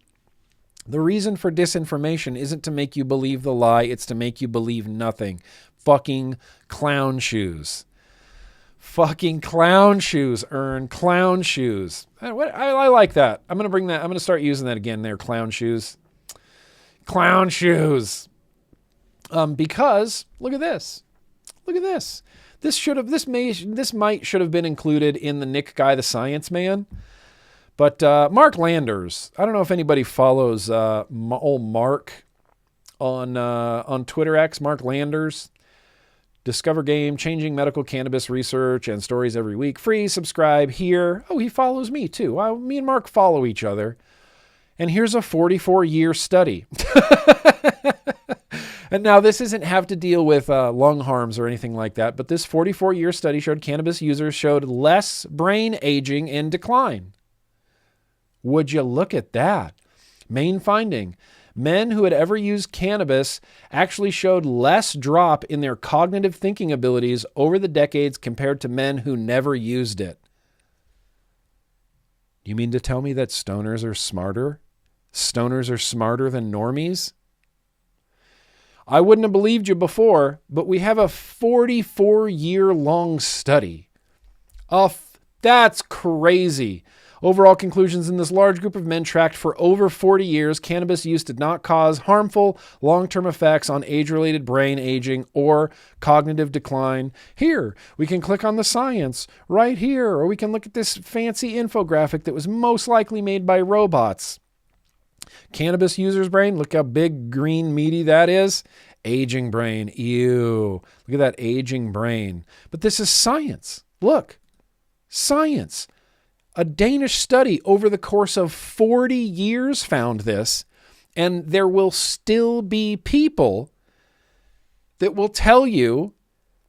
The reason for disinformation isn't to make you believe the lie, it's to make you believe nothing. Fucking clown shoes. Fucking clown shoes, clown shoes. I like that. I'm going to start using that again there, clown shoes. Clown shoes. Because look at this. Look at this. This might should have been included in the Nick Guy the Science Man. But Mark Landers, I don't know if anybody follows old Mark on Twitter X, Mark Landers. Discover Game, changing medical cannabis research and stories every week. Free, subscribe here. Oh, he follows me too. Me and Mark follow each other. And here's a 44-year study. And now this doesn't have to deal with lung harms or anything like that, but this 44-year study showed cannabis users showed less brain aging and decline. Would you look at that? Main finding, men who had ever used cannabis actually showed less drop in their cognitive thinking abilities over the decades compared to men who never used it. You mean to tell me that stoners are smarter? Stoners are smarter than normies? I wouldn't have believed you before, but we have a 44-year-long study. That's crazy. Overall conclusions in this large group of men tracked for over 40 years, cannabis use did not cause harmful long-term effects on age-related brain aging or cognitive decline. Here, we can click on the science right here, or we can look at this fancy infographic that was most likely made by robots. Cannabis user's brain, look how big, green, meaty that is. Aging brain, ew. Look at that aging brain. But this is science. Look, science. A Danish study over the course of 40 years found this, and there will still be people that will tell you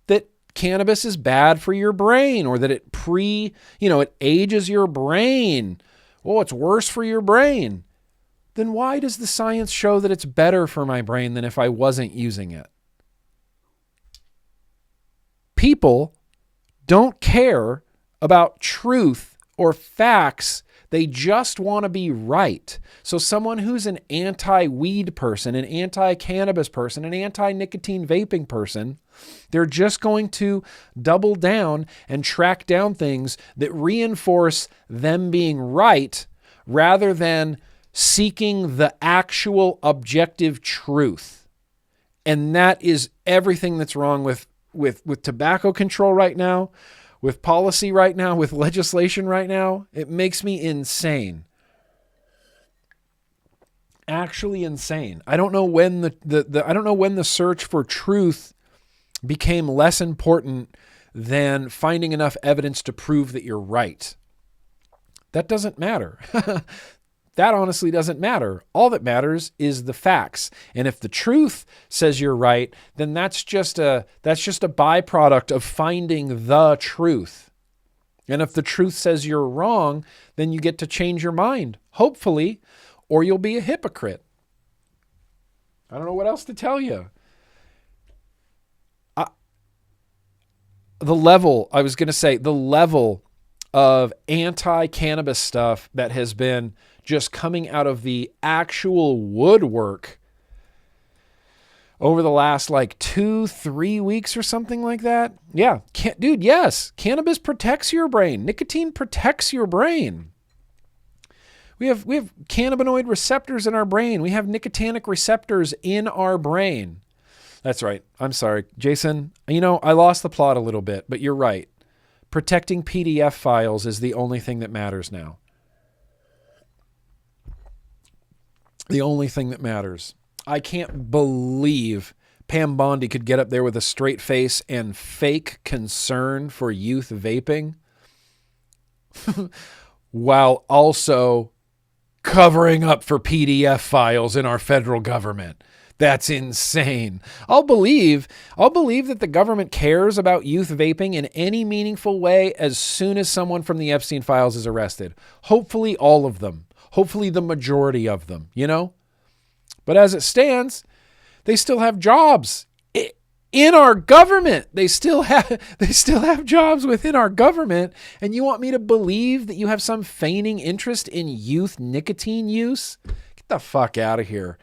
that cannabis is bad for your brain, or that it it ages your brain. Oh, it's worse for your brain. Then why does the science show that it's better for my brain than if I wasn't using it? People don't care about truth or facts. They just want to be right. So someone who's an anti-weed person, an anti-cannabis person, an anti-nicotine vaping person, they're just going to double down and track down things that reinforce them being right rather than seeking the actual objective truth. And that is everything that's wrong with tobacco control right now, with policy right now, with legislation right now. It makes me insane. Actually insane. I don't know when the search for truth became less important than finding enough evidence to prove that you're right. That doesn't matter. That honestly doesn't matter. All that matters is the facts. And if the truth says you're right, then that's just a byproduct of finding the truth. And if the truth says you're wrong, then you get to change your mind, hopefully, or you'll be a hypocrite. I don't know what else to tell you. The level of anti-cannabis stuff that has been just coming out of the actual woodwork over the last 2-3 weeks or something like that. Yeah, dude, yes. Cannabis protects your brain. Nicotine protects your brain. We have cannabinoid receptors in our brain. We have nicotinic receptors in our brain. That's right. I'm sorry, Jason. I lost the plot a little bit, but you're right. Protecting PDF files is the only thing that matters now. The only thing that matters. I can't believe Pam Bondi could get up there with a straight face and fake concern for youth vaping while also covering up for PDF files in our federal government. That's insane. I'll believe that the government cares about youth vaping in any meaningful way as soon as someone from the Epstein files is arrested. Hopefully all of them. Hopefully the majority of them, But as it stands, they still have jobs in our government. They still have jobs within our government. And you want me to believe that you have some feigning interest in youth nicotine use? Get the fuck out of here.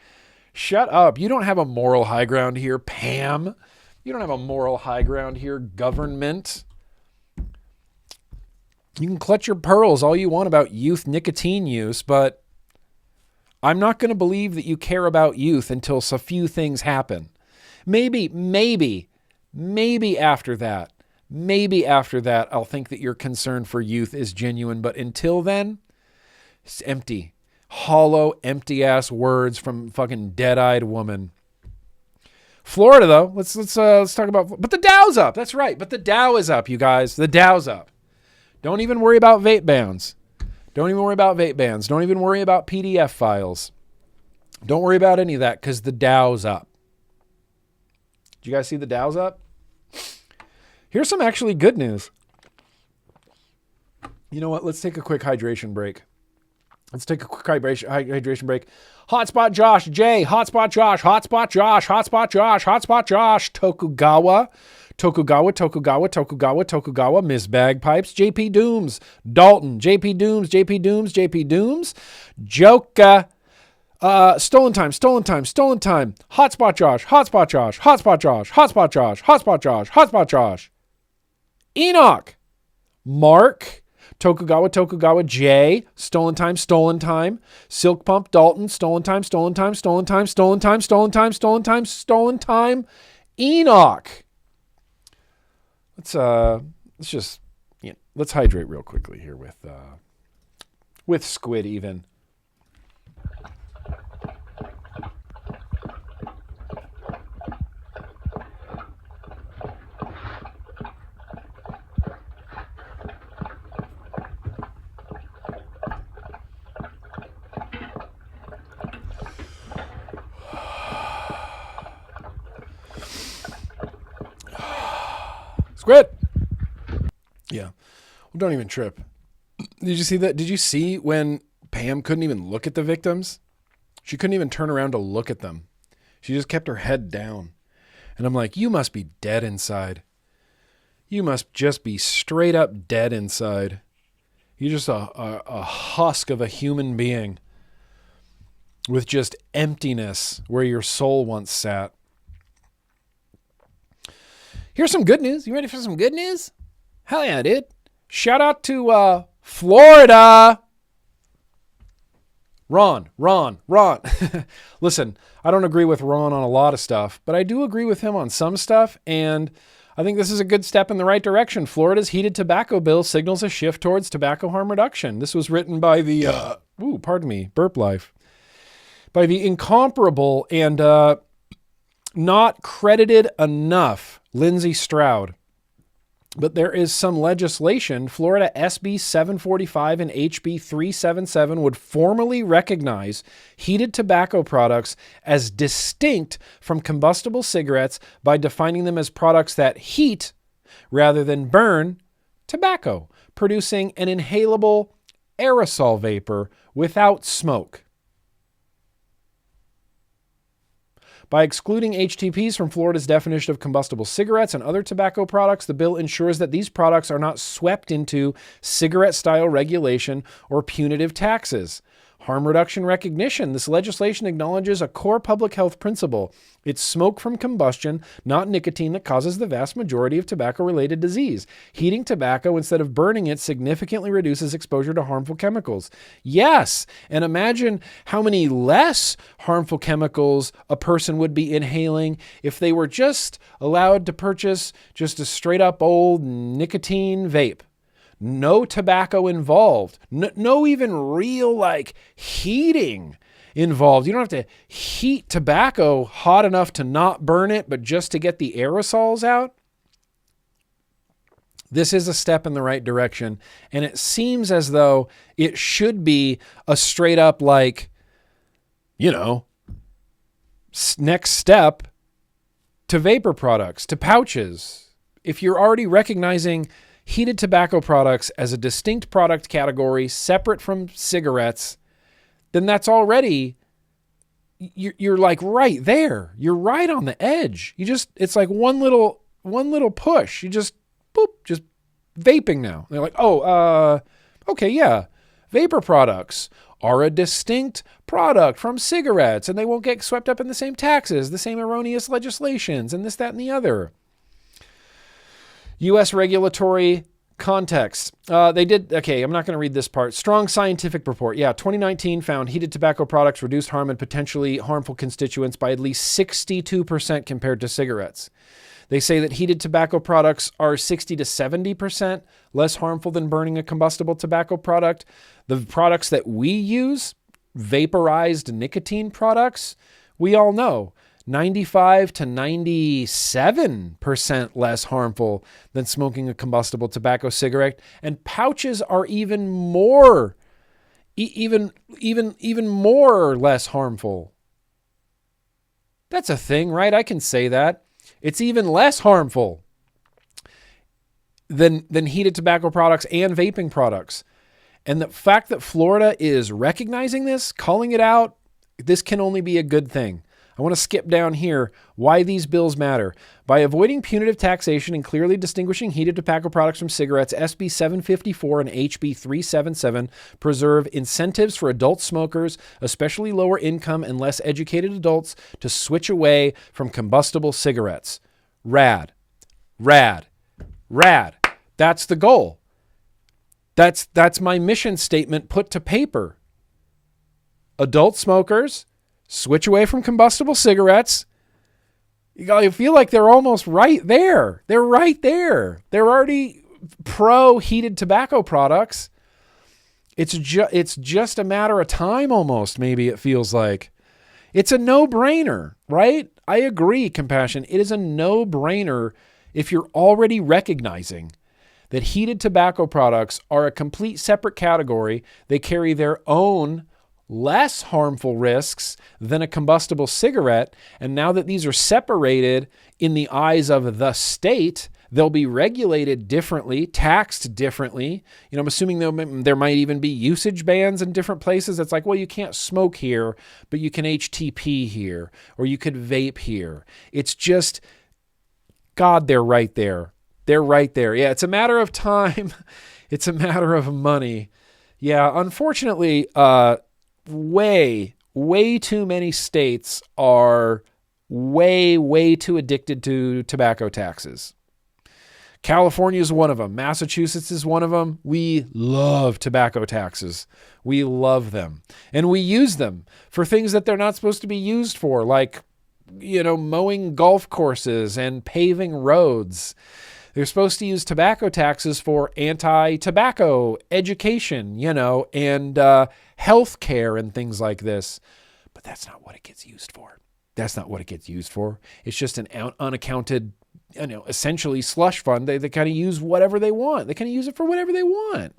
Shut up. You don't have a moral high ground here, Pam. You don't have a moral high ground here, government. You can clutch your pearls all you want about youth nicotine use, but I'm not going to believe that you care about youth until a few things happen. Maybe after that, I'll think that your concern for youth is genuine, but until then, it's empty. Hollow, empty-ass words from fucking dead-eyed woman. Florida, though, let's talk about... But the Dow's up. That's right. But the Dow is up, you guys. The Dow's up. Don't even worry about vape bans. Don't even worry about PDF files. Don't worry about any of that because the Dow's up. Did you guys see the Dow's up? Here's some actually good news. You know what? Let's take a quick hydration break. Hydration break. Hotspot Josh, Jay, Hotspot Josh, Tokugawa, Miss Bagpipes, JP Dooms, Dalton, JP Dooms, Joka, Stolen Time, Hotspot Josh, Enoch, Mark, Tokugawa J, Stolen Time, Silk Pump Dalton, Stolen Time, Enoch. Let's hydrate real quickly here with squid even. Squid. Yeah. Well, don't even trip. Did you see that? Did you see when Pam couldn't even look at the victims? She couldn't even turn around to look at them. She just kept her head down. And I'm like, you must be dead inside. You must just be straight up dead inside. You're just a husk of a human being with just emptiness where your soul once sat. Here's some good news. You ready for some good news? Hell yeah, dude. Shout out to Florida. Ron. Listen, I don't agree with Ron on a lot of stuff, but I do agree with him on some stuff, and I think this is a good step in the right direction. Florida's heated tobacco bill signals a shift towards tobacco harm reduction. This was written by the, burp life, by the incomparable and not credited enough Lindsey Stroud. But there is some legislation. Florida SB 745 and HB 377 would formally recognize heated tobacco products as distinct from combustible cigarettes by defining them as products that heat rather than burn tobacco, producing an inhalable aerosol vapor without smoke. By excluding HTPs from Florida's definition of combustible cigarettes and other tobacco products, the bill ensures that these products are not swept into cigarette-style regulation or punitive taxes. Harm reduction recognition. This legislation acknowledges a core public health principle. It's smoke from combustion, not nicotine, that causes the vast majority of tobacco-related disease. Heating tobacco instead of burning it significantly reduces exposure to harmful chemicals. Yes, and imagine how many less harmful chemicals a person would be inhaling if they were just allowed to purchase just a straight-up old nicotine vape. No tobacco involved. No even real heating involved. You don't have to heat tobacco hot enough to not burn it, but just to get the aerosols out. This is a step in the right direction. And it seems as though it should be a straight up next step to vapor products, to pouches. If you're already recognizing heated tobacco products as a distinct product category separate from cigarettes, then that's already, you're right there. You're right on the edge. It's like one little push. You just vaping now. They're like, okay, yeah. Vapor products are a distinct product from cigarettes, and they won't get swept up in the same taxes, the same erroneous legislations, and this, that, and the other. U.S. regulatory context. I'm not going to read this part. Strong scientific report. 2019 found heated tobacco products reduced harm and potentially harmful constituents by at least 62% compared to cigarettes. They say that heated tobacco products are 60 to 70% less harmful than burning a combustible tobacco product. The products that we use, vaporized nicotine products, we all know 95 to 97% less harmful than smoking a combustible tobacco cigarette, and pouches are even more less harmful. That's a thing, right? I can say that. It's even less harmful than heated tobacco products and vaping products. And the fact that Florida is recognizing this, calling it out, this can only be a good thing. I want to skip down here why these bills matter. By avoiding punitive taxation and clearly distinguishing heated tobacco products from cigarettes, SB 754 and HB 377 preserve incentives for adult smokers, especially lower income and less educated adults, to switch away from combustible cigarettes. Rad. That's the goal. That's my mission statement put to paper. Adult smokers, switch away from combustible cigarettes. You feel like they're almost right there. They're right there. They're already pro heated tobacco products. It's just a matter of time almost, maybe it feels like. It's a no-brainer, right? I agree, Compassion. It is a no-brainer if you're already recognizing that heated tobacco products are a complete separate category. They carry their own less harmful risks than a combustible cigarette. And now that these are separated in the eyes of the state, they'll be regulated differently, taxed differently. I'm assuming there might even be usage bans in different places. It's like, well, you can't smoke here, but you can HTP here, or you could vape here. It's just, God, they're right there. They're right there. Yeah, it's a matter of time. It's a matter of money. Yeah, unfortunately, way too many states are way too addicted to tobacco taxes. California is one of them. Massachusetts is one of them. We love tobacco taxes. We love them. And we use them for things that they're not supposed to be used for, like, mowing golf courses and paving roads. They're supposed to use tobacco taxes for anti-tobacco education, and health care and things like this. But that's not what it gets used for. That's not what it gets used for. It's just an unaccounted, essentially slush fund. They kind of use whatever they want. They kind of use it for whatever they want.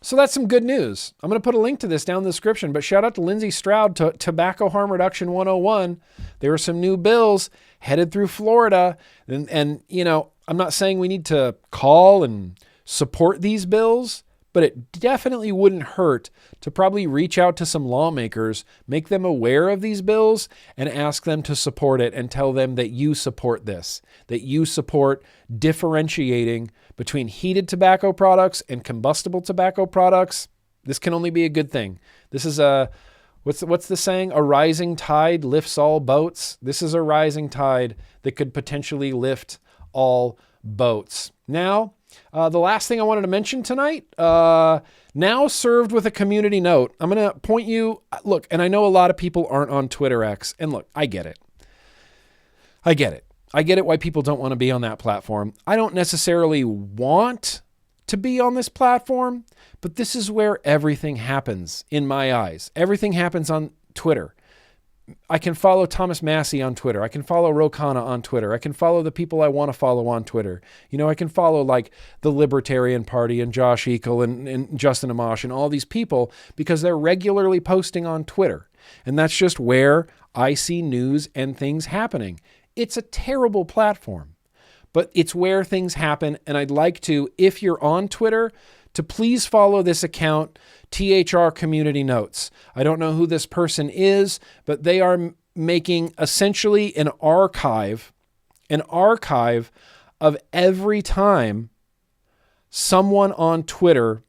So that's some good news. I'm going to put a link to this down in the description, but shout out to Lindsay Stroud to Tobacco Harm Reduction 101. There are some new bills headed through Florida. And I'm not saying we need to call and support these bills, but it definitely wouldn't hurt to probably reach out to some lawmakers, make them aware of these bills, and ask them to support it and tell them that you support this, that you support differentiating between heated tobacco products and combustible tobacco products. This can only be a good thing. This is what's the saying? A rising tide lifts all boats. This is a rising tide that could potentially lift all boats. Now, the last thing I wanted to mention tonight, now served with a community note. I'm going to point you, look, and I know a lot of people aren't on Twitter X, and look, I get it. I get it why people don't want to be on that platform. I don't necessarily want to be on this platform, but this is where everything happens in my eyes. Everything happens on Twitter. I can follow Thomas Massey on Twitter. I can follow Rokana on Twitter. I can follow the people I want to follow on Twitter. I can follow like the Libertarian Party and Josh Ekel and Justin Amash and all these people because they're regularly posting on Twitter. And that's just where I see news and things happening. It's a terrible platform, but it's where things happen. And I'd like to, if you're on Twitter, to please follow this account, THR Community Notes. I don't know who this person is, but they are making essentially an archive of every time someone on Twitter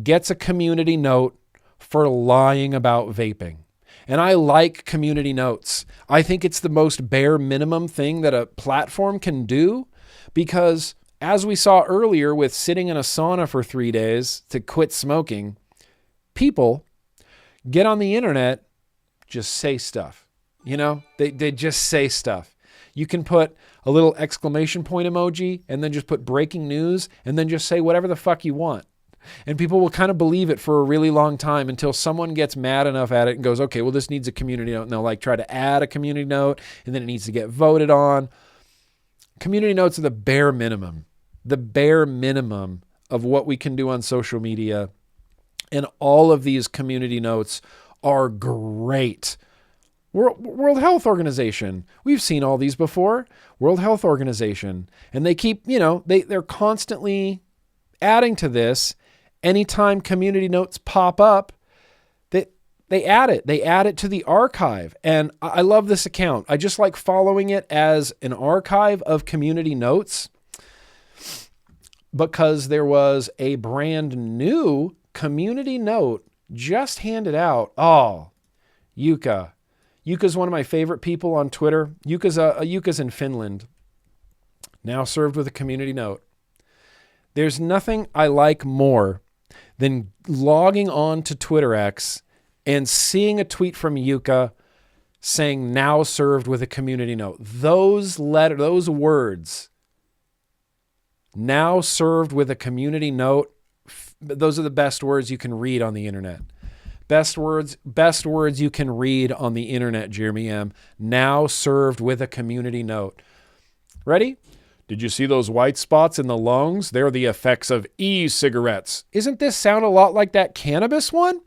gets a community note for lying about vaping. And I like community notes. I think it's the most bare minimum thing that a platform can do because as we saw earlier with sitting in a sauna for 3 days to quit smoking, people get on the internet, just say stuff. They just say stuff. You can put a little exclamation point emoji and then just put breaking news and then just say whatever the fuck you want. And people will kind of believe it for a really long time until someone gets mad enough at it and goes, okay, well, this needs a community note. And they'll try to add a community note and then it needs to get voted on. Community notes are the bare minimum of what we can do on social media. And all of these community notes are great. World Health Organization. We've seen all these before. World Health Organization. And they keep, they're constantly adding to this. Anytime community notes pop up, they add it. They add it to the archive. And I love this account. I just like following it as an archive of community notes because there was a brand new community note just handed out. Oh, Yuka. Yuka's one of my favorite people on Twitter. Yuka's in Finland. Now served with a community note. There's nothing I like more than logging on to Twitter X and seeing a tweet from Yuka saying now served with a community note. Those words, now served with a community note, those are the best words you can read on the internet. Best words you can read on the internet, Jeremy M. Now served with a community note. Ready? Did you see those white spots in the lungs? They're the effects of e-cigarettes. Isn't this sound a lot like that cannabis one?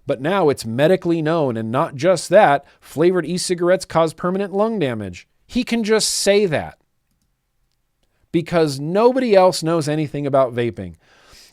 But now it's medically known, and not just that, flavored e-cigarettes cause permanent lung damage. He can just say that because nobody else knows anything about vaping.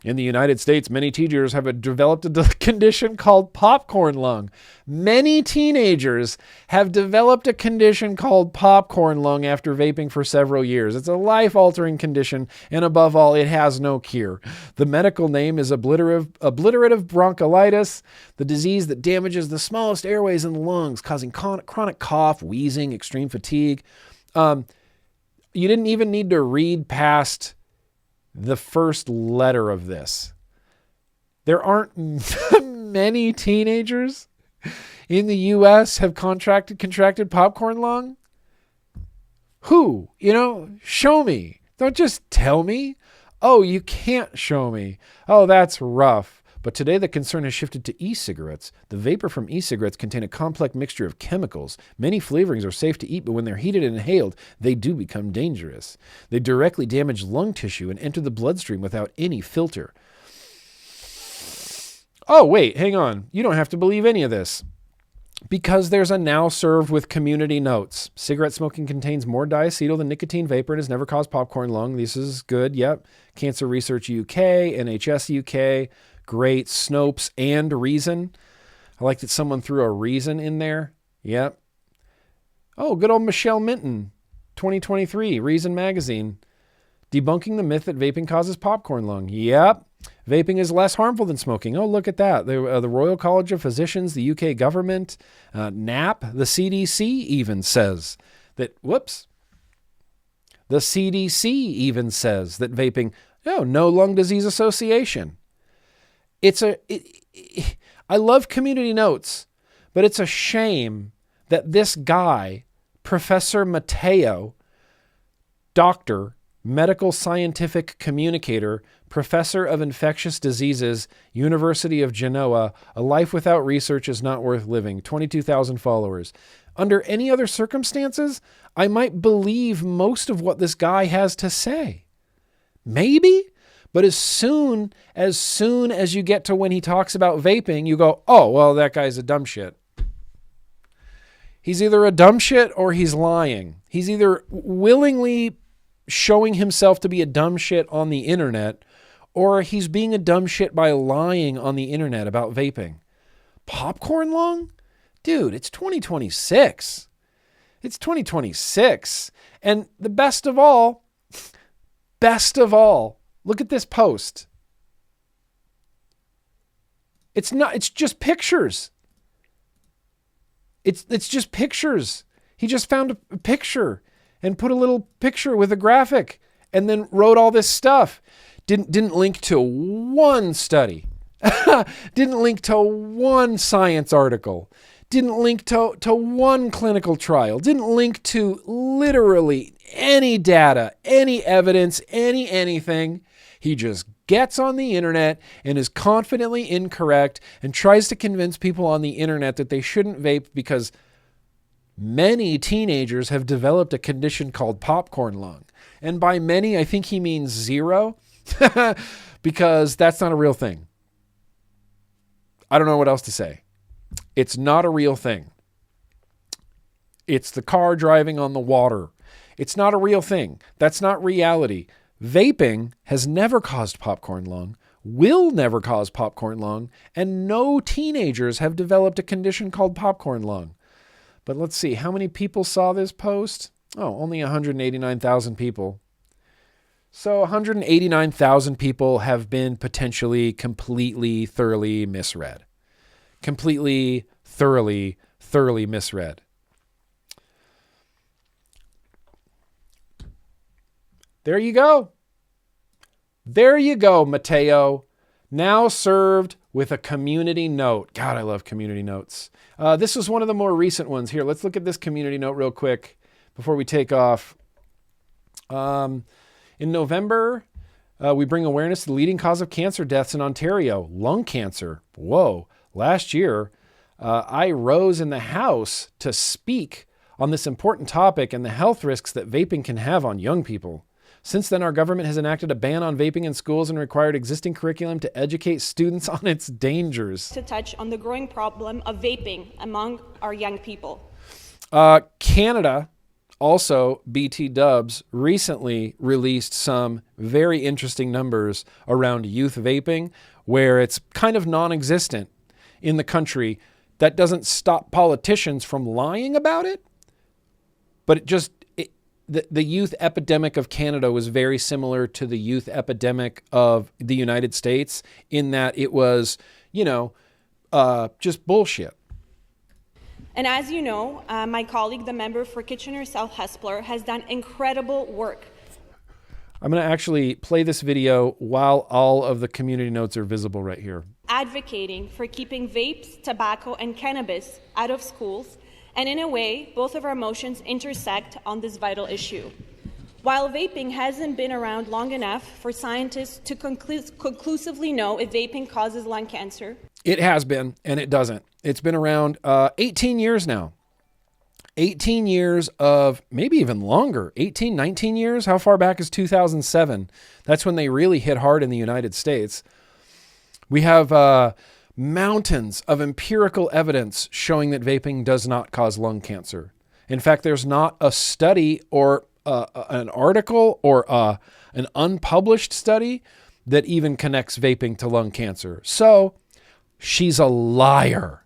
In the United States, many teenagers have developed a condition called popcorn lung. Many teenagers have developed a condition called popcorn lung after vaping for several years. It's a life-altering condition, and above all, it has no cure. The medical name is obliterative bronchiolitis, the disease that damages the smallest airways in the lungs, causing chronic cough, wheezing, extreme fatigue. You didn't even need to read past the first letter of this. There aren't many teenagers in the U.S. have contracted popcorn lung. Who? Show me. Don't just tell me. Oh, you can't show me. Oh, that's rough. But today the concern has shifted to e-cigarettes. The vapor from e-cigarettes contain a complex mixture of chemicals. Many flavorings are safe to eat, but when they're heated and inhaled, they do become dangerous. They directly damage lung tissue and enter the bloodstream without any filter. Oh, wait, hang on. You don't have to believe any of this. Because there's a now served with community notes. Cigarette smoking contains more diacetyl than nicotine vapor and has never caused popcorn lung. This is good, yep. Cancer Research UK, NHS UK, great. Snopes and Reason. I like that someone threw a reason in there. Yep. Oh, good old Michelle Minton, 2023, Reason Magazine. Debunking the myth that vaping causes popcorn lung. Yep. Vaping is less harmful than smoking. Oh, look at that. The Royal College of Physicians, the UK government, NAP, the CDC even says that, the CDC even says that vaping, no lung disease association. I love community notes, but it's a shame that this guy, Professor Matteo, doctor, medical scientific communicator, professor of infectious diseases, University of Genoa, a life without research is not worth living, 22,000 followers. Under any other circumstances, I might believe most of what this guy has to say. Maybe, but as soon as you get to when he talks about vaping, you go, oh, well, that guy's a dumb shit. He's either a dumb shit or he's lying. He's either willingly showing himself to be a dumb shit on the internet, or he's being a dumb shit by lying on the internet about vaping. Popcorn lung? Dude, it's 2026. It's 2026. And the best of all, look at this post. It's just pictures. It's just pictures. He just found a picture and put a little picture with a graphic and then wrote all this stuff. Didn't link to one study. Didn't link to one science article. Didn't link to one clinical trial. Didn't link to literally any data, any evidence, anything. He just gets on the internet and is confidently incorrect and tries to convince people on the internet that they shouldn't vape because many teenagers have developed a condition called popcorn lung. And by many, I think he means 0 because that's not a real thing. I don't know what else to say. It's not a real thing. It's the car driving on the water. It's not a real thing. That's not reality. Vaping has never caused popcorn lung, will never cause popcorn lung, and no teenagers have developed a condition called popcorn lung. But let's see, how many people saw this post? Oh, only 189,000 people. So 189,000 people have been potentially completely, thoroughly misread. Completely, thoroughly misread. There you go. There you go, Mateo. Now served with a community note. God, I love community notes. This was one of the more recent ones. Here, let's look at this community note real quick before we take off. In November, we bring awareness to the leading cause of cancer deaths in Ontario, lung cancer. Whoa. Last year, I rose in the House to speak on this important topic and the health risks that vaping can have on young people. Since then, our government has enacted a ban on vaping in schools and required existing curriculum to educate students on its dangers. To touch on the growing problem of vaping among our young people. Canada, also BT Dubs, recently released some very interesting numbers around youth vaping, where it's kind of non-existent in the country. That doesn't stop politicians from lying about it, but the youth epidemic of Canada was very similar to the youth epidemic of the United States in that it was, just bullshit. And as you know, my colleague, the member for Kitchener South Hespeler, has done incredible work. I'm going to actually play this video while all of the community notes are visible right here. Advocating for keeping vapes, tobacco, and cannabis out of schools. And in a way, both of our motions intersect on this vital issue. While vaping hasn't been around long enough for scientists to conclusively know if vaping causes lung cancer. It has been, and it doesn't. It's been around 18 years now. 18 years of, maybe even longer, 18, 19 years? How far back is 2007? That's when they really hit hard in the United States. We have mountains of empirical evidence showing that vaping does not cause lung cancer. In fact, there's not a study or an article or an unpublished study that even connects vaping to lung cancer. So she's a liar.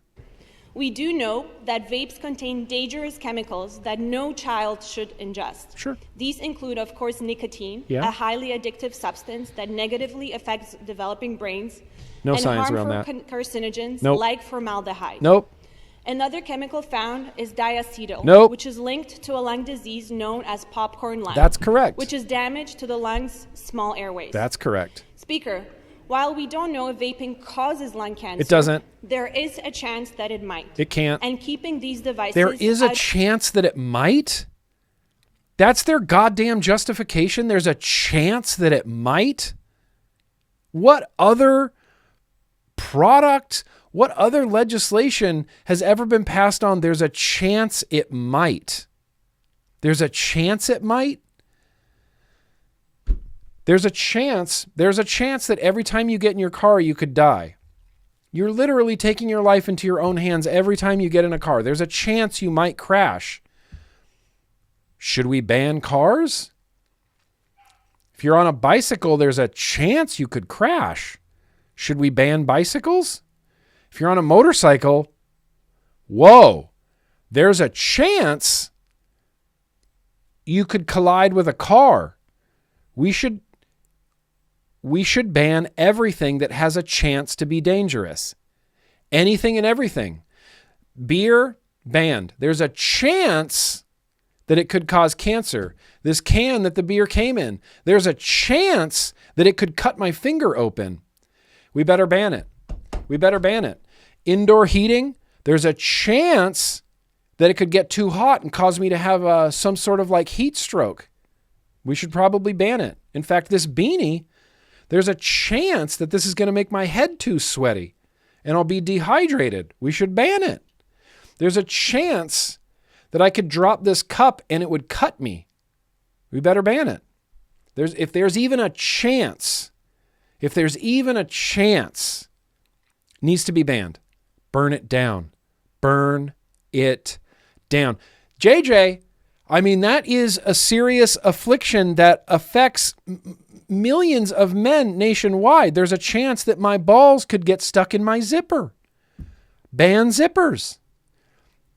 We do know that vapes contain dangerous chemicals that no child should ingest. Sure. These include, of course, nicotine, Yeah. a highly addictive substance that negatively affects developing brains. No and science around harmful that. Carcinogens Nope. like formaldehyde. Nope. Another chemical found is diacetyl, Nope. which is linked to a lung disease known as popcorn lung. That's correct. Which is damage to the lungs' small airways. That's correct. Speaker, while we don't know if vaping causes lung cancer, It doesn't. there is a chance that it might. It can't. And keeping these devices There is a out- chance that it might? That's their goddamn justification? There's a chance that it might? What other product, what other legislation has ever been passed on? There's a chance it might. There's a chance it might? There's a chance that every time you get in your car, you could die. You're literally taking your life into your own hands every time you get in a car. There's a chance you might crash. Should we ban cars? If you're on a bicycle, there's a chance you could crash. Should we ban bicycles? If you're on a motorcycle, whoa, there's a chance you could collide with a car. We should ban everything that has a chance to be dangerous. Anything and everything. Beer, banned. There's a chance that it could cause cancer. This can that the beer came in, there's a chance that it could cut my finger open. We better ban it. We better ban it. Indoor heating, there's a chance that it could get too hot and cause me to have some sort of like heat stroke. We should probably ban it. In fact, this beanie, there's a chance that this is going to make my head too sweaty and I'll be dehydrated. We should ban it. There's a chance that I could drop this cup and it would cut me. We better ban it. If there's even a chance, it needs to be banned. Burn it down. Burn it down. JJ, I mean, that is a serious affliction that affects millions of men nationwide. There's a chance that my balls could get stuck in my zipper. Ban zippers.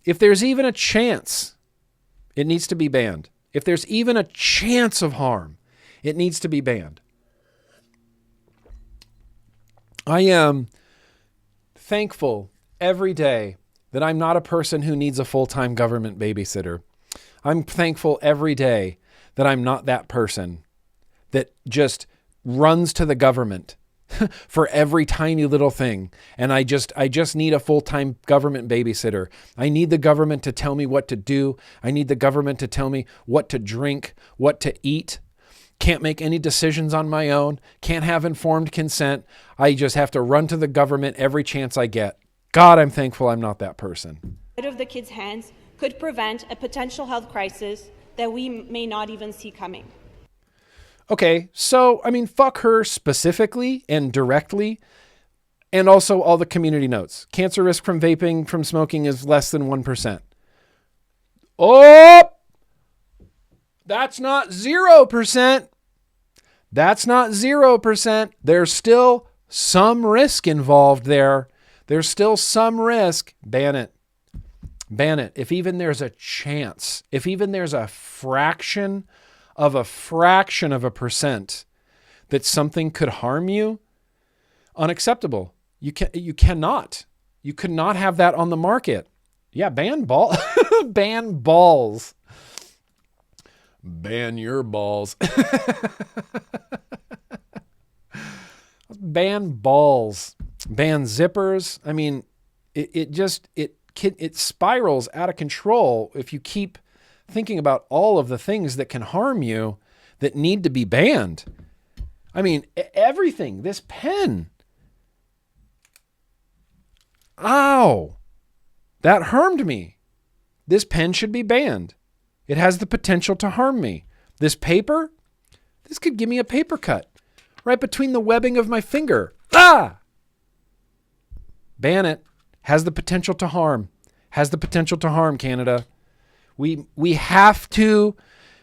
If there's even a chance, it needs to be banned. If there's even a chance of harm, it needs to be banned. I am thankful every day that I'm not a person who needs a full-time government babysitter. I'm thankful every day that I'm not that person that just runs to the government for every tiny little thing. And I just need a full-time government babysitter. I need the government to tell me what to do. I need the government to tell me what to drink, what to eat. Can't make any decisions on my own. Can't have informed consent. I just have to run to the government every chance I get. God, I'm thankful I'm not that person. Out of the kids' hands could prevent a potential health crisis that we may not even see coming. Okay, so, I mean, fuck her specifically and directly, and also all the community notes. Cancer risk from vaping, from smoking is less than 1%. Oh! That's not 0%. That's not 0%. There's still some risk involved there. There's still some risk. Ban it. Ban it. If even there's a chance, if even there's a fraction of a percent that something could harm you, unacceptable. You cannot. You could not have that on the market. Yeah, ban balls. Ban your balls. Ban balls. Ban zippers. I mean, it spirals out of control if you keep thinking about all of the things that can harm you that need to be banned. I mean, everything. This pen. Ow. That harmed me. This pen should be banned. It has the potential to harm me. This paper, this could give me a paper cut right between the webbing of my finger. Ah! Ban it. Has the potential to harm. Has the potential to harm, Canada. We have to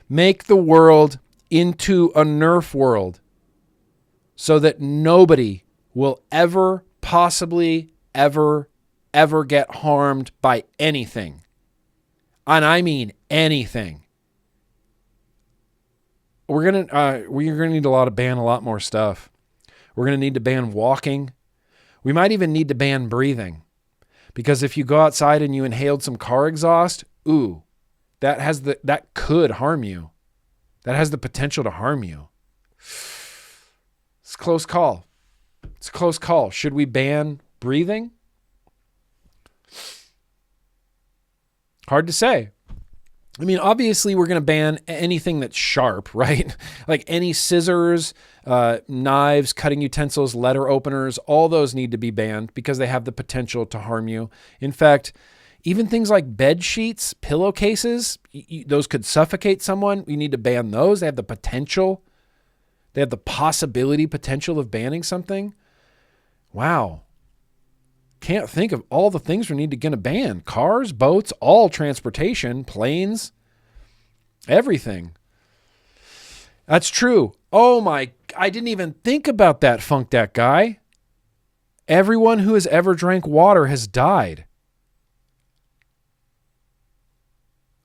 make the world into a Nerf world so that nobody will ever possibly ever get harmed by anything. And I mean anything. We're gonna need to ban a lot more stuff. We're gonna need to ban walking. We might even need to ban breathing, because if you go outside and you inhaled some car exhaust, ooh, that could harm you. That has the potential to harm you. It's a close call. It's a close call. Should we ban breathing? Hard to say. I mean, obviously we're going to ban anything that's sharp, right? Like any scissors, knives, cutting utensils, letter openers, all those need to be banned because they have the potential to harm you. In fact, even things like bed sheets, pillowcases, those could suffocate someone. We need to ban those. They have the potential. They have the potential of banning something. Wow. Can't think of all the things we need to gonna ban. Cars, boats, all transportation, planes, everything. That's true. Oh my, I didn't even think about that, Funk That Guy. Everyone who has ever drank water has died.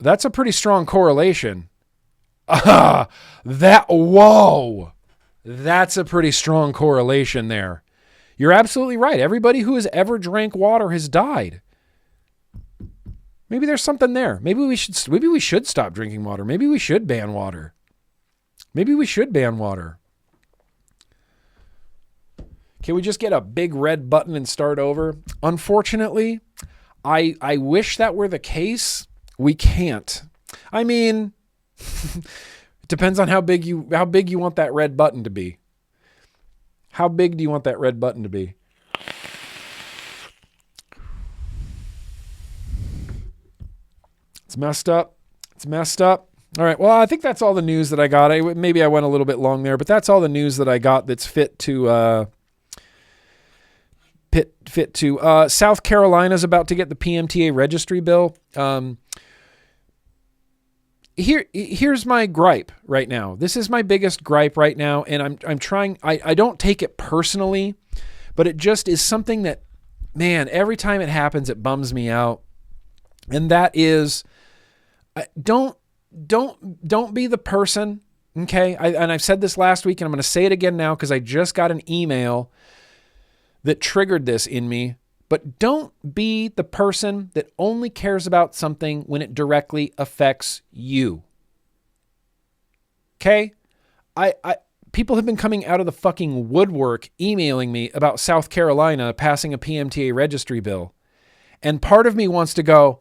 That's a pretty strong correlation. Whoa. That's a pretty strong correlation there. You're absolutely right. Everybody who has ever drank water has died. Maybe there's something there. Maybe we should stop drinking water. Maybe we should ban water. Maybe we should ban water. Can we just get a big red button and start over? Unfortunately, I wish that were the case. We can't. I mean, it depends on how big you want that red button to be. How big do you want that red button to be? It's messed up. It's messed up. All right. Well, I think that's all the news that I got. Maybe I went a little bit long there, but that's all the news that I got that's fit to South Carolina's about to get the PMTA registry bill. Here's my gripe right now. This is my biggest gripe right now, and I'm trying. I don't take it personally, but it just is something that, man, every time it happens, it bums me out. And that is, don't be the person. Okay, and I've said this last week, and I'm going to say it again now because I just got an email that triggered this in me. But don't be the person that only cares about something when it directly affects you. Okay? people have been coming out of the fucking woodwork emailing me about South Carolina passing a PMTA registry bill. And part of me wants to go,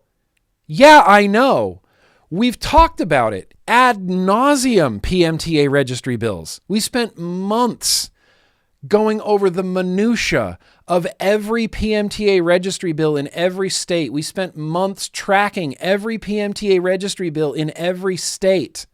yeah, I know. We've talked about it ad nauseum, PMTA registry bills. We spent months going over the minutia of every PMTA registry bill in every state. We spent months tracking every PMTA registry bill in every state.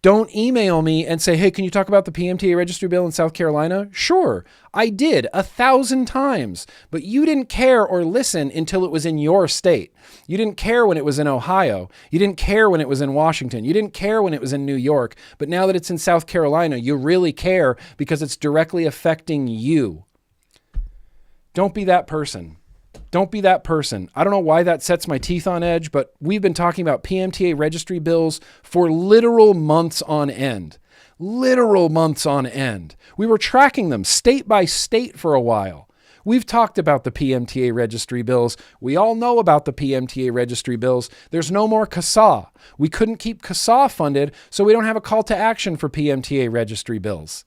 Don't email me and say, hey, can you talk about the PMTA registry bill in South Carolina? Sure, I did 1,000 times, but you didn't care or listen until it was in your state. You didn't care when it was in Ohio. You didn't care when it was in Washington. You didn't care when it was in New York. But now that it's in South Carolina, you really care because it's directly affecting you. Don't be that person. Don't be that person. I don't know why that sets my teeth on edge, but we've been talking about PMTA registry bills for literal months on end. Literal months on end. We were tracking them state by state for a while. We've talked about the PMTA registry bills. We all know about the PMTA registry bills. There's no more CASA. We couldn't keep CASA funded, so we don't have a call to action for PMTA registry bills.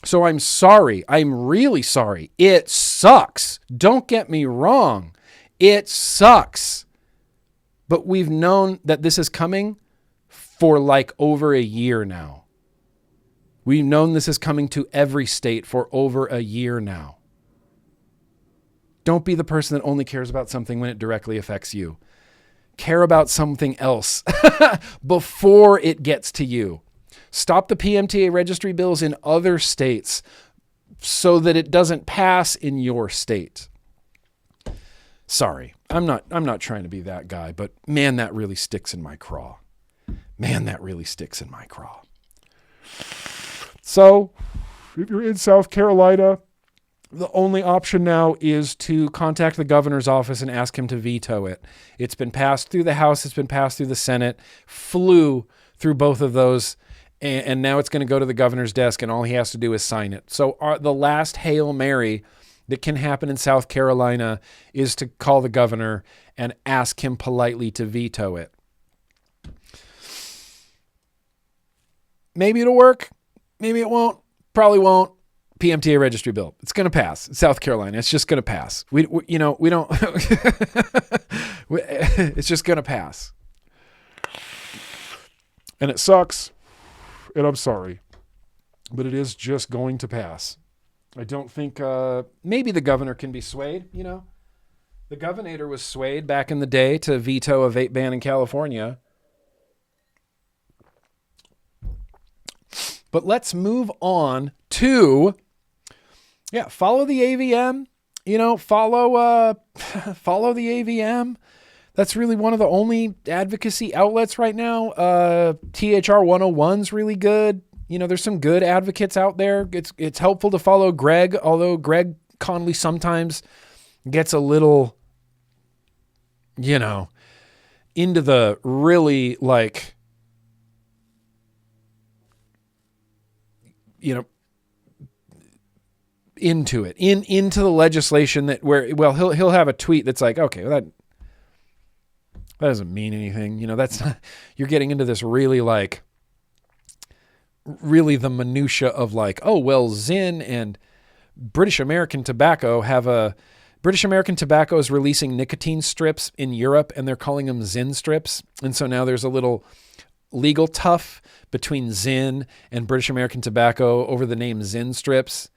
So I'm sorry. I'm really sorry. It sucks. Don't get me wrong. It sucks. But we've known that this is coming for like over a year now. We've known this is coming to every state for over a year now. Don't be the person that only cares about something when it directly affects you. Care about something else before it gets to you. Stop the PMTA registry bills in other states so that it doesn't pass in your state. Sorry, I'm not trying to be that guy, but man, that really sticks in my craw. Man, that really sticks in my craw. So, if you're in South Carolina, the only option now is to contact the governor's office and ask him to veto it. It's been passed through the House, it's been passed through the Senate, flew through both of those, and now it's going to go to the governor's desk, and all he has to do is sign it. So the last Hail Mary that can happen in South Carolina is to call the governor and ask him politely to veto it. Maybe it'll work. Maybe it won't. Probably won't. PMTA registry bill. It's going to pass. South Carolina. It's just going to pass. We don't. It's just going to pass. And it sucks. And I'm sorry, but it is just going to pass. I don't think, maybe the governor can be swayed, you know. The governor was swayed back in the day to veto a vape ban in California. But let's move on to, follow the AVM, follow the AVM. That's really one of the only advocacy outlets right now. THR 101's really good. There's some good advocates out there. It's helpful to follow Greg, although Greg Conley sometimes gets a little, into the really into it, into the legislation he'll have a tweet that's like, okay, well, that doesn't mean anything. That's not, you're getting into this really really the minutia of Zyn and British American Tobacco British American Tobacco is releasing nicotine strips in Europe and they're calling them Zyn strips. And so now there's a little legal tough between Zyn and British American Tobacco over the name Zyn strips.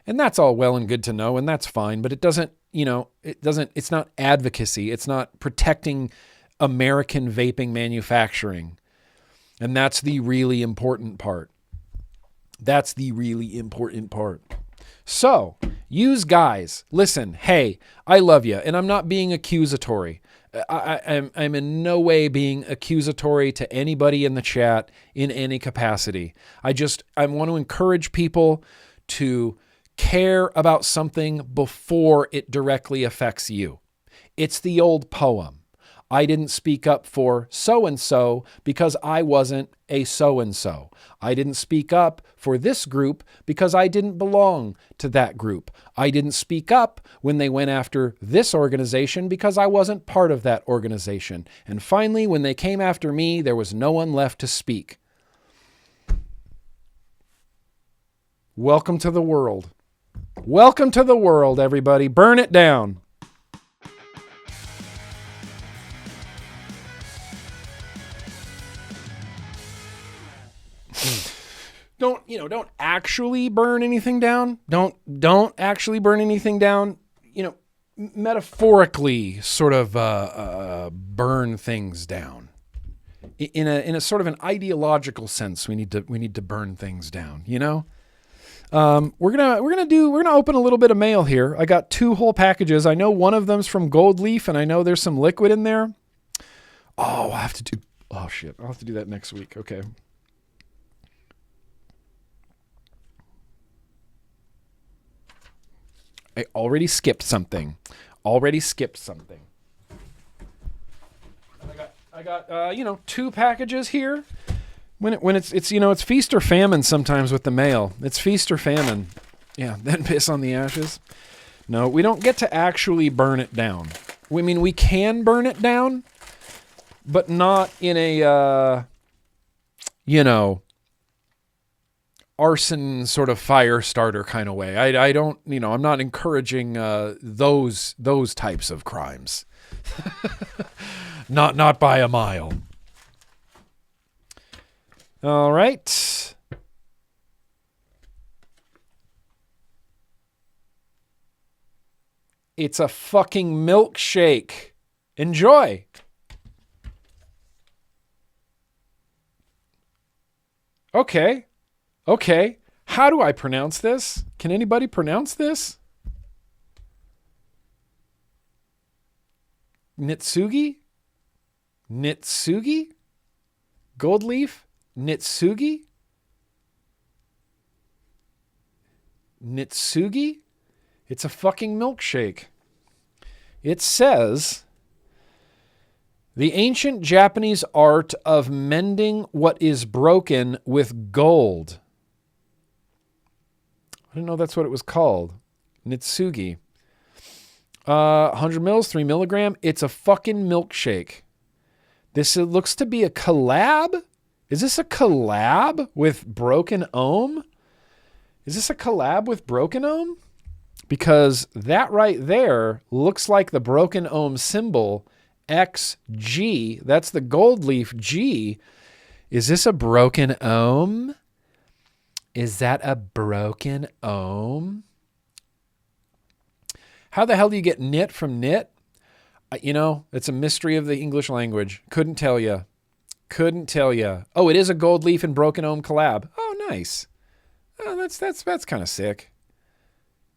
And that's all well and good to know, and that's fine, but it doesn't, it's not advocacy. It's not protecting American vaping manufacturing. And that's the really important part. That's the really important part. So, use guys. Listen, hey, I love you, and I'm not being accusatory. I'm in no way being accusatory to anybody in the chat in any capacity. I want to encourage people to care about something before it directly affects you. It's the old poem. I didn't speak up for so-and-so because I wasn't a so-and-so. I didn't speak up for this group because I didn't belong to that group. I didn't speak up when they went after this organization because I wasn't part of that organization. And finally, when they came after me, there was no one left to speak. Welcome to the world. Welcome to the world, everybody. Burn it down. Don't actually burn anything down. Don't actually burn anything down. Metaphorically sort of burn things down. In a sort of an ideological sense, we need to burn things down, We're gonna open a little bit of mail here. I got 2 whole packages. I know one of them's from Gold Leaf, and I know there's some liquid in there. Oh, I'll have to do that next week. Okay. I already skipped something. I got 2 packages here. When it's feast or famine sometimes with the mail. It's feast or famine. Yeah, then piss on the ashes. No, we don't get to actually burn it down. We can burn it down, but not in a arson sort of fire starter kind of way. I don't, I'm not encouraging those types of crimes. Not by a mile. All right. It's a fucking milkshake. Enjoy. Okay. How do I pronounce this? Can anybody pronounce this? Nitsugi? Gold leaf? Nitsugi? It's a fucking milkshake. It says, the ancient Japanese art of mending what is broken with gold. I didn't know that's what it was called. Nitsugi. 100 mils, 3 milligram. It's a fucking milkshake. This looks to be a collab. Is this a collab with Broken Ohm? Because that right there looks like the Broken Ohm symbol, XG. That's the gold leaf G. Is this a Broken Ohm? Is that a Broken Ohm? How the hell do you get knit from knit? It's a mystery of the English language. Couldn't tell you. Oh, it is a gold leaf and Broken Ohm collab. Oh, nice. Oh, that's kind of sick.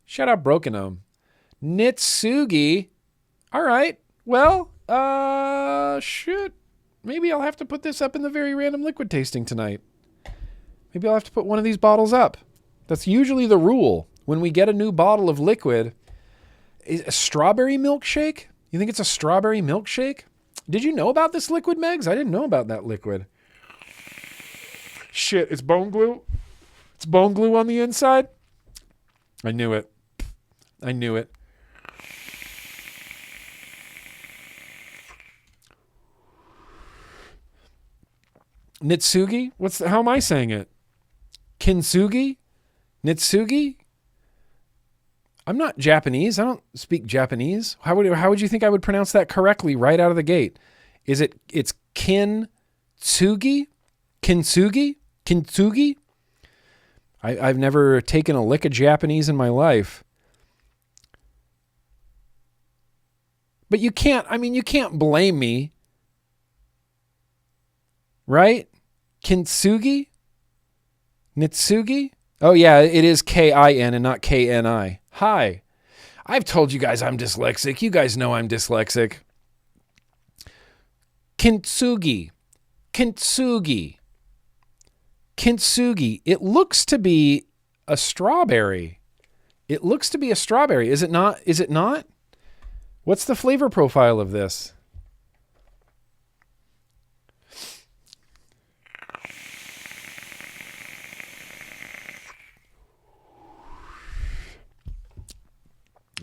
Shout out Broken Ohm. Nitsugi. All right. Well, shit. Maybe I'll have to put this up in the very random liquid tasting tonight. Maybe I'll have to put one of these bottles up. That's usually the rule. When we get a new bottle of liquid, a strawberry milkshake? You think it's a strawberry milkshake? Did you know about this liquid, Megs? I didn't know about that liquid. Shit, it's bone glue? It's bone glue on the inside? I knew it. Nitsugi? How am I saying it? Kintsugi? Nitsugi? I'm not Japanese. I don't speak Japanese. How would you think I would pronounce that correctly right out of the gate? It's Kintsugi? Kintsugi? I've never taken a lick of Japanese in my life. But you can't blame me. Right? Kintsugi? Nitsugi? Oh yeah, it is K-I-N and not K-N-I. Hi. I've told you guys I'm dyslexic. You guys know I'm dyslexic. Kintsugi. It looks to be a strawberry. Is it not? What's the flavor profile of this?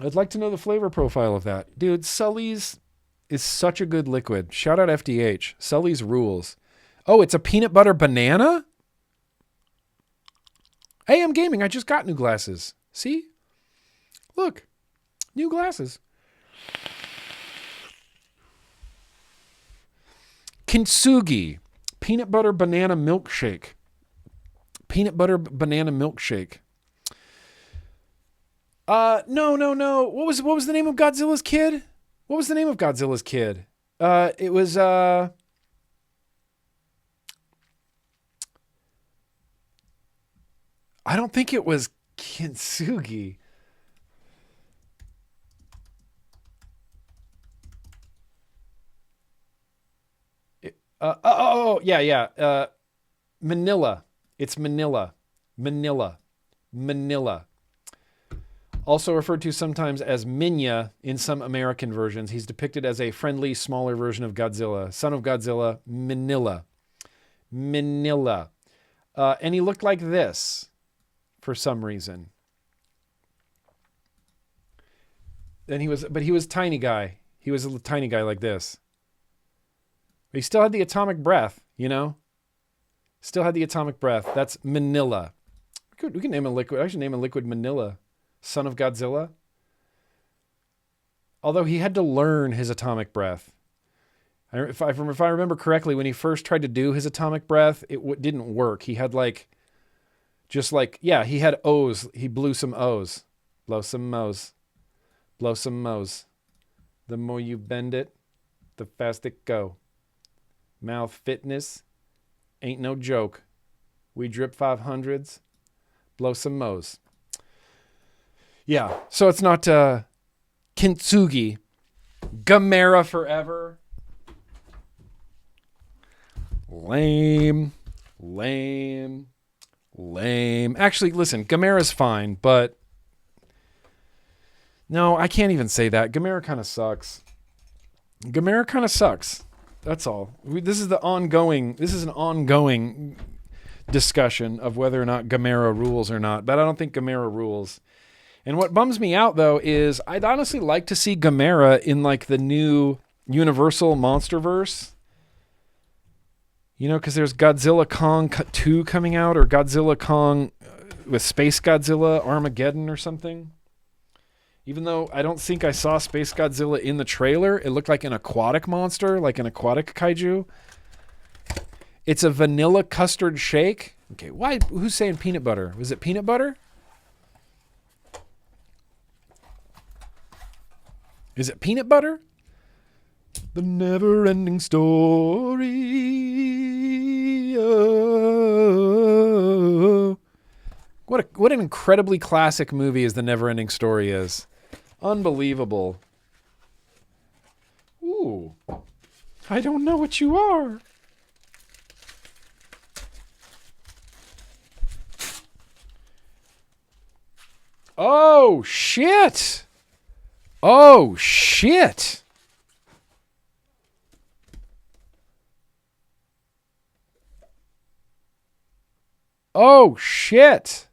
I'd like to know the flavor profile of that. Dude, Sully's is such a good liquid. Shout out FDH. Sully's rules. Oh, it's a peanut butter banana? AM Gaming, I just got new glasses. See? Look, new glasses. Kintsugi, peanut butter banana milkshake. Peanut butter banana milkshake. No. What was the name of Godzilla's kid? What was the name of Godzilla's kid? It was I don't think it was Kintsugi. Yeah. Manila. It's Manila. Also referred to sometimes as Minya in some American versions. He's depicted as a friendly, smaller version of Godzilla. Son of Godzilla, Manila. And he looked like this for some reason. And he was tiny guy. He was a tiny guy like this. But he still had the atomic breath, you know? Still had the atomic breath. That's Manila. We can name a liquid. I should name a liquid Manila. Son of Godzilla. Although he had to learn his atomic breath. If I remember correctly, when he first tried to do his atomic breath, it didn't work. He had he had O's. He blew some O's. Blow some Mo's. Blow some Mo's. The more you bend it, the faster it go. Mouth fitness ain't no joke. We drip 500s. Blow some Mo's. Yeah, so it's not Kintsugi. Gamera forever. Lame. Actually, listen, Gamera's fine, but no, I can't even say that. Gamera kind of sucks. That's all. This is an ongoing discussion of whether or not Gamera rules or not, but I don't think Gamera rules. And what bums me out, though, is I'd honestly like to see Gamera in, like, the new Universal Monsterverse. You know, because there's Godzilla Kong 2 coming out, or Godzilla Kong with Space Godzilla Armageddon or something. Even though I don't think I saw Space Godzilla in the trailer, it looked like an aquatic monster, like an aquatic kaiju. It's a vanilla custard shake. Okay, why? Who's saying peanut butter? Was it peanut butter? Is it peanut butter? The never-ending story. Oh. What an incredibly classic movie is The Never-Ending Story is. Unbelievable. Ooh. I don't know what you are. Oh, shit. Oh, shit. Oh, shit.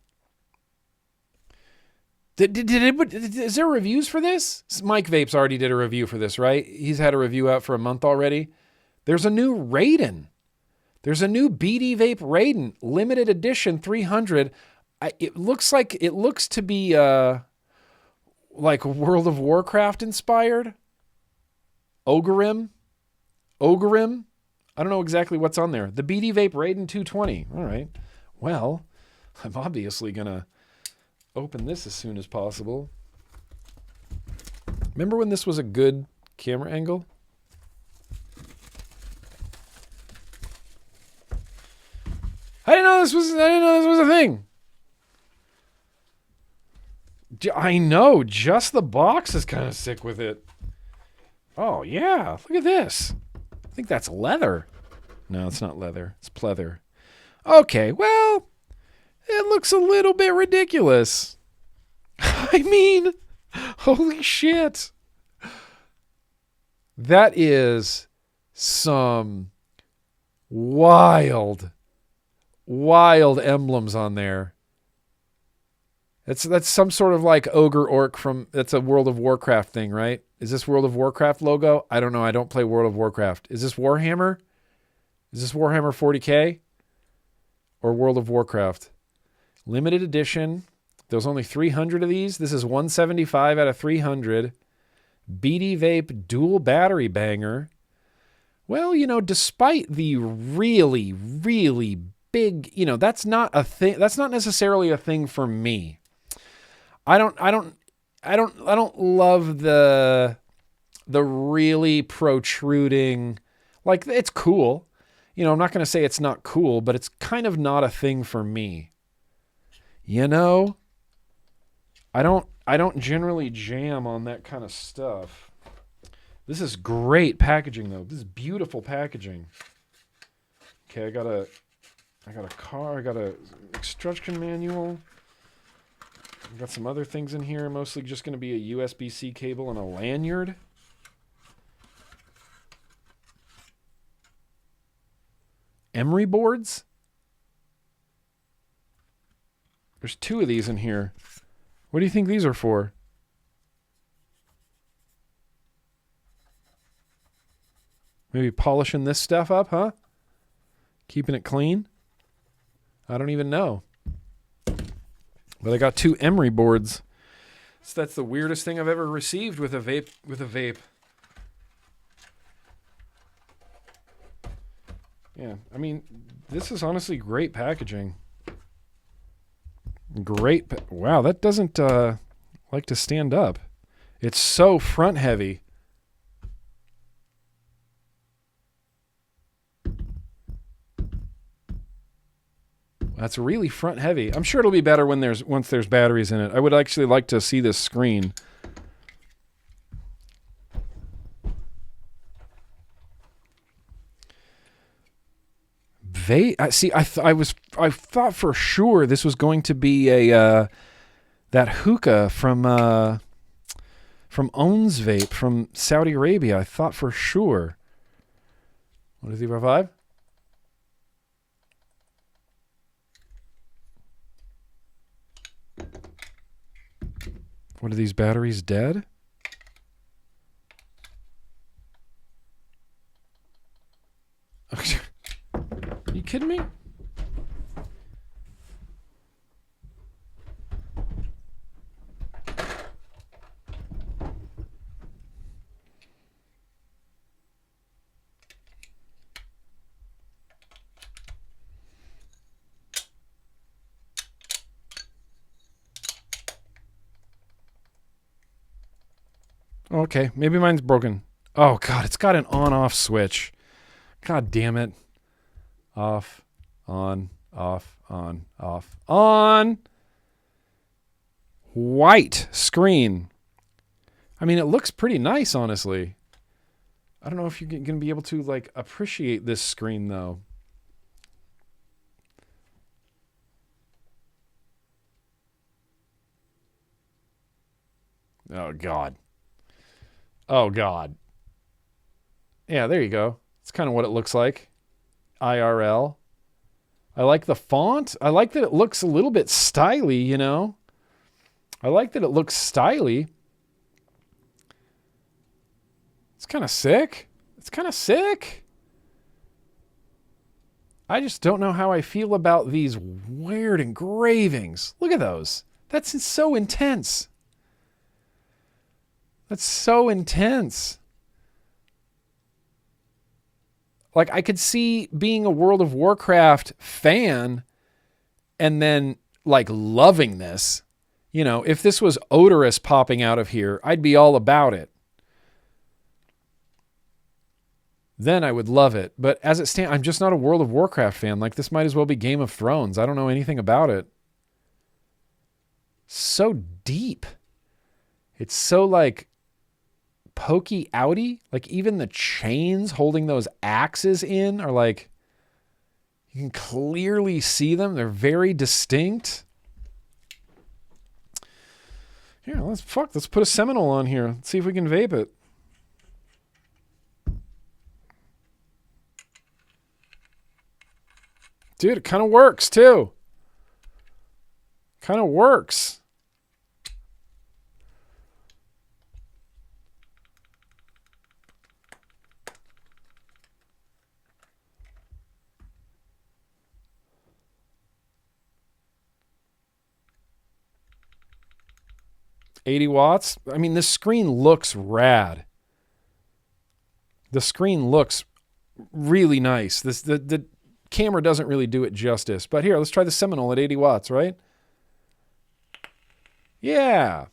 Is there reviews for this? Mike Vapes already did a review for this, right? He's had a review out for a month already. There's a new Raiden. There's a new BD Vape Raiden, limited edition 300. It looks to be like World of Warcraft inspired. Ogarim. I don't know exactly what's on there. The BD Vape Raiden 220. All right. Well, I'm obviously going to open this as soon as possible. Remember when this was a good camera angle? I didn't know this was a thing. I know, just the box is kind of sick with it. Oh, yeah, look at this. I think that's leather. No, it's not leather. It's pleather. Okay, well, it looks a little bit ridiculous. I mean, holy shit. That is some wild emblems on there. That's some sort of like ogre orc that's a World of Warcraft thing, right? Is this World of Warcraft logo? I don't know. I don't play World of Warcraft. Is this Warhammer? Is this Warhammer 40K? Or World of Warcraft? Limited edition. There's only 300 of these. This is 175 out of 300. BD Vape dual battery banger. Well, despite the really, really big, that's not a thing. That's not necessarily a thing for me. I don't love the really protruding, like, it's cool. I'm not going to say it's not cool, but it's kind of not a thing for me. I don't generally jam on that kind of stuff. This is great packaging, though. This is beautiful packaging. Okay, I got a car. I got a instruction manual. I got some other things in here. Mostly just going to be a USB-C cable and a lanyard. Emery boards. There's 2 of these in here. What do you think these are for? Maybe polishing this stuff up, huh? Keeping it clean? I don't even know. But I got 2 emery boards. So that's the weirdest thing I've ever received with a vape. Yeah, I mean, this is honestly great packaging. Wow, that doesn't like to stand up. It's so front heavy. That's really front heavy. I'm sure it'll be better once there's batteries in it. I would actually like to see this screen. I thought for sure this was going to be that hookah from Owns Vape from Saudi Arabia. I thought for sure. 1, 2, 3, 4, 5. What are these batteries dead? Are you kidding me? Okay, maybe mine's broken. Oh, God, it's got an on-off switch. God damn it. Off, on, off, on, off, on. White screen. I mean, it looks pretty nice, honestly. I don't know if you're going to be able to, like, appreciate this screen, though. Oh, God. Oh, God. Yeah, there you go. It's kind of what it looks like. IRL. I like the font. I like that it looks a little bit styly, you know? I like that it looks styly. It's kind of sick. It's kind of sick. I just don't know how I feel about these weird engravings. Look at those. That's so intense. That's so intense. Like, I could see being a World of Warcraft fan and then, like, loving this. You know, if this was Odorous popping out of here, I'd be all about it. Then I would love it. But as it stands, I'm just not a World of Warcraft fan. Like, this might as well be Game of Thrones. I don't know anything about it. So deep. It's so, like, pokey outy. Like, even the chains holding those axes in are like, you can clearly see them. They're very distinct. Here, let's put a Seminole on here. Let's see if we can vape it. Dude, it kind of works too. Kind of works. 80 watts. I mean, this screen looks rad. The screen looks really nice. The camera doesn't really do it justice. But here, let's try the Seminole at 80 watts, right? Yeah.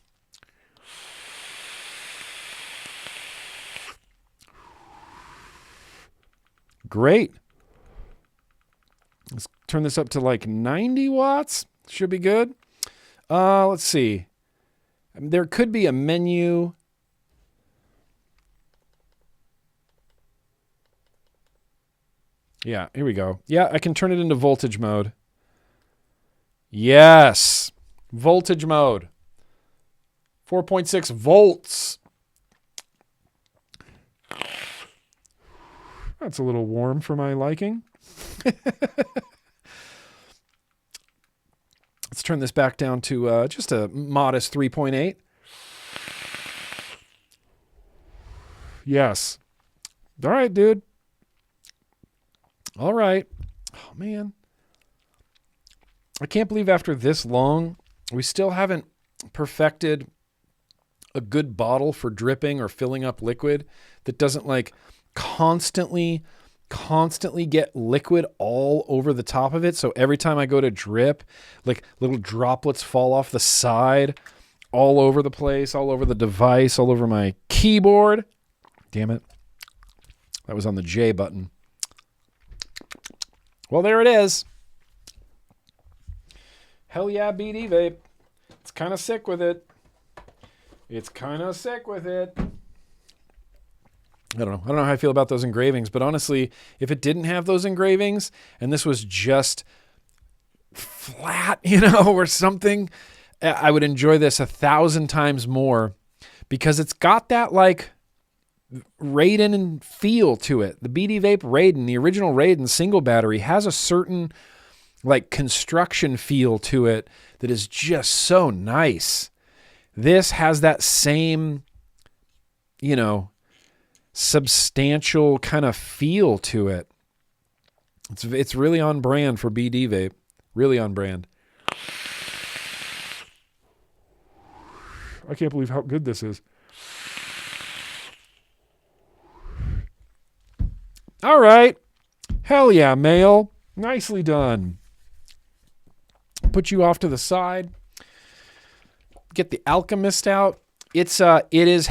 Great. Let's turn this up to like 90 watts. Should be good. Let's see. There could be a menu. Yeah, here we go. Yeah, I can turn it into voltage mode. Yes. Voltage mode. 4.6 volts. That's a little warm for my liking. Let's turn this back down to just a modest 3.8. Yes. All right, dude. All right. Oh, man. I can't believe after this long, we still haven't perfected a good bottle for dripping or filling up liquid that doesn't like constantly get liquid all over the top of it. So every time I go to drip, like little droplets fall off the side all over the place, all over the device, all over my keyboard. Damn it. That was on the J button. Well, there it is. Hell yeah, BD vape. It's kind of sick with it. It's kind of sick with it. I don't know how I feel about those engravings, but honestly, if it didn't have those engravings and this was just flat, or something, I would enjoy this 1,000 times more because it's got that like Raiden feel to it. The BD Vape Raiden, the original Raiden single battery, has a certain like construction feel to it that is just so nice. This has that same, substantial kind of feel to it. It's really on brand for BD Vape. Really on brand. I can't believe how good this is. All right. Hell yeah, Mail. Nicely done. Put you off to the side. Get the Alchemist out. It is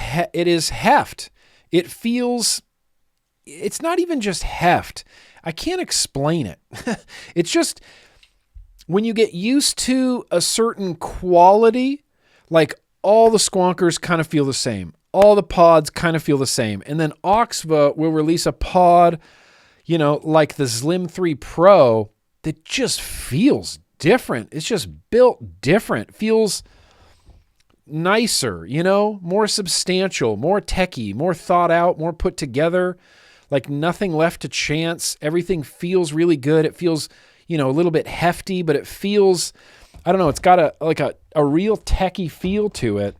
heft. It feels, it's not even just heft. I can't explain it. It's just when you get used to a certain quality, like all the squonkers kind of feel the same. All the pods kind of feel the same. And then Oxva will release a pod, like the Slim 3 Pro that just feels different. It's just built different. Feels nicer, more substantial, more techie, more thought out, more put together, like nothing left to chance. Everything feels really good. It feels, a little bit hefty, but it feels, I don't know, it's got a real techie feel to it.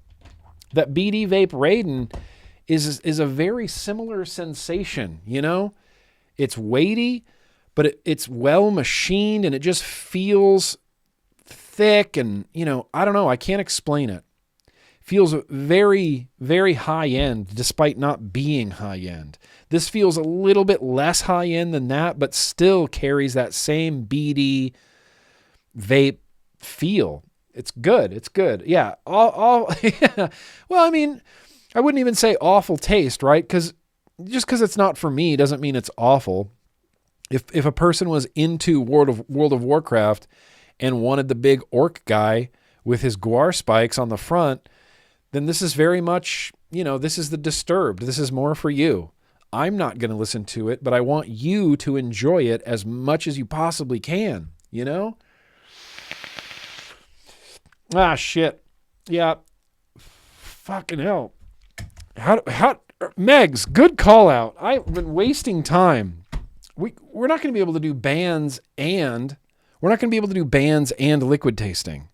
That BD Vape Raiden is a very similar sensation, It's weighty, but it's well machined and it just feels thick and, I don't know, I can't explain it. Feels very, very high end despite not being high end. This feels a little bit less high end than that, but still carries that same BD vape feel. It's good. It's good. Yeah. Yeah. Well, I mean, I wouldn't even say awful taste, right? Because just because it's not for me doesn't mean it's awful. If a person was into World of Warcraft and wanted the big orc guy with his guar spikes on the front, then this is very much, this is the Disturbed. This is more for you. I'm not going to listen to it, but I want you to enjoy it as much as you possibly can, Ah, shit. Yeah. Fucking hell. How Megs, good call out. I've been wasting time. We're not going to be able to do bands and liquid tasting.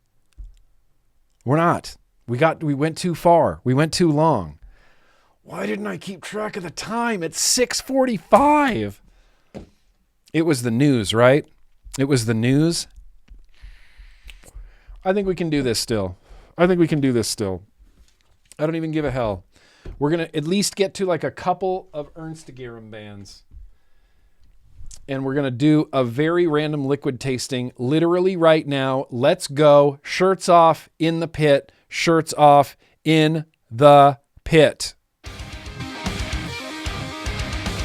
We're not. We went too far. We went too long. Why didn't I keep track of the time? It's 6:45. It was the news, right? It was the news. I think we can do this still. I don't even give a hell. We're going to at least get to like a couple of Urnstagram Bands. And we're going to do a very random liquid tasting literally right now. Let's go. Shirts off in the pit. Shirts off in the pit.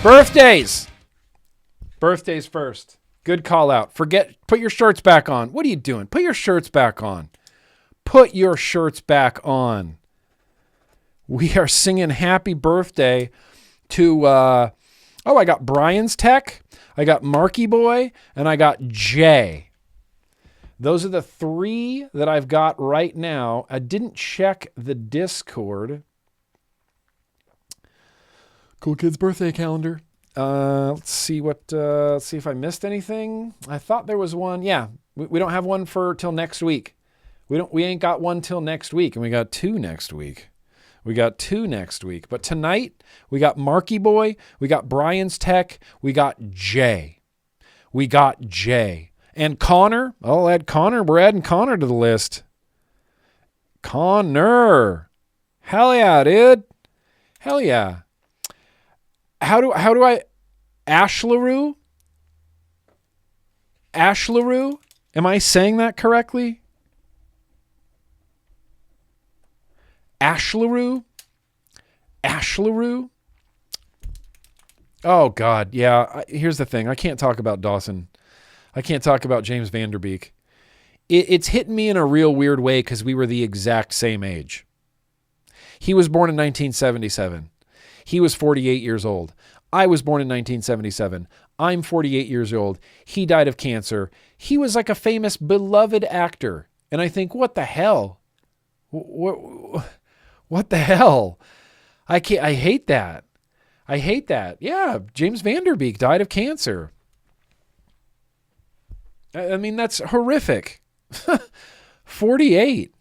Birthdays. Birthdays first. Good call out. Put your shirts back on. What are you doing? Put your shirts back on. Put your shirts back on. We are singing happy birthday to, I got Brian's Tech, I got Marky Boy, and I got Jay. Those are the 3 that I've got right now. I didn't check the Discord. Cool Kids birthday calendar. Let's see if I missed anything. I thought there was one. Yeah, we don't have one till next week. We ain't got one till next week, and we got 2 next week. But tonight, we got Marky Boy, we got Brian's Tech, we got Jay. And Connor. I'll add Connor. We're adding Connor to the list. Connor. Hell yeah, dude. Hell yeah. How do I... Ashlaroo? Am I saying that correctly? Ashlaroo? Oh, God. Yeah. Here's the thing. I can't talk about Dawson. I can't talk about James Vanderbeek. It's hitting me in a real weird way because we were the exact same age. He was born in 1977. He was 48 years old. I was born in 1977. I'm 48 years old. He died of cancer. He was like a famous, beloved actor. And I think, what the hell? What the hell? I hate that. Yeah, James Vanderbeek died of cancer. I mean, that's horrific. 48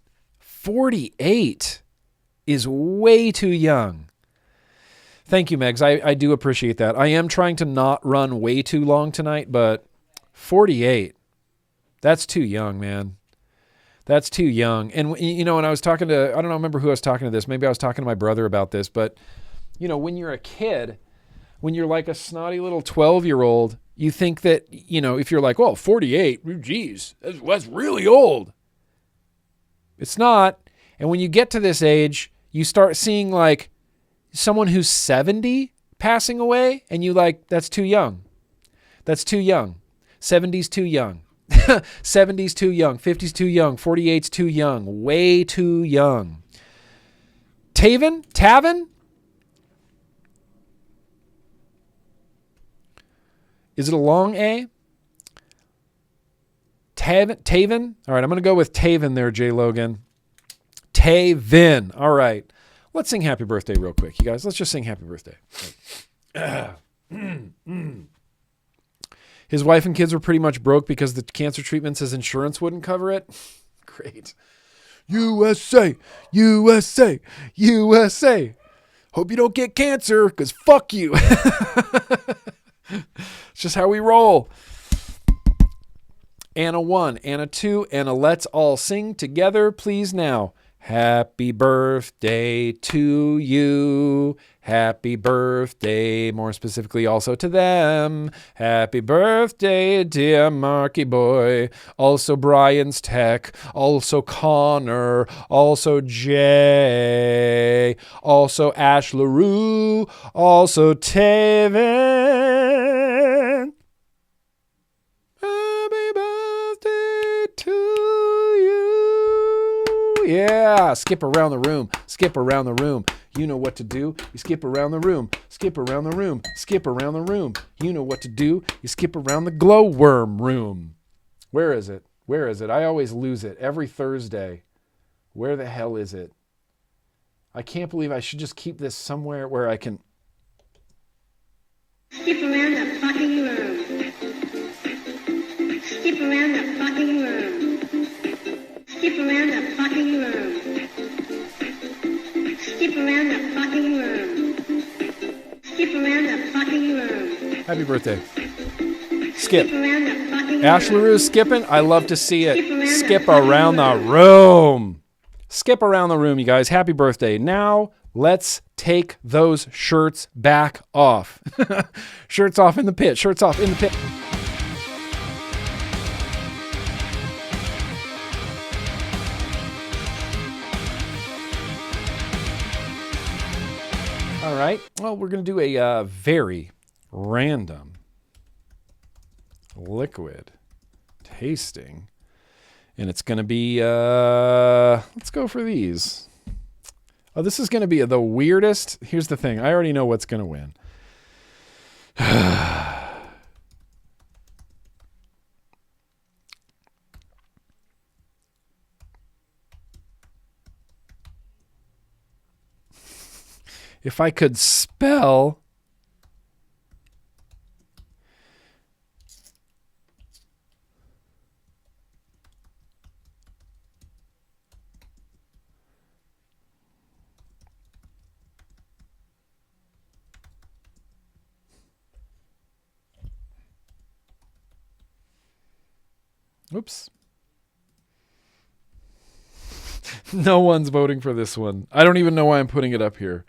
is way too young. Thank you, Megs. I do appreciate that. I am trying to not run way too long tonight, but 48, that's too young, man. That's too young. And, when I was talking to, I don't remember who I was talking to this. Maybe I was talking to my brother about this. But, when you're a kid, when you're like a snotty little 12-year-old, you think that, if you're like, well, 48, geez, that's really old. It's not. And when you get to this age, you start seeing like someone who's 70 passing away, and you like, that's too young. That's too young. 70's too young. 70's too young, 50's too young, 48's too young, way too young. Tavin? Is it a long A? Tavin? All right, I'm going to go with Tavin there, Jay Logan. Tavin. All right. Let's sing happy birthday real quick, you guys. Let's just sing happy birthday. His wife and kids were pretty much broke because the cancer treatments, his insurance wouldn't cover it. Great. USA. Hope you don't get cancer, because fuck you. It's just how we roll. Anna 1, Anna 2, Anna, let's all sing together, please now. Happy birthday to you. Happy birthday, more specifically also to them. Happy birthday, dear Marky Boy. Also Brian's Tech. Also Connor. Also Jay. Also Ashlaroo. Also Taven. Happy birthday to you. Yeah, skip around the room. Skip around the room. You know what to do. You skip around the room. Skip around the room. Skip around the room. You know what to do. You skip around the glowworm room. Where is it? Where is it? I always lose it every Thursday. Where the hell is it? I can't believe I should just keep this somewhere where I can. Skip around the fucking room. Skip around the fucking room. Skip around the fucking room. Skip around the fucking room. Skip around the fucking room. Happy birthday. Skip. Around the fucking Ashlaroo skipping. I love to see it. Skip around the room. skip around the room, you guys. Happy birthday. Now, let's take those shirts back off. Shirts off in the pit. Shirts off in the pit. All right. Well, we're going to do a very random liquid tasting. And it's going to be, let's go for these. Oh, this is going to be the weirdest. Here's the thing. I already know what's going to win. If I could spell. Oops. No one's voting for this one. I don't even know why I'm putting it up here.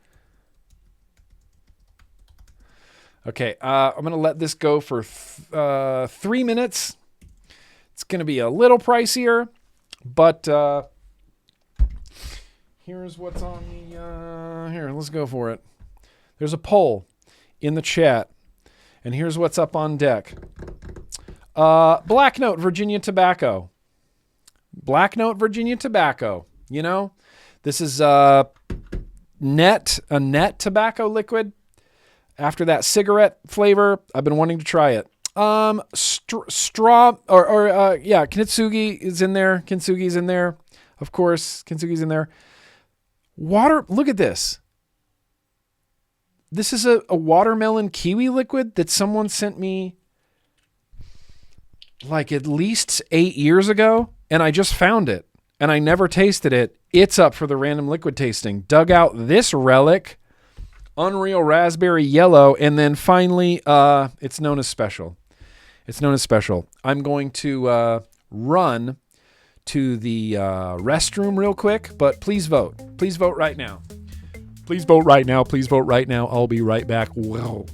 Okay, I'm going to let this go for 3 minutes. It's going to be a little pricier, but here's what's on the... here, let's go for it. There's a poll in the chat, and here's what's up on deck. Black Note Virginia Tobacco. Black Note Virginia Tobacco. You know, this is a net tobacco liquid. After that cigarette flavor, I've been wanting to try it. Straw or Kintsugi is in there. Kintsugi's in there. Of course, Kintsugi's in there. Water, look at this. This is a watermelon kiwi liquid that someone sent me like at least 8 years ago, and I just found it, and I never tasted it. It's up for the random liquid tasting. Dug out this relic, Unreal Raspberry Yellow, and then finally, it's known as Special. It's known as Special. I'm going to run to the restroom real quick, but please vote. Please vote right now. Please vote right now. Please vote right now. I'll be right back. Whoa.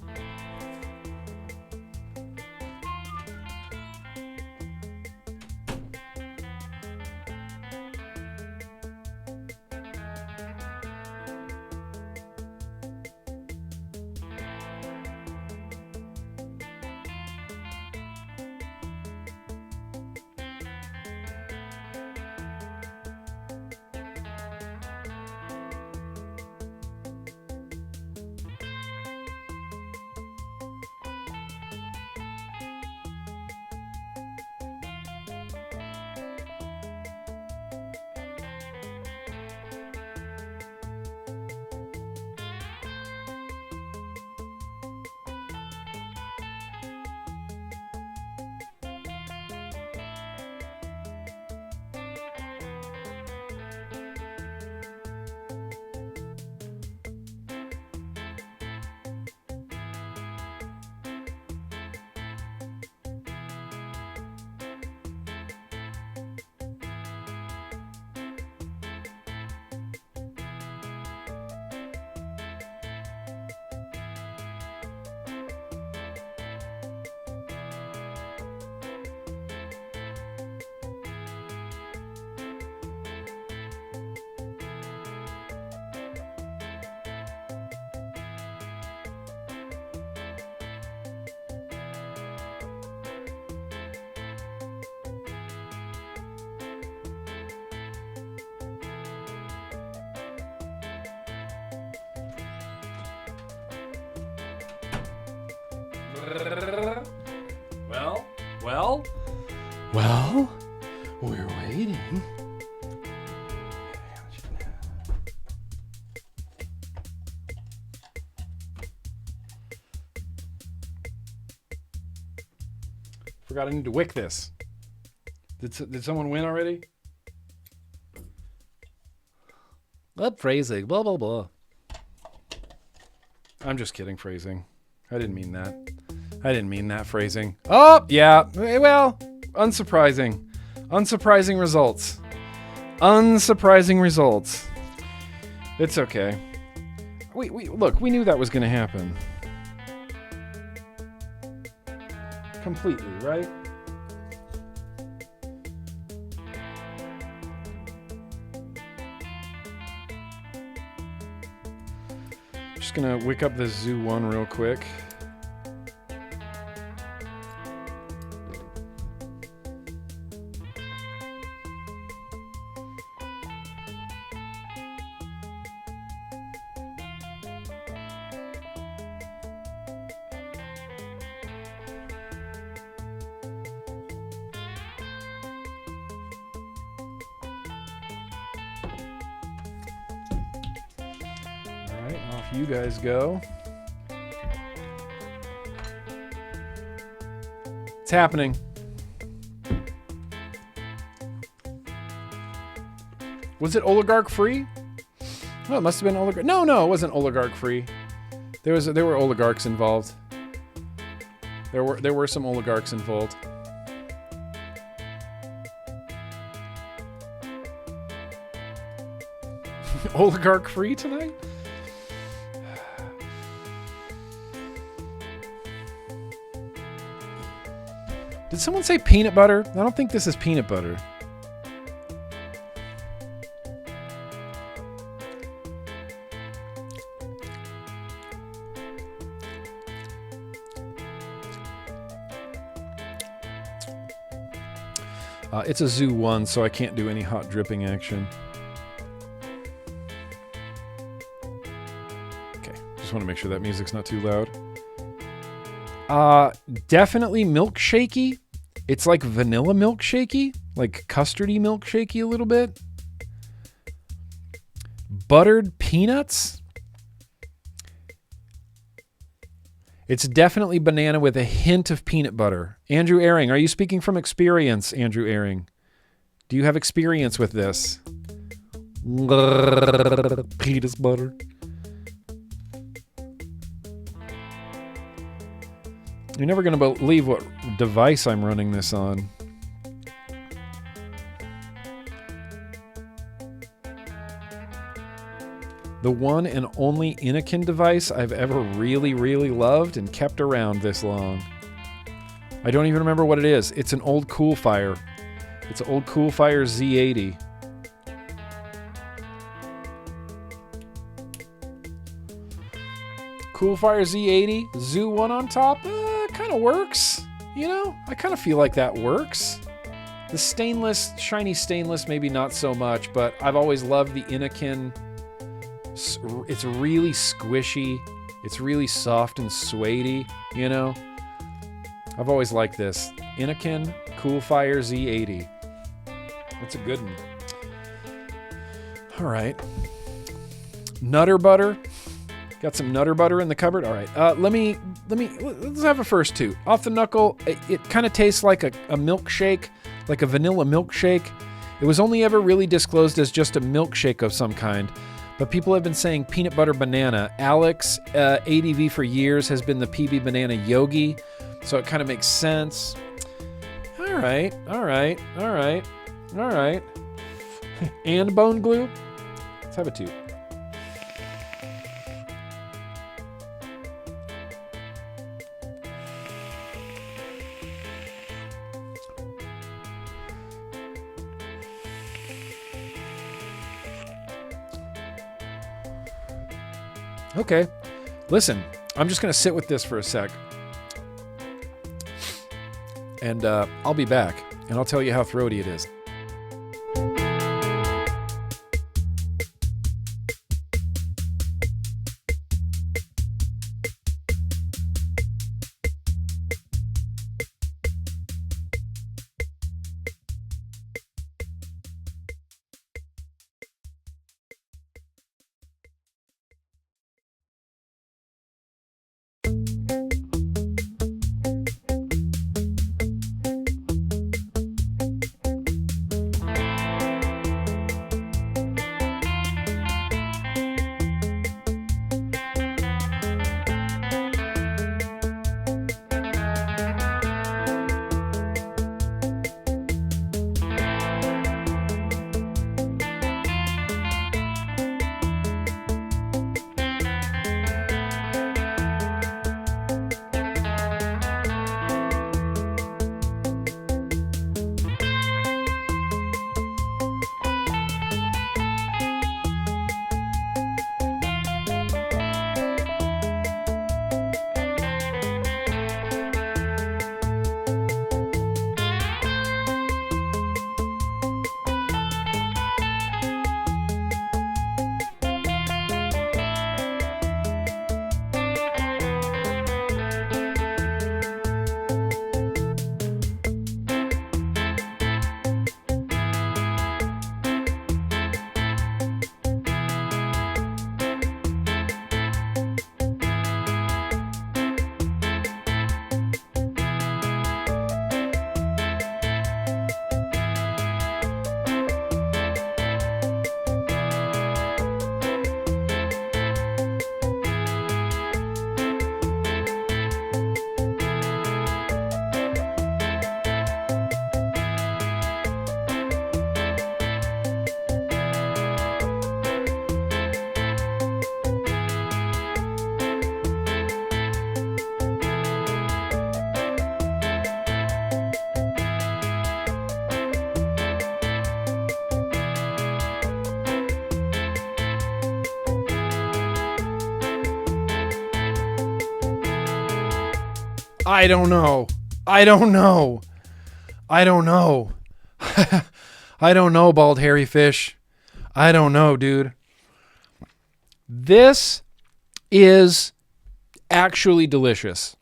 Well, we're waiting. Forgot I need to wick this. Did someone win already? What phrasing? Blah, blah, blah. I'm just kidding, phrasing. I didn't mean that. I didn't mean that phrasing. Oh, yeah. Well, unsurprising. Unsurprising results. Unsurprising results. It's okay. We look, we knew that was going to happen. Completely, right? Just going to wick up this Zoo 1 real quick. You guys go. It's happening. Was it oligarch free? Well, it must have been oligarch. No, it wasn't oligarch free. There were oligarchs involved. There were some oligarchs involved. Oligarch free tonight? Did someone say peanut butter? I don't think this is peanut butter. It's a Zoo 1, so I can't do any hot dripping action. Okay, just want to make sure that music's not too loud. Definitely milkshakey. It's like vanilla milkshakey, like custardy milkshakey a little bit. Buttered peanuts. It's definitely banana with a hint of peanut butter. Andrew Airing, are you speaking from experience, Andrew Airing? Do you have experience with this? Peanut butter. You're never going to believe what device I'm running this on. The one and only Inikin device I've ever really, really loved and kept around this long. I don't even remember what it is. It's an old Coolfire. It's an old Coolfire Z80. Coolfire Z80, Zoo 1 on top, kind of works. You know, I kind of feel like that works. The stainless, shiny stainless, maybe not so much, but I've always loved the Inikin. It's really squishy. It's really soft and suede-y, you know? I've always liked this. Inikin Coolfire Z80. That's a good one. All right. Nutter butter. Got some Nutter butter in the cupboard. All right. Let's have a first two. Off the knuckle, it kind of tastes like a milkshake, like a vanilla milkshake. It was only ever really disclosed as just a milkshake of some kind, but people have been saying peanut butter banana. Alex, ADV for years, has been the PB banana yogi, so it kind of makes sense. All right. And bone glue. Let's have a two. Okay, listen, I'm just going to sit with this for a sec. And I'll be back, and I'll tell you how throaty it is. I don't know. I don't know. I don't know. I don't know, bald hairy fish. I don't know, dude. This is actually delicious.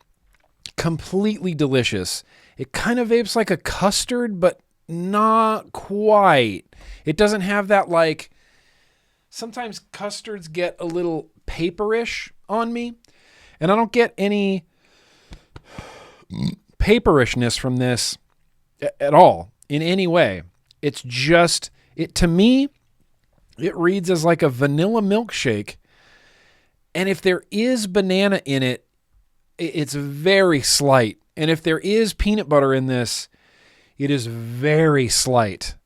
Completely delicious. It kind of vapes like a custard, but not quite. It doesn't have that, like, sometimes custards get a little paperish on me, and I don't get any paperishness from this at all in any way. It's just, to me, it reads as like a vanilla milkshake. And if there is banana in it, it's very slight. And if there is peanut butter in this, it is very slight.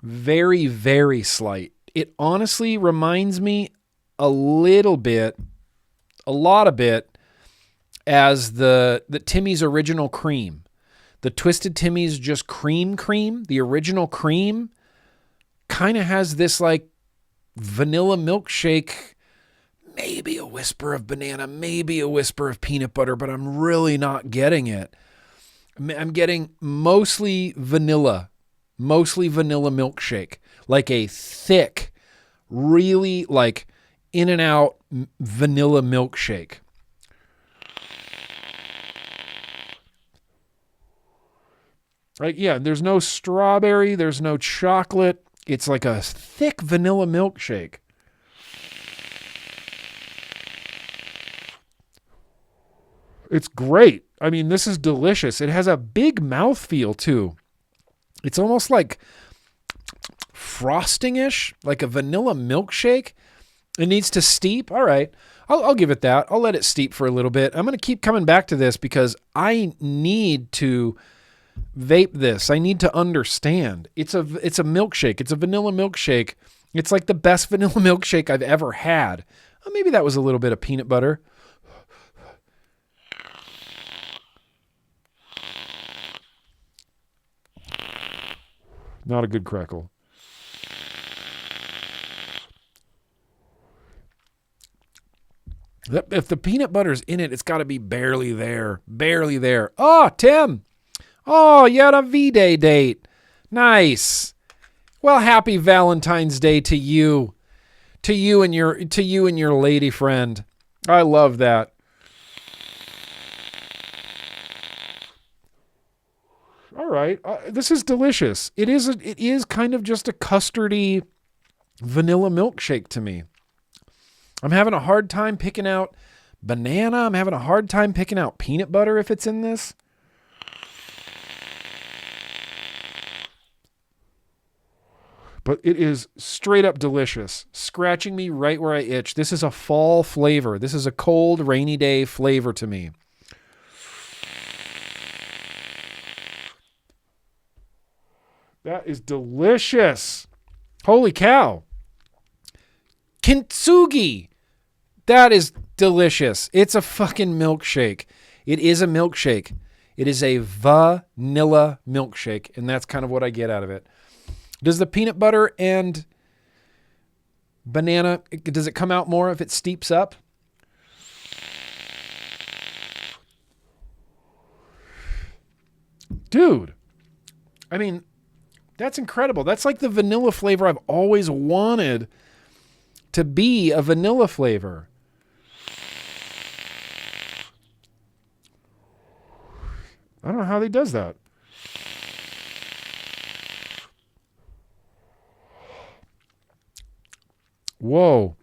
Very, very slight. It honestly reminds me a little bit, a lot of bit, as the Timmy's original cream. The Twisted Timmy's just cream. The original cream kind of has this like vanilla milkshake, maybe a whisper of banana, maybe a whisper of peanut butter, but I'm really not getting it. I'm getting mostly vanilla milkshake, like a thick, really like in and out vanilla milkshake. Right? Yeah, there's no strawberry, there's no chocolate. It's like a thick vanilla milkshake. It's great. I mean, this is delicious. It has a big mouthfeel too. It's almost like frosting-ish, like a vanilla milkshake. It needs to steep. All right. I'll give it that. I'll let it steep for a little bit. I'm going to keep coming back to this because I need to vape this. I need to understand. It's a milkshake. It's a vanilla milkshake. It's like the best vanilla milkshake I've ever had. Maybe that was a little bit of peanut butter. Not a good crackle. If the peanut butter's in it, it's got to be barely there. Barely there. Oh, Tim. Oh, you had a V-Day date. Nice. Well, happy Valentine's Day to you. To you and your lady friend. I love that. All right. This is delicious. It is kind of just a custardy vanilla milkshake to me. I'm having a hard time picking out banana. I'm having a hard time picking out peanut butter if it's in this. But it is straight up delicious. Scratching me right where I itch. This is a fall flavor. This is a cold, rainy day flavor to me. That is delicious. Holy cow. Kintsugi. That is delicious. It's a fucking milkshake. It is a milkshake. It is a vanilla milkshake, and that's kind of what I get out of it. Does the peanut butter and banana, does it come out more if it steeps up? Dude, I mean, that's incredible. That's like the vanilla flavor I've always wanted to be a vanilla flavor. I don't know how he does that. Whoa.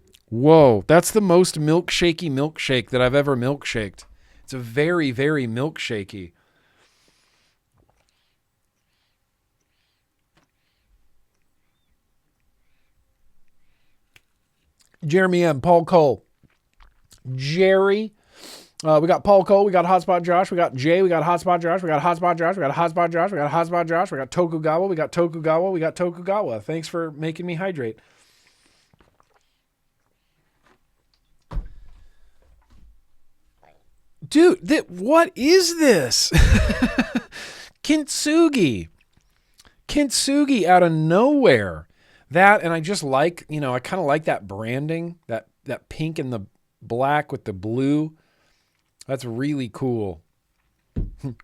That's the most milkshakey milkshake that I've ever milkshaked. It's a very, very milkshakey. Jeremy M., Paul Cole, Jerry. We got Paul Cole, we got Hotspot Josh, we got Jay, we got Hotspot Josh, we got Hotspot Josh, we got Hotspot Josh, we got Hotspot Josh, we got Tokugawa, we got Tokugawa, we got Tokugawa. Thanks for making me hydrate. Dude, what is this? Kintsugi out of nowhere. That, and I just like, I kind of like that branding, that pink and the black with the blue. That's really cool.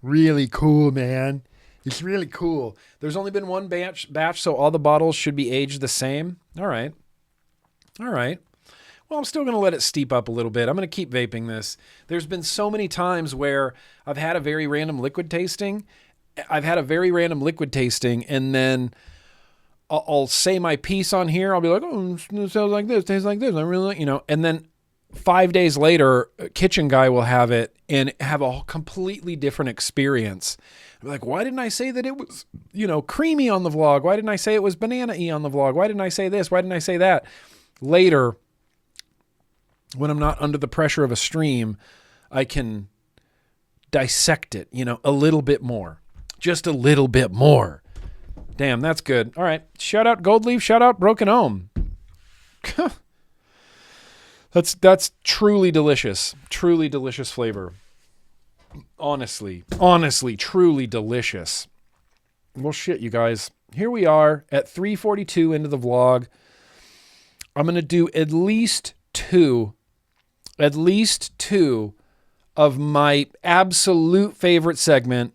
Really cool, man. It's really cool. There's only been one batch, so all the bottles should be aged the same. All right. Well, I'm still going to let it steep up a little bit. I'm going to keep vaping this. There's been so many times where I've had a very random liquid tasting. And then I'll say my piece on here. I'll be like, oh, it sounds like this, tastes like this. I really like, and then 5 days later, a kitchen guy will have it and have a completely different experience. I'm like, why didn't I say that it was, creamy on the vlog? Why didn't I say it was banana-y on the vlog? Why didn't I say this? Why didn't I say that? Later, when I'm not under the pressure of a stream, I can dissect it, a little bit more. Just a little bit more. Damn, that's good. All right. Shout out Gold Leaf. Shout out Broken Home. That's truly delicious. Truly delicious flavor. Honestly, truly delicious. Well, shit, you guys. Here we are at 3:42 into the vlog. I'm going to do at least two of my absolute favorite segment.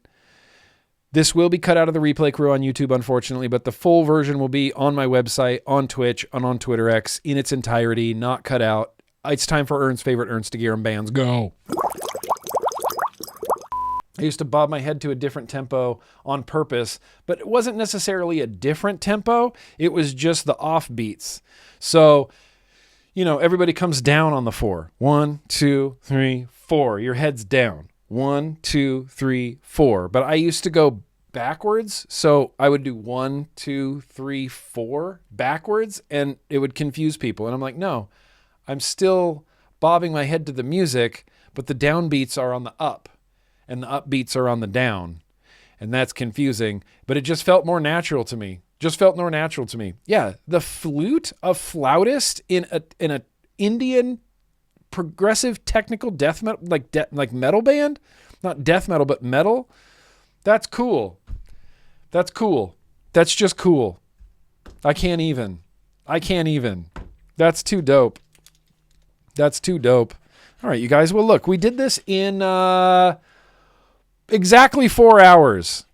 This will be cut out of the Replay Crew on YouTube, unfortunately, but the full version will be on my website, on Twitch, and on Twitter X in its entirety, not cut out. It's time for Ern's favorite Urnstagram Bands. Go! I used to bob my head to a different tempo on purpose, but it wasn't necessarily a different tempo. It was just the offbeats. So, everybody comes down on the 4. 1, 2, 3, 4. Your head's down. 1, 2, 3, 4. But I used to go backwards. So I would do 1, 2, 3, 4 backwards, and it would confuse people. And I'm like, no, I'm still bobbing my head to the music, but the downbeats are on the up and the upbeats are on the down. And that's confusing, but it just felt more natural to me. Yeah, the flute, a flautist in a Indian progressive technical death metal, like metal band, not death metal, but metal. That's cool. That's just cool. I can't even. That's too dope. All right, you guys. Well, look, we did this in exactly 4 hours.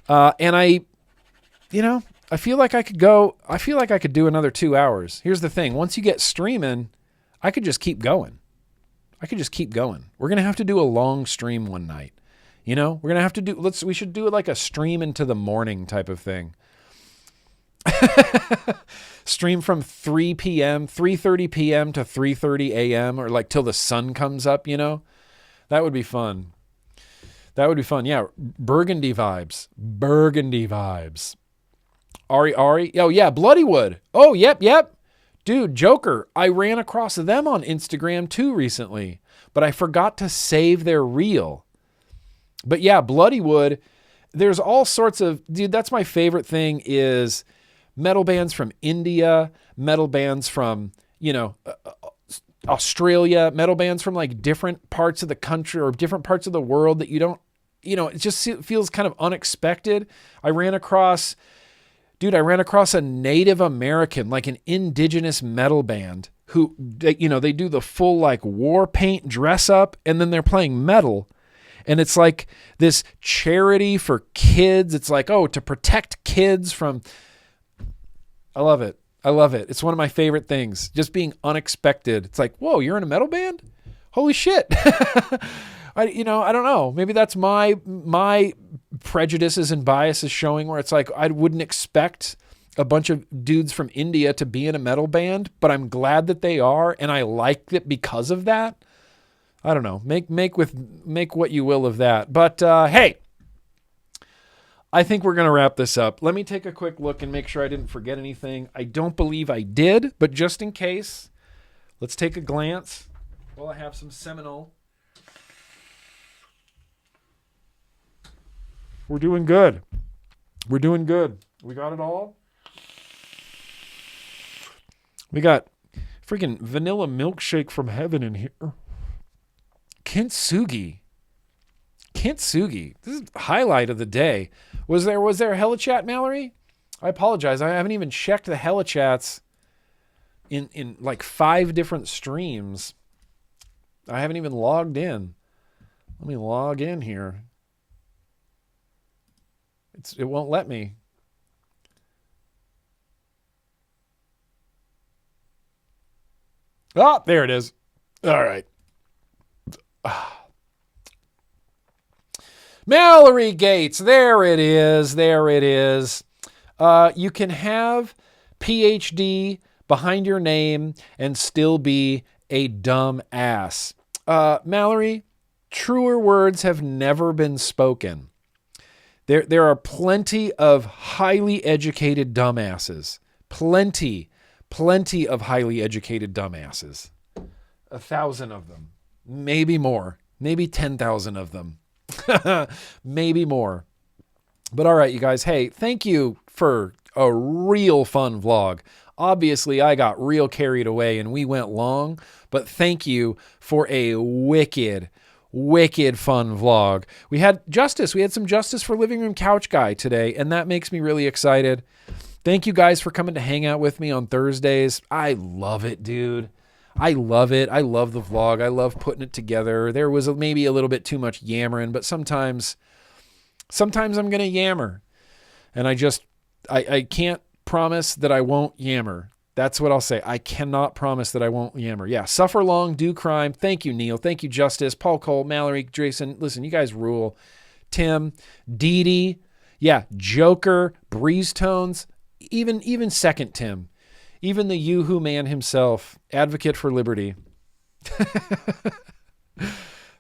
And I feel like I could do another 2 hours. Here's the thing. Once you get streaming, I could just keep going. We're going to have to do a long stream one night. We're going to have to we should do it like a stream into the morning type of thing. Stream from 3 p.m., 3:30 p.m. to 3:30 a.m. or like till the sun comes up, That would be fun. Yeah, Burgundy vibes. Ari. Oh, yeah, Bloodywood. Oh, yep. Dude, Joker, I ran across them on Instagram too recently, but I forgot to save their reel. But yeah, Bloodywood, there's all sorts of... Dude, that's my favorite thing is metal bands from India, metal bands from, Australia, metal bands from like different parts of the country or different parts of the world that you don't... it just feels kind of unexpected. I ran across a Native American, like an indigenous metal band who, they do the full like war paint dress up and then they're playing metal. And it's like this charity for kids. It's like, to protect kids from... I love it. It's one of my favorite things. Just being unexpected. It's like, whoa, you're in a metal band? Holy shit. I don't know. Maybe that's my prejudices and biases showing where it's like I wouldn't expect a bunch of dudes from India to be in a metal band, but I'm glad that they are, and I like it because of that. I don't know. Make what you will of that. But hey, I think we're going to wrap this up. Let me take a quick look and make sure I didn't forget anything. I don't believe I did, but just in case, let's take a glance while I have some Seminole. We're doing good. We got it all. We got freaking vanilla milkshake from heaven in here. Kintsugi. This is the highlight of the day. Was there a HeliChat, Mallory? I apologize. I haven't even checked the HeliChats in like 5 different streams. I haven't even logged in. Let me log in here. It won't let me. Oh, there it is. All right. Mallory Gates. There it is. There it is. You can have PhD behind your name and still be a dumb ass. Mallory, truer words have never been spoken. There are plenty of highly educated dumbasses. Plenty of highly educated dumbasses. 1,000 of them. Maybe more. Maybe 10,000 of them. Maybe more. But all right, you guys. Hey, thank you for a real fun vlog. Obviously, I got real carried away and we went long, but thank you for a wicked fun vlog. We had justice. We had some justice for Living Room Couch Guy today, and that makes me really excited. Thank you guys for coming to hang out with me on Thursdays. I love it, dude. I love it. I love the vlog. I love putting it together. There was maybe a little bit too much yammering, but sometimes I'm going to yammer. And I can't promise that I won't yammer. That's what I'll say. I cannot promise that I won't yammer. Yeah, suffer long, do crime. Thank you, Neil. Thank you, Justice, Paul Cole, Mallory, Jason. Listen, you guys rule. Tim, Dee Dee. Yeah, Joker, Breeze Tones. Even second Tim. Even the Yoo-hoo man himself, advocate for liberty.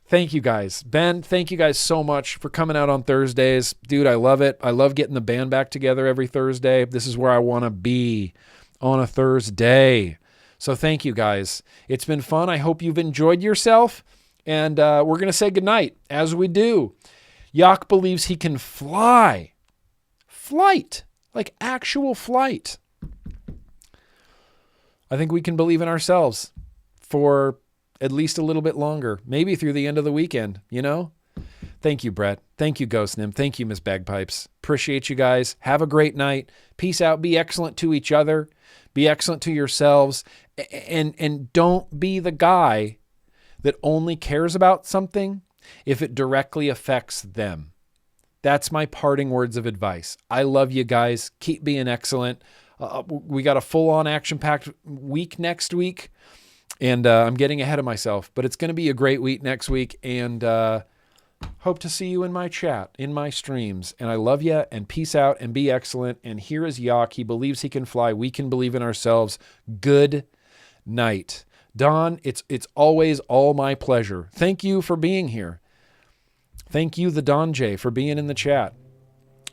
Thank you guys. Ben, thank you guys so much for coming out on Thursdays. Dude, I love it. I love getting the band back together every Thursday. This is where I want to be on a Thursday. So thank you guys. It's been fun. I hope you've enjoyed yourself. And we're going to say goodnight as we do. Yak believes he can fly. Flight. Like actual flight. I think we can believe in ourselves for at least a little bit longer, maybe through the end of the weekend, you know? Thank you, Brett. Thank you, Ghost Nim. Thank you, Miss Bagpipes. Appreciate you guys. Have a great night. Peace out. Be excellent to each other. Be excellent to yourselves. And don't be the guy that only cares about something if it directly affects them. That's my parting words of advice. I love you guys. Keep being excellent. We got a full-on action-packed week next week, and I'm getting ahead of myself, but it's going to be a great week next week, and hope to see you in my chat, in my streams, and I love you, and peace out, and be excellent, and here is Yak. He believes he can fly. We can believe in ourselves. Good night. Don, it's always all my pleasure. Thank you for being here. Thank you, the Don J, for being in the chat.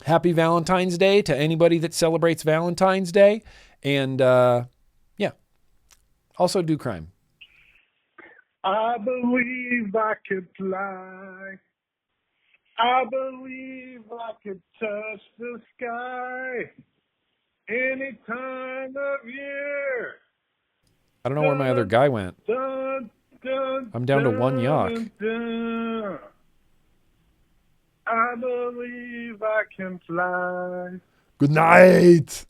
Happy Valentine's Day to anybody that celebrates Valentine's Day. And, yeah, also do crime. I believe I could fly. I believe I could touch the sky any time of year. I don't know where my other guy went. I'm down to one Yak. I believe I can fly. Good night.